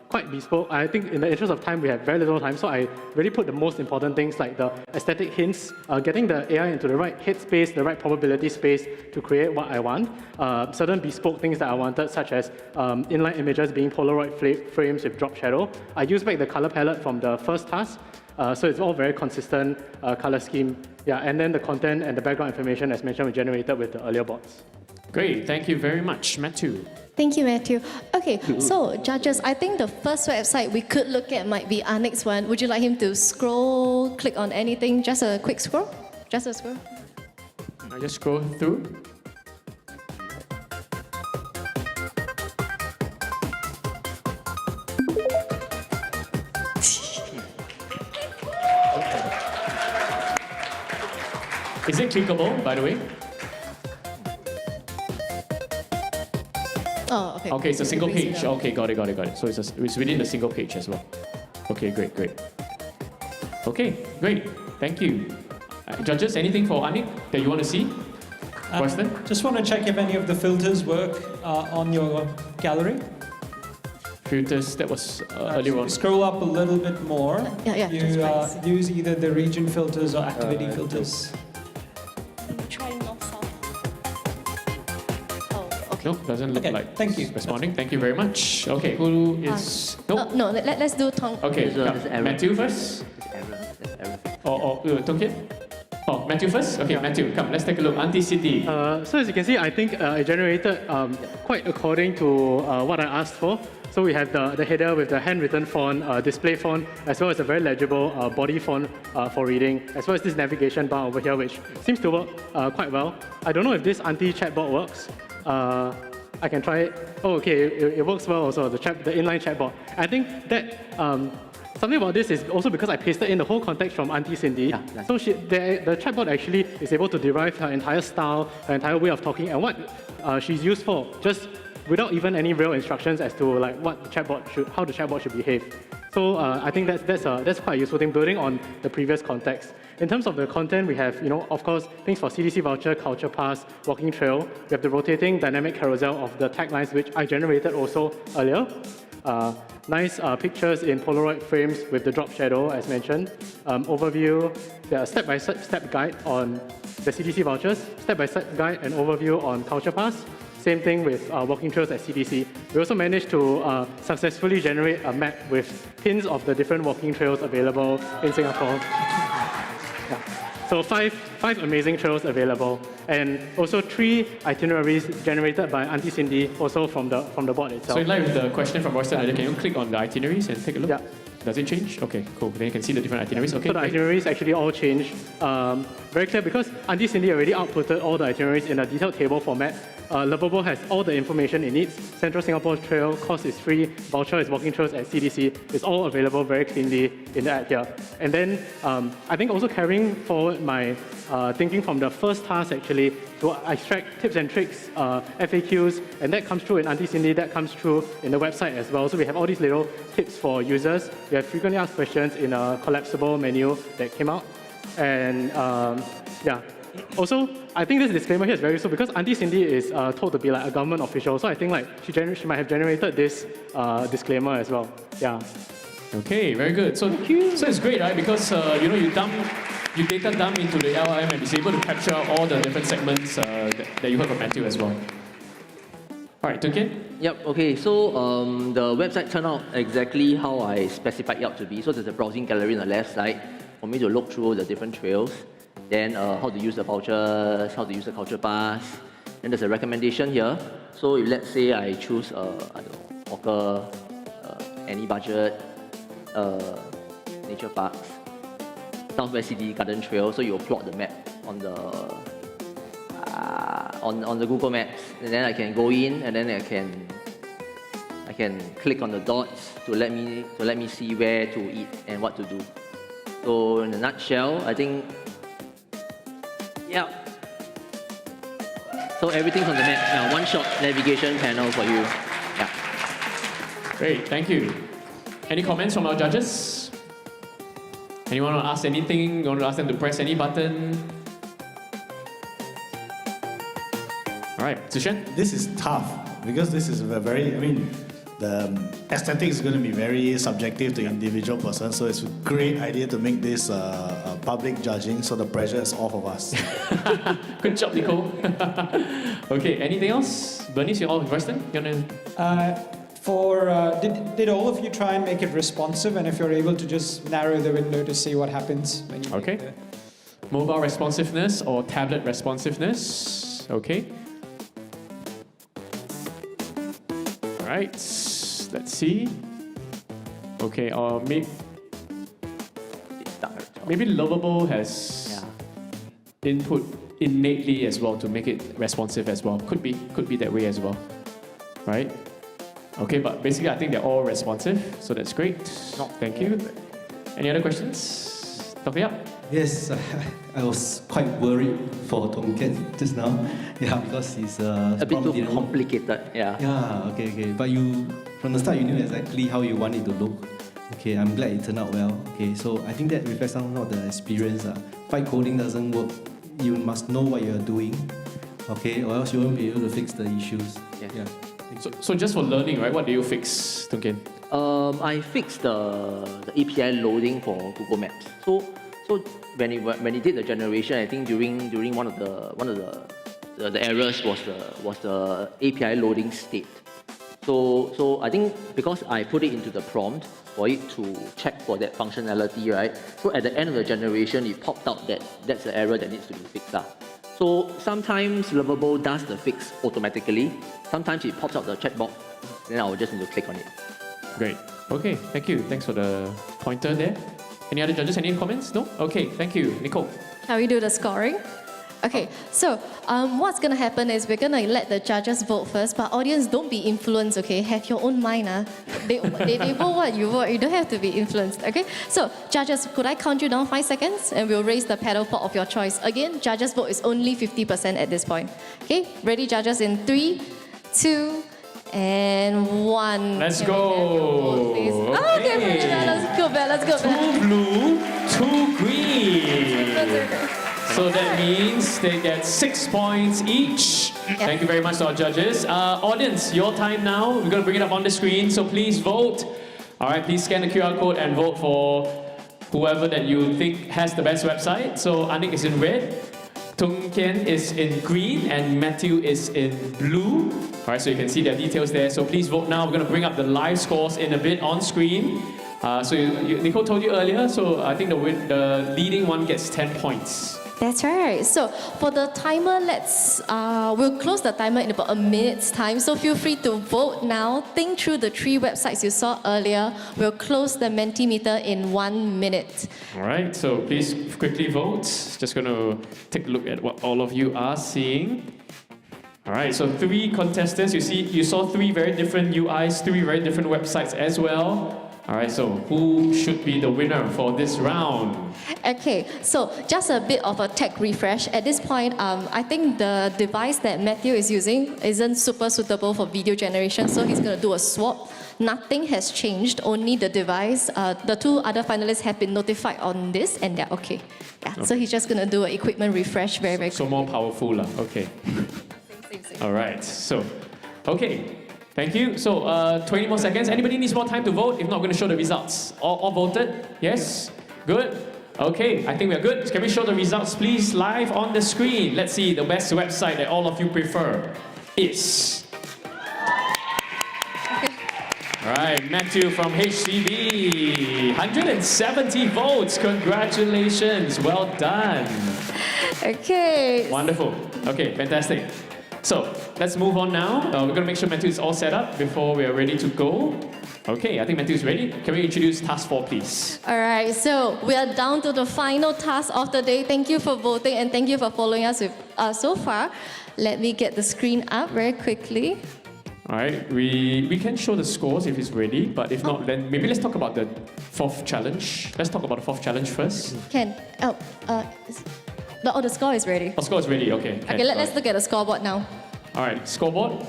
quite bespoke. I think in the interest of time, we have very little time, so I really put the most important things like the aesthetic hints, getting the AI into the right headspace, the right probability space to create what I want. Certain bespoke things that I wanted, such as inline images being Polaroid frames with drop shadow. I used back the color palette from the first task, so it's all very consistent color scheme. Yeah, and then the content and the background information, as mentioned, we generated with the earlier bots. Great, thank you very much, Matthew. Thank you, Matthew. Okay, so judges, I think the first website we could look at might be Aniq's one. Would you like him to scroll, click on anything? Just a quick scroll? Just a scroll? I just scroll through. Is it clickable, by the way? Oh, okay. Okay, it's a single page. Okay, got it. So it's within the single page as well. Okay, great. Okay, great. Thank you. Judges, anything for Aniq that you want to see? Question? Just want to check if any of the filters work on your gallery. Filters, that was earlier on. Scroll up a little bit more. Yeah. You use either the region filters or activity filters. No, doesn't look like thank you. Responding. Thank you very much. Okay, who is... No, let's do Tung. Okay, Matthew first. Tung Kian? Oh, Matthew first? Okay, Matthew, come, let's take a look. Auntie Cindy. So as you can see, I think it generated quite according to what I asked for. So we have the header with the handwritten font, display font, as well as a very legible body font for reading, as well as this navigation bar over here, which seems to work quite well. I don't know if this Auntie chatbot works. I can try it. Oh, okay, it works well also, the inline chatbot. I think that something about this is also because I pasted in the whole context from Auntie Cindy. Yeah, so the chatbot actually is able to derive her entire style, her entire way of talking, and what she's used for, just without even any real instructions as to like how the chatbot should behave. So I think that's quite a useful thing, building on the previous context. In terms of the content, we have, of course, things for CDC Voucher, Culture Pass, Walking Trail. We have the rotating dynamic carousel of the taglines, which I generated also earlier. Nice pictures in Polaroid frames with the drop shadow, as mentioned. Overview, the step-by-step guide on the CDC Vouchers, step-by-step guide and overview on Culture Pass. Same thing with walking trails at CDC. We also managed to successfully generate a map with pins of the different walking trails available in Singapore. Yeah. So five amazing trails available, and also 3 itineraries generated by Auntie Cindy, also from the board itself. So in line with the question from Royston earlier, can you click on the itineraries and take a look? Yeah. Does it change? Okay, cool. Then you can see the different itineraries. Okay. So the itineraries actually all change. Very clear because Auntie Cindy already outputted all the itineraries in a detailed table format. Lovable has all the information it needs. Central Singapore Trail, cost is free. Voucher is walking trails at CDC. It's all available very cleanly in the app here. And then I think also carrying forward my thinking from the first task actually to extract tips and tricks, FAQs, and that comes through in Auntie Cindy, that comes through in the website as well. So we have all these little tips for users. We have frequently asked questions in a collapsible menu that came out. And yeah. Also, I think this disclaimer here is very useful because Auntie Cindy is told to be like a government official. So I think like she might have generated this disclaimer as well. Yeah. Okay, very good. So it's great, right? Because you data dump into the LLM and it's able to capture all the different segments that you heard from Matthew as well. All right, Tung Kian? Yep, okay, so the website turned out exactly how I specified it out to be. So there's a browsing gallery on the left side for me to look through the different trails. Then how to use the vouchers, how to use the culture pass. Then there's a recommendation here. So if let's say I choose, I don't know, Walker, any budget, nature parks, Southwest City Garden Trail. So you plot the map on the Google Maps, and then I can go in, and then I can click on the dots to let me see where to eat and what to do. So in a nutshell, I think. Yeah. So everything's on the map. One-shot navigation panel for you. Yeah. Great, thank you. Any comments from our judges? Anyone want to ask anything? You want to ask them to press any button? All right, Zishan? This is tough because this is a very, the aesthetic is going to be very subjective to individual person, so it's a great idea to make this public judging, so the pressure is off of us. Good job, Nicole. Okay, anything else? Bernice, you're all Royston? Did all of you try and make it responsive, and if you're able to just narrow the window to see what happens when you Okay. Mobile responsiveness or tablet responsiveness? Okay. All right, let's see. Okay, or maybe Lovable has input innately as well to make it responsive as well. Could be that way as well, right? Okay, but basically I think they're all responsive, so that's great. Thank you. Any other questions? Dr. Yap? Yes, I was quite worried for Tung Kian just now. Yeah, because he's a bit too complicated. Yeah. Yeah. Okay. But from the start you knew exactly how you want it to look. Okay, I'm glad it turned out well. Okay, so I think that reflects on not the experience. Fight coding doesn't work. You must know what you're doing. Okay, or else you won't be able to fix the issues. Yeah. So just for learning, right? What do you fix, Tung Kian? I fixed the API loading for Google Maps. So when it did the generation, I think during one of the errors was the API loading state. So I think because I put it into the prompt for it to check for that functionality, right? So at the end of the generation, it popped out that that's the error that needs to be fixed. So sometimes Lovable does the fix automatically. Sometimes it pops out the chatbot, then I will just need to click on it. Great. Okay, thank you. Thanks for the pointer there. Any other judges? Any comments? No? Okay, thank you. Nicole. Shall we do the scoring? Okay, so what's going to happen is we're going to let the judges vote first, but audience, don't be influenced, okay? Have your own mind. They vote what you vote. You don't have to be influenced, okay? So, judges, could I count you down 5 seconds? And we'll raise the paddle pot of your choice. Again, judges' vote is only 50% at this point. Okay, ready, judges, in 3, 2, and 1. Let's go. Okay, let's go back. 2 blue, 2 green. So that means they get 6 points each. Thank you very much to our judges. Audience, your time now. We're going to bring it up on the screen, so please vote. All right, please scan the QR code and vote for whoever that you think has the best website. So Aniq is in red, Tung Kian is in green, and Matthew is in blue. All right, so you can see their details there. So please vote now. We're going to bring up the live scores in a bit on screen. So Nicole told you earlier, so I think the leading one gets 10 points. That's right. So for the timer, we'll close the timer in about a minute's time. So feel free to vote now. Think through the 3 websites you saw earlier. We'll close the Mentimeter in 1 minute. All right, so please quickly vote. Just going to take a look at what all of you are seeing. All right, so 3 contestants. You saw 3 very different UIs, 3 very different websites as well. All right, so who should be the winner for this round? Okay, so just a bit of a tech refresh. At this point, I think the device that Matthew is using isn't super suitable for video generation, so he's going to do a swap. Nothing has changed, only the device. The 2 other finalists have been notified on this, and they're okay. Yeah, okay. So he's just going to do an equipment refresh very quickly. So more powerful, okay. Same. All right, so, okay. Thank you. So 20 more seconds. Anybody needs more time to vote? If not, I'm going to show the results. All voted? Yes? Good? Okay, I think we're good. Can we show the results, please, live on the screen? Let's see, the best website that all of you prefer is... All right, Matthew from HCB. 170 votes. Congratulations. Well done. Okay. Wonderful. Okay, fantastic. So let's move on now. We're going to make sure Matthew is all set up before we are ready to go. Okay, I think Matthew is ready. Can we introduce task 4, please? All right, so we are down to the final task of the day. Thank you for voting and thank you for following us so far. Let me get the screen up very quickly. All right, we can show the scores if it's ready, but if not, then maybe let's talk about the 4th challenge. Let's talk about the 4th challenge first. Ken, the score is ready. The score is ready, okay. Okay, let's look at the scoreboard now. All right, scoreboard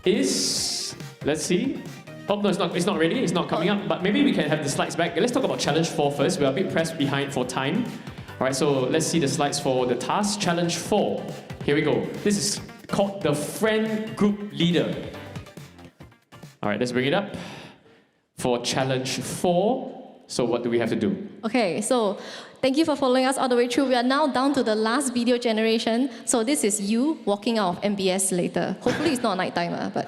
is, let's see. Oh, no, it's not ready, it's not coming up, but maybe we can have the slides back. Let's talk about challenge 4 first. We're a bit pressed behind for time. All right, so let's see the slides for the task. Challenge 4. Here we go. This is called the friend group leader. All right, let's bring it up. For challenge 4, so what do we have to do? Okay, so thank you for following us all the way through. We are now down to the last video generation. So this is you walking out of MBS later. Hopefully it's not night time, but...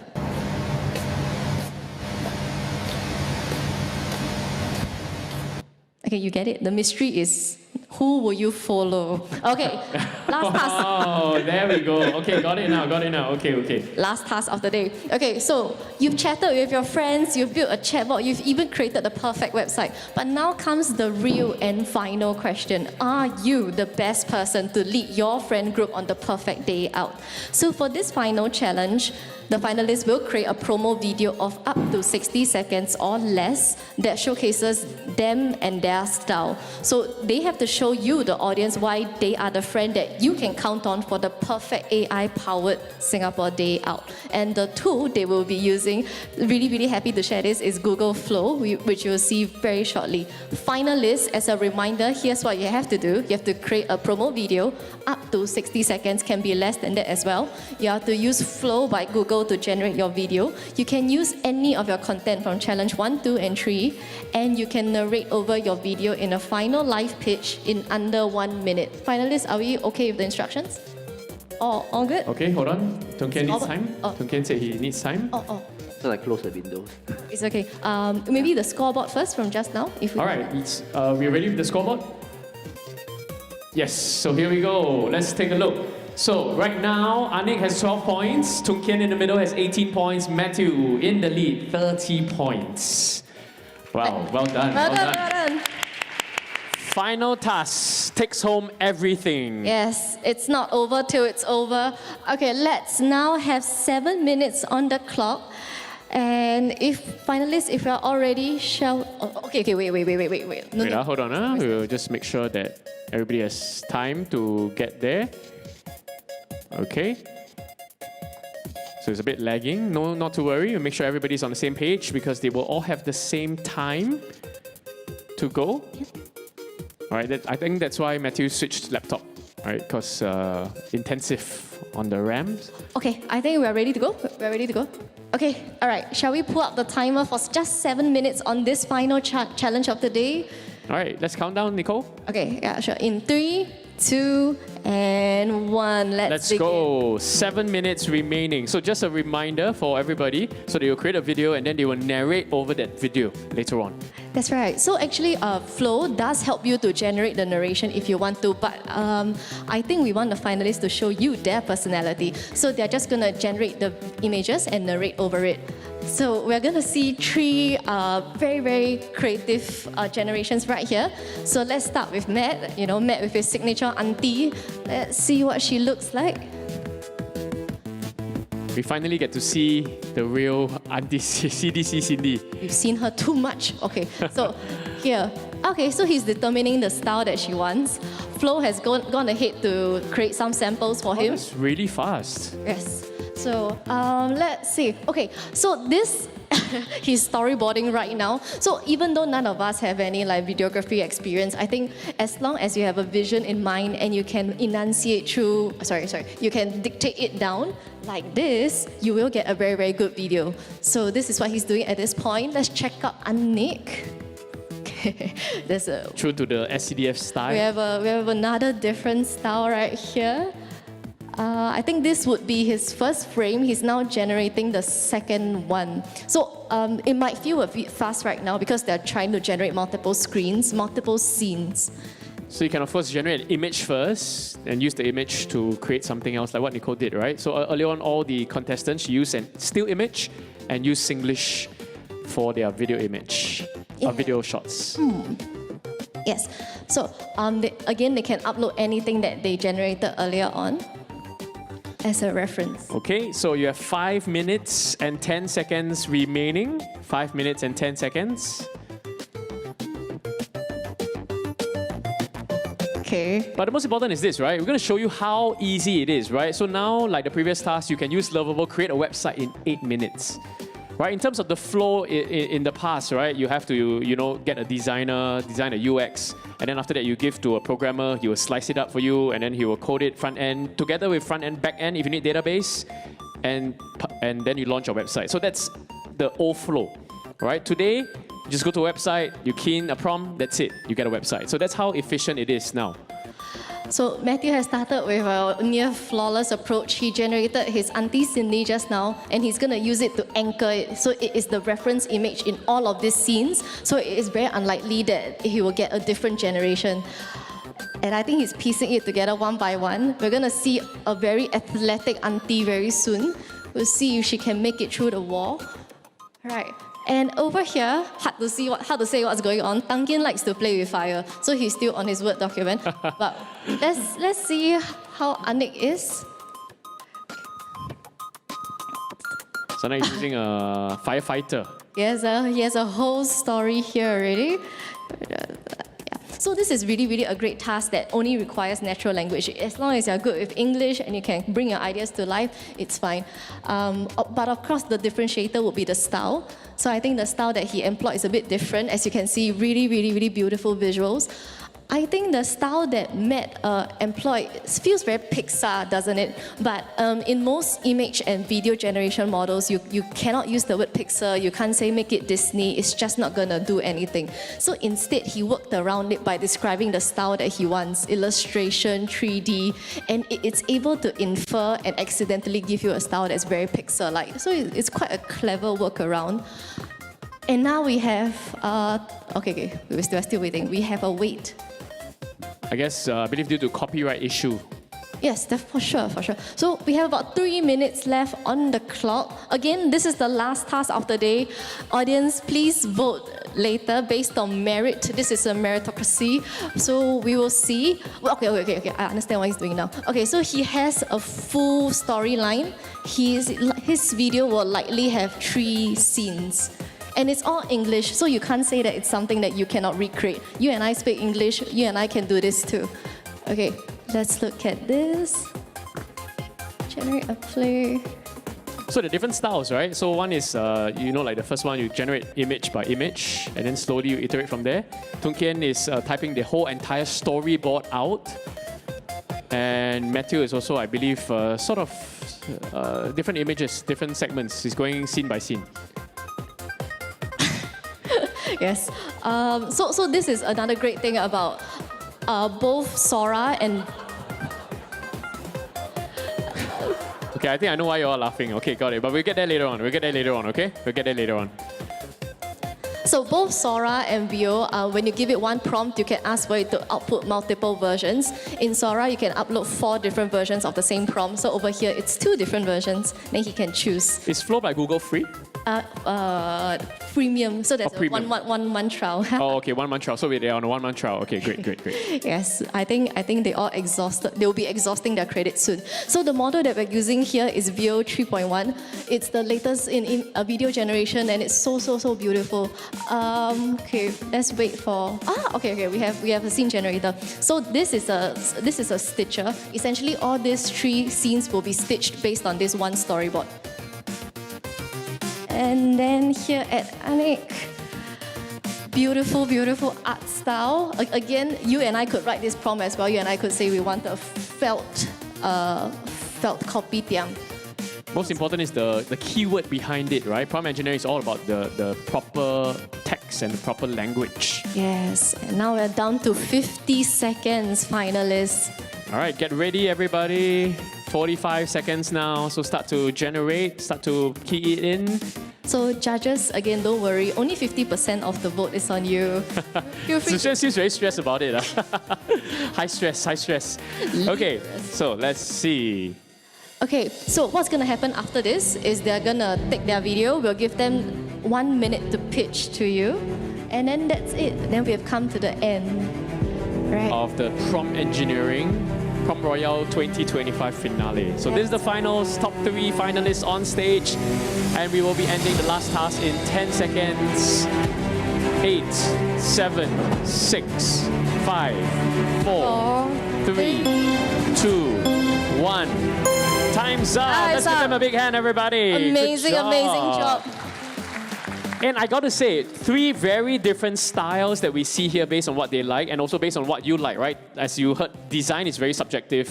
Okay, you get it? The mystery is who will you follow? Okay, last task. Oh, there we go. Okay, got it now. Okay. Last task of the day. Okay, so you've chatted with your friends, you've built a chatbot, you've even created the perfect website. But now comes the real and final question. Are you the best person to lead your friend group on the perfect day out? So for this final challenge, the finalists will create a promo video of up to 60 seconds or less that showcases them and their style. So they have to show you, the audience, why they are the friend that you can count on for the perfect AI-powered Singapore day out. And the tool they will be using, really happy to share this, is Google Flow, which you'll see very shortly. Finalists, as a reminder, here's what you have to do. You have to create a promo video up to 60 seconds, can be less than that as well. You have to use Flow by Google to generate your video. You can use any of your content from challenge 1, 2, and 3, and you can narrate over your video in a final live pitch in under 1 minute. Finalists, are we okay with the instructions? All good? Okay, hold on. Tung Kian needs time. Tung Kian said he needs time. So I close the windows. It's okay. Maybe the scoreboard first from just now. If we All right, we're ready with the scoreboard? Yes, so here we go. Let's take a look. So right now, Aniq has 12 points, Tung Kian in the middle has 18 points, Matthew in the lead, 30 points. Wow, well done. Well done. Final task, takes home everything. Yes, it's not over till it's over. Okay, let's now have 7 minutes on the clock. And if finalists, if you're all ready, shall... Okay, wait. No. Hold on. We'll just make sure that everybody has time to get there. Okay. So it's a bit lagging. No, not to worry. We'll make sure everybody's on the same page because they will all have the same time to go. All right, I think that's why Matthew switched laptop, right? Because intensive on the RAMs. Okay, I think we're ready to go. Okay, all right. Shall we pull up the timer for just 7 minutes on this final challenge of the day? All right, let's count down, Nicole. Okay, yeah, sure. In 3, 2, and 1. Let's go. 7 minutes remaining. So just a reminder for everybody. So they will create a video and then they will narrate over that video later on. That's right. So actually, Flow does help you to generate the narration if you want to, but I think we want the finalists to show you their personality. So they're just gonna generate the images and narrate over it. So we're gonna see three very, very creative generations right here. So let's start with Matt, Matt with his signature auntie. Let's see what she looks like. We finally get to see the real Auntie CDC Cindy. You've seen her too much. Okay, so here. Okay, so he's determining the style that she wants. Flo has gone ahead to create some samples for him. That's really fast. Yes. So let's see. Okay, so this he's storyboarding right now. So even though none of us have any videography experience, I think as long as you have a vision in mind and you can enunciate through, you can dictate it down like this, you will get a very, very good video. So this is what he's doing at this point. Let's check out Aniq. There's a true to the SCDF style. We have another different style right here. I think this would be his first frame. He's now generating the second one. So it might feel a bit fast right now because they're trying to generate multiple screens, multiple scenes. So you can of course generate an image first and use the image to create something else like what Nicole did, right? So earlier on, all the contestants used a still image and used Singlish for their video image, video shots. Yes. So again, they can upload anything that they generated earlier on as a reference. Okay, so you have 5 minutes and 10 seconds remaining. 5 minutes and 10 seconds. Okay. But the most important is this, right? We're going to show you how easy it is, right? So now, like the previous task, you can use Lovable, create a website in 8 minutes. Right? In terms of the flow in the past, right? You have to, get a designer, design a UX, and then after that you give to a programmer, he will slice it up for you, and then he will code it front end, together with front end, back end, if you need database, and then you launch your website. So that's the old flow, right? Today, you just go to a website, you key in a prompt, that's it, you get a website. So that's how efficient it is now. So Matthew has started with a near flawless approach. He generated his Auntie Cindy just now, and he's going to use it to anchor it. So it is the reference image in all of these scenes. So it is very unlikely that he will get a different generation. And I think he's piecing it together one by one. We're going to see a very athletic auntie very soon. We'll see if she can make it through the wall. Right. And over here, hard to say what's going on. Kian likes to play with fire, so he's still on his Word document. But let's see how Aniq is. So now he's using a firefighter. He has a whole story here already. So this is really, really a great task that only requires natural language. As long as you're good with English and you can bring your ideas to life, it's fine. But of course, the differentiator would be the style. So I think the style that he employed is a bit different. As you can see, really, really, really beautiful visuals. I think the style that Matt employed feels very Pixar, doesn't it? But in most image and video generation models, you cannot use the word Pixar. You can't say make it Disney. It's just not gonna do anything. So instead, he worked around it by describing the style that he wants, illustration, 3D, and it's able to infer and accidentally give you a style that's very Pixar-like. So it's quite a clever workaround. And now we have, okay, we're still waiting. We have a wait. I guess, I believe due to copyright issue. Yes, for sure. So we have about 3 minutes left on the clock. Again, this is the last task of the day. Audience, please vote later based on merit. This is a meritocracy. So we will see. Okay. I understand what he's doing now. Okay, so he has a full storyline. His video will likely have 3 scenes. And it's all English, so you can't say that it's something that you cannot recreate. You and I speak English, you and I can do this too. Okay, let's look at this. Generate a play. So the different styles, right? So one is, like the first one, you generate image by image, and then slowly you iterate from there. Kian is typing the whole entire storyboard out. And Matthew is also, I believe, different images, different segments. He's going scene by scene. Yes. So this is another great thing about both Sora and... Okay, I think I know why you're all laughing. Okay, got it. But we'll get there later on. Okay? We'll get there later on. So both Sora and Veo, when you give it one prompt, you can ask for it to output multiple versions. In Sora, you can upload 4 different versions of the same prompt. So over here, it's 2 different versions. Then he can choose. Is Flow by Google free? Premium. So there's a premium. one month trial. Oh, okay, 1 month trial. So they're on a 1 month trial. Okay, great. Yes, I think they all exhausted. They will be exhausting their credit soon. So the model that we're using here is Veo 3.1. It's the latest in a video generation, and it's so beautiful. Okay, let's wait for. Okay. We have a scene generator. So this is a stitcher. Essentially, all these 3 scenes will be stitched based on this one storyboard. And then here at Aniq, beautiful art style. Again, you and I could write this prompt as well. You and I could say we want a felt kopitiam. Most important is the keyword behind it, right? Prompt engineering is all about the proper text and the proper language. Yes, and now we're down to 50 seconds, finalists. All right, get ready, everybody. 45 seconds now, so start to generate, start to key it in. So judges, again, don't worry, only 50% of the vote is on you. Sushan seems very stressed about it. High stress. Okay, so let's see. Okay, so what's going to happen after this is they're going to take their video, we'll give them 1 minute to pitch to you, and then that's it. Then we have come to the end, right? Of the Prompt Engineering Prompt Royale 2025 finale. So this is the finals, top 3 finalists on stage, and we will be ending the last task in 10 seconds. 8, 7, 6, 5, 4, 3, 2, 1. Time's up. Let's give them a big hand, everybody. Amazing job. And I gotta say, 3 very different styles that we see here based on what they like and also based on what you like, right? As you heard, design is very subjective,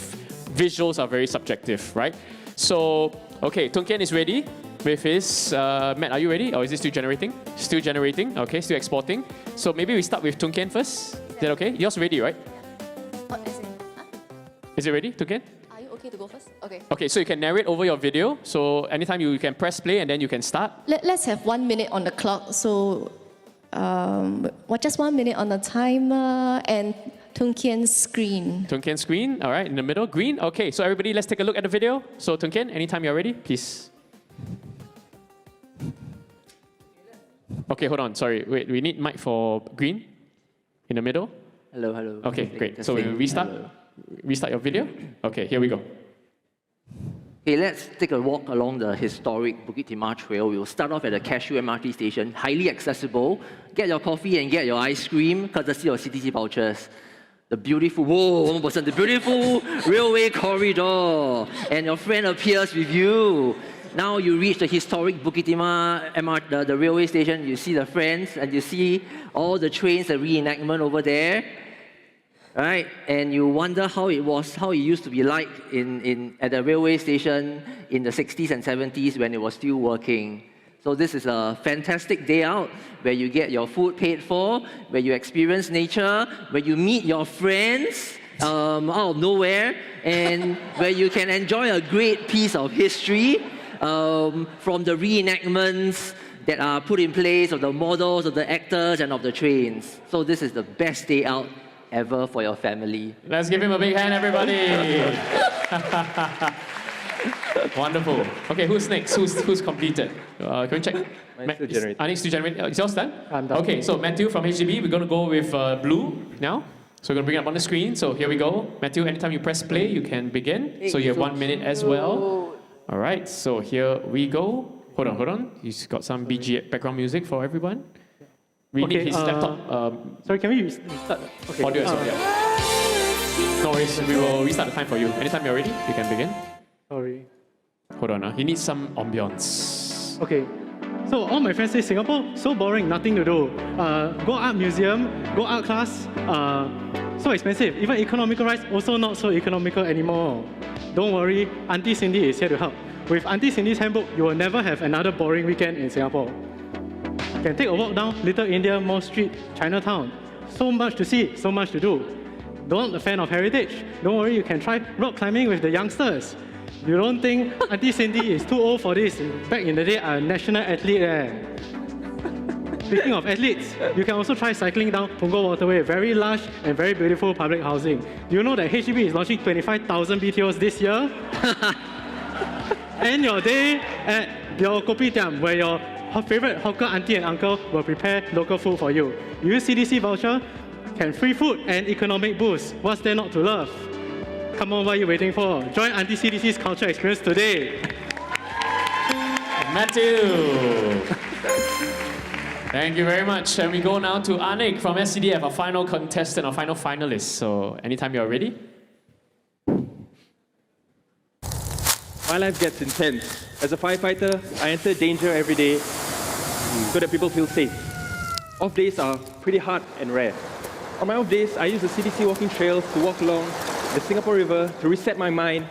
visuals are very subjective, right? So, okay, Tung Kian is ready with his, Matt, are you ready? Or is it still generating? Still generating, okay, still exporting. So maybe we start with Tung Kian first. Is that okay? Yours ready, right? Is it ready, Tung Kian? Are you okay to go first? Okay. Okay, so you can narrate over your video. So anytime you can press play and then you can start. Let's have 1 minute on the clock. So, just 1 minute on the timer and Tung Kian's screen. Tung Kian's screen, all right, in the middle, green. Okay, so everybody, let's take a look at the video. So Tung Kian, anytime you're ready, please. Okay, hold on, sorry. Wait, we need mic for green in the middle. Hello. Okay, great. So we'll restart. Restart your video. Okay, here we go. Okay, let's take a walk along the historic Bukit Timah Trail. We'll start off at the Cashew MRT station, highly accessible. Get your coffee and get your ice cream, courtesy of CDC Vouchers. The beautiful, the beautiful railway corridor. And your friend appears with you. Now you reach the historic Bukit Timah the railway station. You see the friends and you see all the trains, the reenactment over there. Right, and you wonder how it used to be like at the railway station in the 60s and 70s when it was still working. So this is a fantastic day out where you get your food paid for, where you experience nature, where you meet your friends out of nowhere, and where you can enjoy a great piece of history from the reenactments that are put in place of the models, of the actors, and of the trains. So this is the best day out ever for your family. Let's give him a big hand, everybody. Wonderful. Okay, who's next? Who's completed? Can we check? Aniq still generating. Is yours done? I'm done. Okay, so Matthew from HDB, we're going to go with blue now. So we're going to bring it up on the screen. So here we go. Matthew, anytime you press play, you can begin. So you have 1 minute as well. All right, so here we go. Hold on. He's got some BG background music for everyone. We need his laptop. Sorry, can we restart? Okay. Audio as well, yeah. No worries, we will restart the time for you. Anytime you're ready, you can begin. Sorry. Hold on, he needs some ambience. Okay. So all my friends say Singapore, so boring, nothing to do. Go art museum, go art class, so expensive. Even economical rights, also not so economical anymore. Don't worry, Auntie Cindy is here to help. With Auntie Cindy's handbook, you will never have another boring weekend in Singapore. You can take a walk down Little India, Mall Street, Chinatown. So much to see, so much to do. Not a fan of heritage? Don't worry, you can try rock climbing with the youngsters. You don't think Auntie Cindy is too old for this? Back in the day, a national athlete. speaking of athletes, you can also try cycling down Punggol Waterway, very lush and very beautiful public housing. Do you know that HDB is launching 25,000 BTOs this year? End your day at your kopitiam, where your favorite hawker auntie and uncle will prepare local food for you. Use CDC voucher, can free food and economic boost. What's there not to love? Come on, what are you waiting for? Join Auntie CDC's culture experience today. Matthew. Thank you very much. And we go now to Aniq from SCDF, our final contestant, our final finalist. So anytime you're ready. My life gets intense. As a firefighter, I enter danger every day so that people feel safe. Off days are pretty hard and rare. On my off days, I use the CDC walking trails to walk along the Singapore River to reset my mind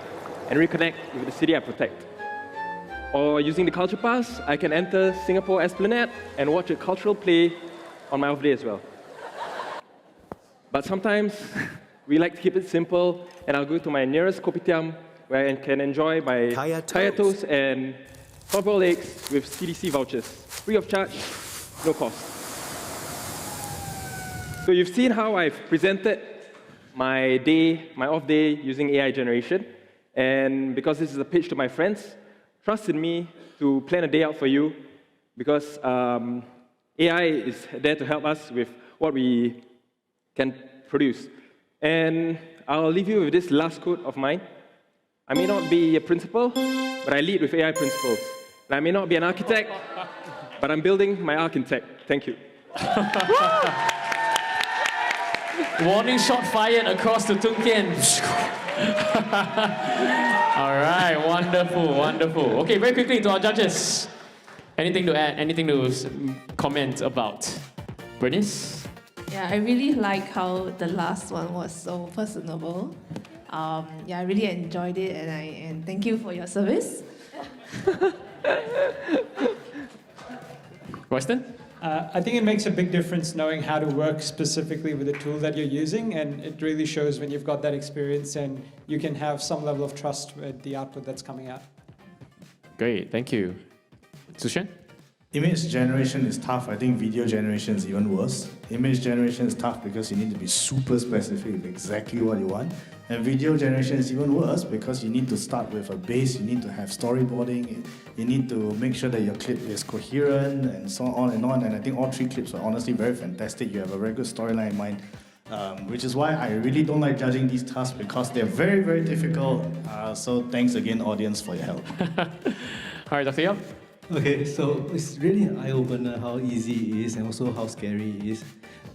and reconnect with the city I protect. Or using the Culture Pass, I can enter Singapore Esplanade and watch a cultural play on my off day as well. But sometimes we like to keep it simple, and I'll go to my nearest kopitiam where I can enjoy my kaya toast and softball eggs with CDC vouchers, free of charge, no cost. So you've seen how I've presented my day, my off day using AI generation, and because this is a pitch to my friends, trust in me to plan a day out for you, because AI is there to help us with what we can produce. And I'll leave you with this last quote of mine. I may not be a principal, but I lead with AI principles. And I may not be an architect, but I'm building my architect. Thank you. Warning shot fired across to Tung Kian. All right, wonderful, wonderful. Okay, very quickly to our judges. Anything to add? Anything to comment about? Bernice? Yeah, I really like how the last one was so personable. Yeah, I really enjoyed it, and thank you for your service. Royston? I think it makes a big difference knowing how to work specifically with the tool that you're using, and it really shows when you've got that experience and you can have some level of trust with the output that's coming out. Great, thank you. Sushen? Image generation is tough. I think video generation is even worse. Image generation is tough because you need to be super specific with exactly what you want. And video generation is even worse because you need to start with a base, you need to have storyboarding, you need to make sure that your clip is coherent, and so on and on. And I think all three clips are honestly very fantastic. You have a very good storyline in mind, which is why I really don't like judging these tasks, because they're very, very difficult. So thanks again, audience, for your help. All right, Dr. Yap? Okay, so it's really an eye-opener how easy it is and also how scary it is,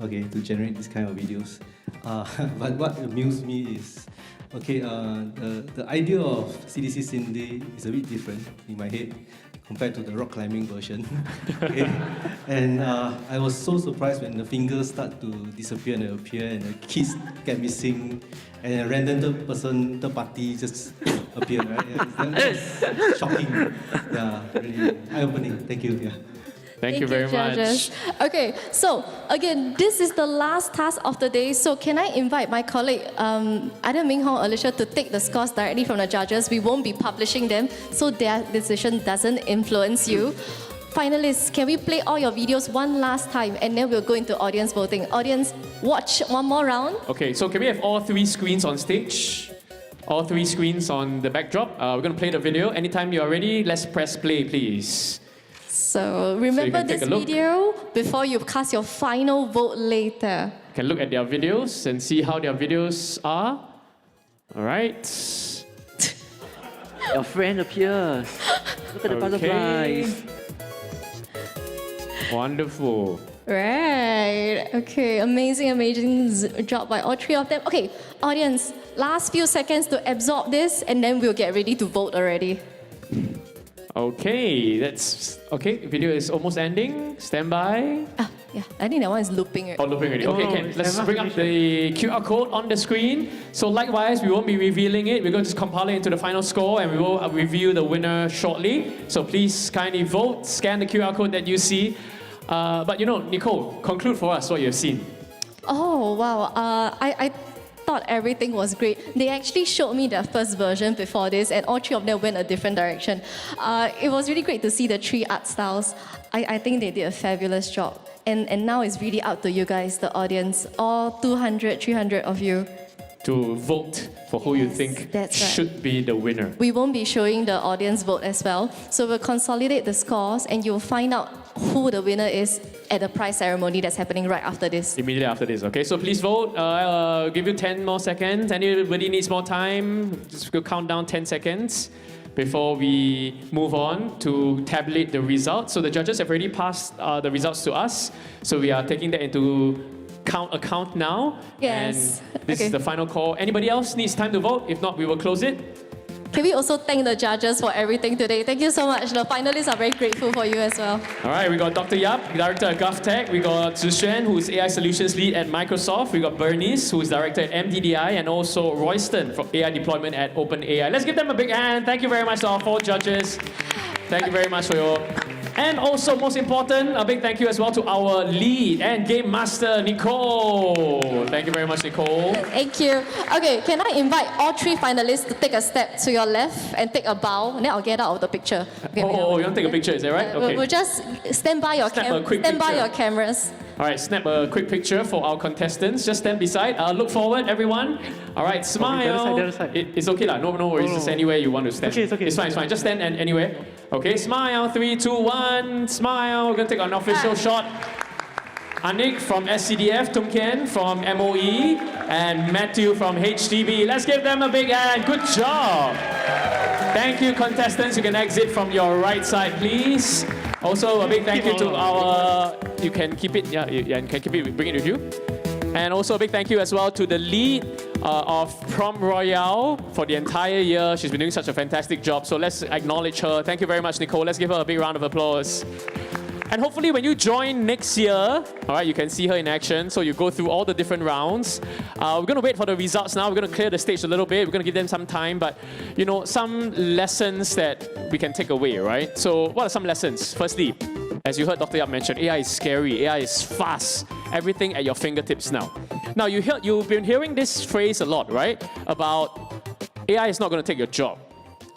okay, to generate this kind of videos. But what amused me is, okay, the idea of CDC Cindy is a bit different in my head compared to the rock climbing version. Okay? And I was so surprised when the fingers start to disappear and appear, and the keys get missing, and a random person, third party, just appeared, right? Yeah, that's shocking. Yeah, really eye-opening. Thank you. Yeah. Thank you very judges. much. Okay, so again, this is the last task of the day. So can I invite my colleague, either Ming Hong or Alicia, to take the scores directly from the judges? We won't be publishing them, so their decision doesn't influence you. Finalists, can we play all your videos one last time, and then we'll go into audience voting. Audience, watch one more round. Okay, so can we have all three screens on stage? All three screens on the backdrop. We're going to play the video. Anytime you are ready, let's press play, please. So remember this video before you cast your final vote later. You can look at their videos and see how their videos are. All right. Your friend appears. Look at the butterflies. Wonderful. Right. Okay. Amazing, amazing job by all three of them. Okay, audience, last few seconds to absorb this, and then we'll get ready to vote already. Okay, that's okay. Video is almost ending. Stand by. Yeah, I think that one is looping already. Oh, looping already. Okay, okay. Let's bring up the QR code on the screen. So likewise, we won't be revealing it. We're going to compile it into the final score, and we will reveal the winner shortly. So please kindly vote. Scan the QR code that you see. But you know, Nicole, conclude for us what you've seen. Oh wow! I thought everything was great. They actually showed me their first version before this, and all three of them went a different direction. It was really great to see the three art styles. I think they did a fabulous job. And now it's really up to you guys, the audience, all 200, 300 of you. To vote for who you think that's right. should be the winner. We won't be showing the audience vote as well. So we'll consolidate the scores and you'll find out who the winner is at the prize ceremony that's happening right after this. Immediately after this, okay? So please vote. I'll give you 10 more seconds. Anybody needs more time? Just go count down 10 seconds before we move on to tabulate the results. So the judges have already passed the results to us. So we are taking that into account now. Yes. And this is the final call. Anybody else needs time to vote? If not, we will close it. Can we also thank the judges for everything today? Thank you so much. The finalists are very grateful for you as well. All right, we got Dr. Yap, Director at GovTech. We got Zhuxuan, who is AI Solutions Lead at Microsoft. We got Bernice, who is Director at MDDI, and also Royston from AI Deployment at OpenAI. Let's give them a big hand. Thank you very much to our 4 judges. Thank you very much for your... And also, most important, a big thank you as well to our lead and game master, Nicole. Thank you very much, Nicole. Thank you. Okay, can I invite all 3 finalists to take a step to your left and take a bow, and then I'll get out of the picture. Okay, you want to take a picture, is that right? Okay. We'll just stand by your cameras. All right, snap a quick picture for our contestants. Just stand beside. Look forward, everyone. All right, smile. The other side. It's okay lah. No worries. Just anywhere you want to stand. Okay, it's okay. It's fine. Just stand anywhere. Okay, smile. 3, 2, 1. Smile. We're gonna take an official shot. Aniq from SCDF, Tung Kian from MOE, and Matthew from HDB. Let's give them a big hand. Good job. Thank you, contestants. You can exit from your right side, please. Also, a big thank you to our... You can keep it, you can keep it, bring it with you. And also a big thank you as well to the lead of Prompt Royale for the entire year. She's been doing such a fantastic job. So let's acknowledge her. Thank you very much, Nicole. Let's give her a big round of applause. And hopefully when you join next year, all right, you can see her in action. So you go through all the different rounds. We're going to wait for the results now. We're going to clear the stage a little bit. We're going to give them some time. But, you know, some lessons that we can take away, right? So what are some lessons? Firstly, as you heard Dr. Yap mention, AI is scary. AI is fast. Everything at your fingertips now. Now, you've been hearing this phrase a lot, right? About AI is not going to take your job.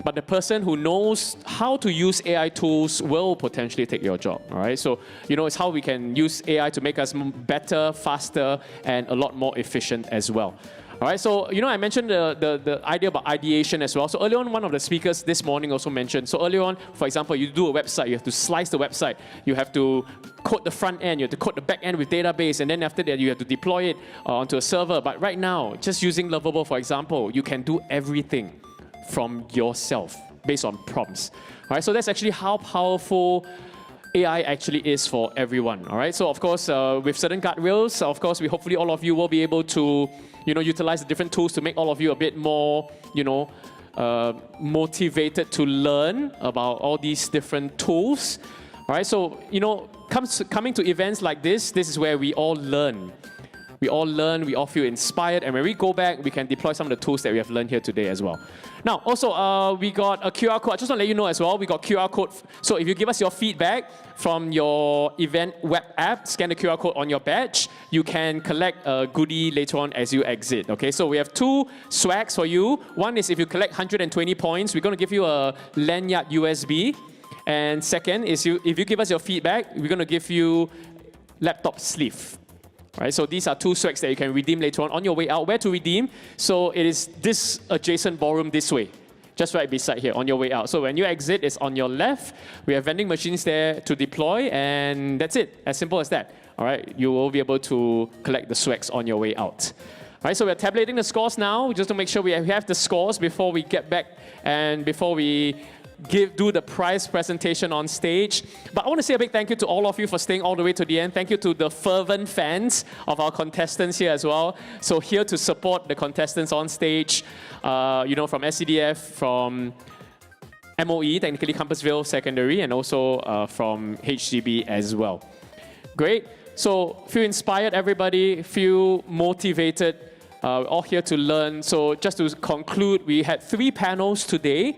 But the person who knows how to use AI tools will potentially take your job, all right? So, you know, it's how we can use AI to make us better, faster, and a lot more efficient as well. All right, so, you know, I mentioned the idea about ideation as well. So earlier on, one of the speakers this morning also mentioned, so earlier on, for example, you do a website, you have to slice the website, you have to code the front end, you have to code the back end with database, and then after that, you have to deploy it onto a server. But right now, just using Lovable, for example, you can do everything from yourself based on prompts. All right, so that's actually how powerful AI actually is for everyone. All right, so of course, with certain guardrails, of course, hopefully all of you will be able to, you know, utilize the different tools to make all of you a bit more, you know, motivated to learn about all these different tools. All right, so, you know, coming to events like this is where we all learn. We all learn, we all feel inspired, and when we go back, we can deploy some of the tools that we have learned here today as well. Now, also, we got a QR code. I just want to let you know as well, we got QR code. So if you give us your feedback from your event web app, scan the QR code on your badge, you can collect a goodie later on as you exit. Okay, so we have 2 swags for you. One is if you collect 120 points, we're going to give you a lanyard USB. And second is if you give us your feedback, we're going to give you laptop sleeve. Right, so these are 2 swags that you can redeem later on your way out. Where to redeem? So it is this adjacent ballroom this way, just right beside here on your way out. So when you exit, it's on your left. We have vending machines there to deploy, and that's it. As simple as that. All right, you will be able to collect the swags on your way out. All right, so we're tabulating the scores now, just to make sure we have the scores before we get back and before we do the prize presentation on stage. But I want to say a big thank you to all of you for staying all the way to the end. Thank you to the fervent fans of our contestants here as well. So here to support the contestants on stage, you know, from SCDF, from MOE, technically Compassville Secondary, and also from HDB as well. Great. So feel inspired, everybody. Feel motivated. All here to learn. So just to conclude, we had 3 panels today.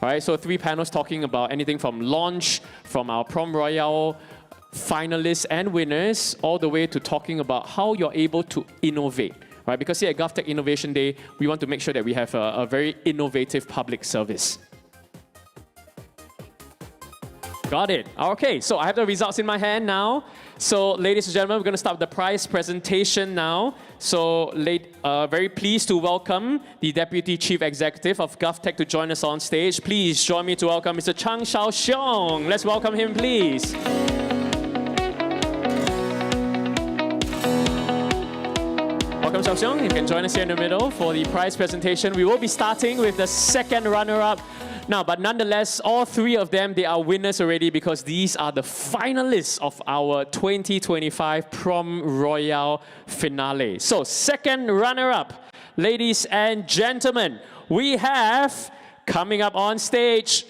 All right, so 3 panels talking about anything from launch, from our Prompt Royale finalists and winners, all the way to talking about how you're able to innovate. Right? Because here at GovTech Innovation Day, we want to make sure that we have a very innovative public service. Got it. Okay, so I have the results in my hand now. So, ladies and gentlemen, we're going to start with the prize presentation now. So, very pleased to welcome the Deputy Chief Executive of GovTech to join us on stage. Please join me to welcome Mr. Chang Xiaoxiong. Let's welcome him, please. Welcome, Xiaoxiong. You can join us here in the middle for the prize presentation. We will be starting with the second runner-up. Now, but nonetheless, all three of them, they are winners already because these are the finalists of our 2025 Prompt Royale finale. So, second runner-up, ladies and gentlemen, we have coming up on stage,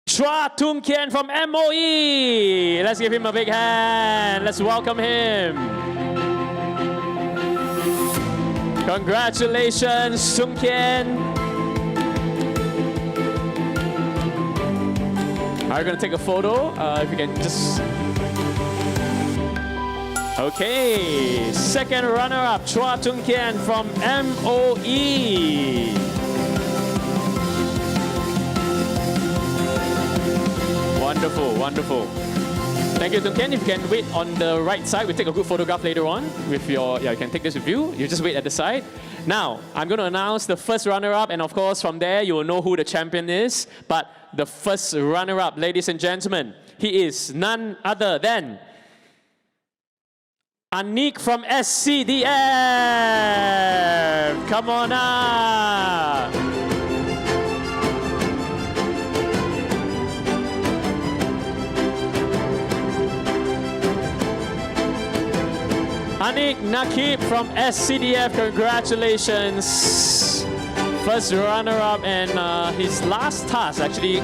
Chua Tung Kian from MOE. Let's give him a big hand. Let's welcome him. Congratulations, Tung Kian. We're going to take a photo. If you can just... Okay, second runner-up, Chua Tung Kian from MOE. Wonderful, wonderful. Thank you, Tung Kian. If you can wait on the right side, we'll take a good photograph later on with your... Yeah, you can take this with you. You just wait at the side. Now, I'm going to announce the first runner-up, and of course, from there, you will know who the champion is. But the first runner-up, ladies and gentlemen, he is none other than Aniq from SCDF. Come on up. Aniq Nakib from SCDF, congratulations. First runner-up, and his last task actually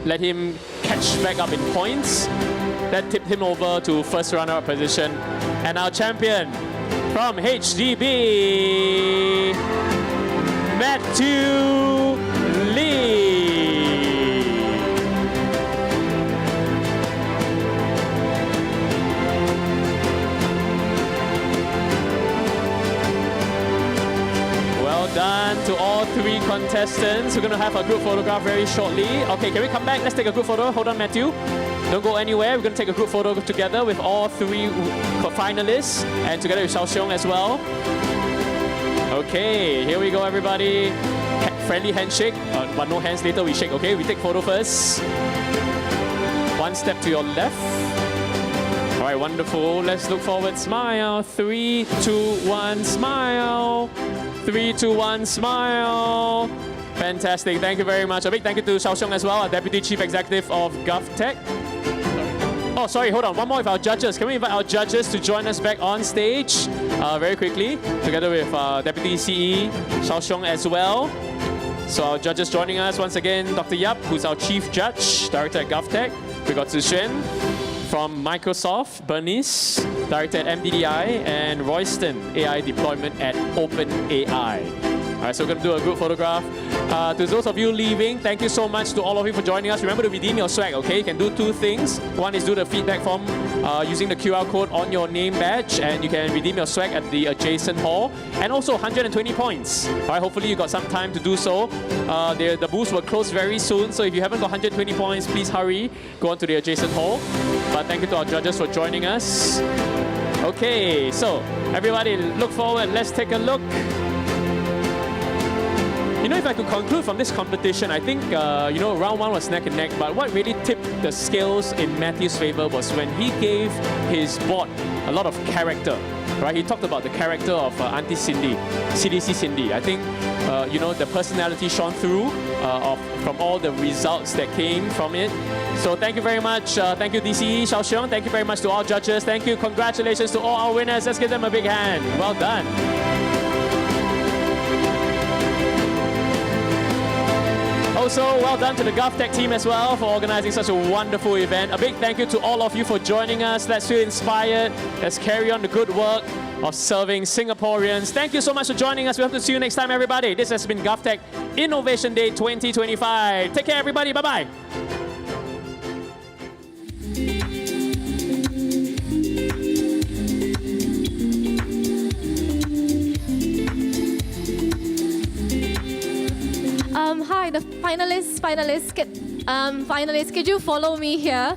let him catch back up in points. That tipped him over to first runner-up position. And our champion from HDB, Matthew Lee. Done to all three contestants. We're going to have a group photograph very shortly. Okay, can we come back? Let's take a group photo. Hold on, Matthew. Don't go anywhere. We're going to take a group photo together with all three finalists and together with Xiaoxiong as well. Okay, here we go, everybody. Friendly handshake, but no hands later. We shake, okay? We take photo first. One step to your left. All right, wonderful. Let's look forward. Smile. 3, 2, 1, smile. 3, 2, 1, smile. Fantastic. Thank you very much. A big thank you to Xiaoxiong as well, our Deputy Chief Executive of GovTech. Oh, sorry, hold on. One more with our judges. Can we invite our judges to join us back on stage very quickly, together with Deputy CE Xiaoxiong as well. So our judges joining us once again, Dr. Yap, who's our Chief Judge, Director at GovTech. We got Zixuan from Microsoft, Bernice, Director at MDDI, and Royston, AI Deployment at OpenAI. All right, so we're going to do a group photograph. To those of you leaving, thank you so much to all of you for joining us. Remember to redeem your swag, okay? You can do two things. One is do the feedback form using the QR code on your name badge, and you can redeem your swag at the adjacent hall. And also 120 points. All right, hopefully you got some time to do so. The booths will close very soon, so if you haven't got 120 points, please hurry. Go on to the adjacent hall. But thank you to our judges for joining us. Okay, so everybody look forward. Let's take a look. You know, if I could conclude from this competition, I think, round one was neck and neck, but what really tipped the scales in Matthew's favor was when he gave his bot a lot of character, right? He talked about the character of Auntie Cindy, CDC Cindy. I think, the personality shone through from all the results that came from it. So thank you very much. Thank you, DCE, Xiaoxiong. Thank you very much to all judges. Thank you. Congratulations to all our winners. Let's give them a big hand. Well done. Also, well done to the GovTech team as well for organizing such a wonderful event. A big thank you to all of you for joining us. Let's feel inspired. Let's carry on the good work of serving Singaporeans. Thank you so much for joining us. We hope to see you next time, everybody. This has been GovTech Innovation Day 2025. Take care, everybody. Bye-bye. Hi, the finalists, Finalists, could you follow me here?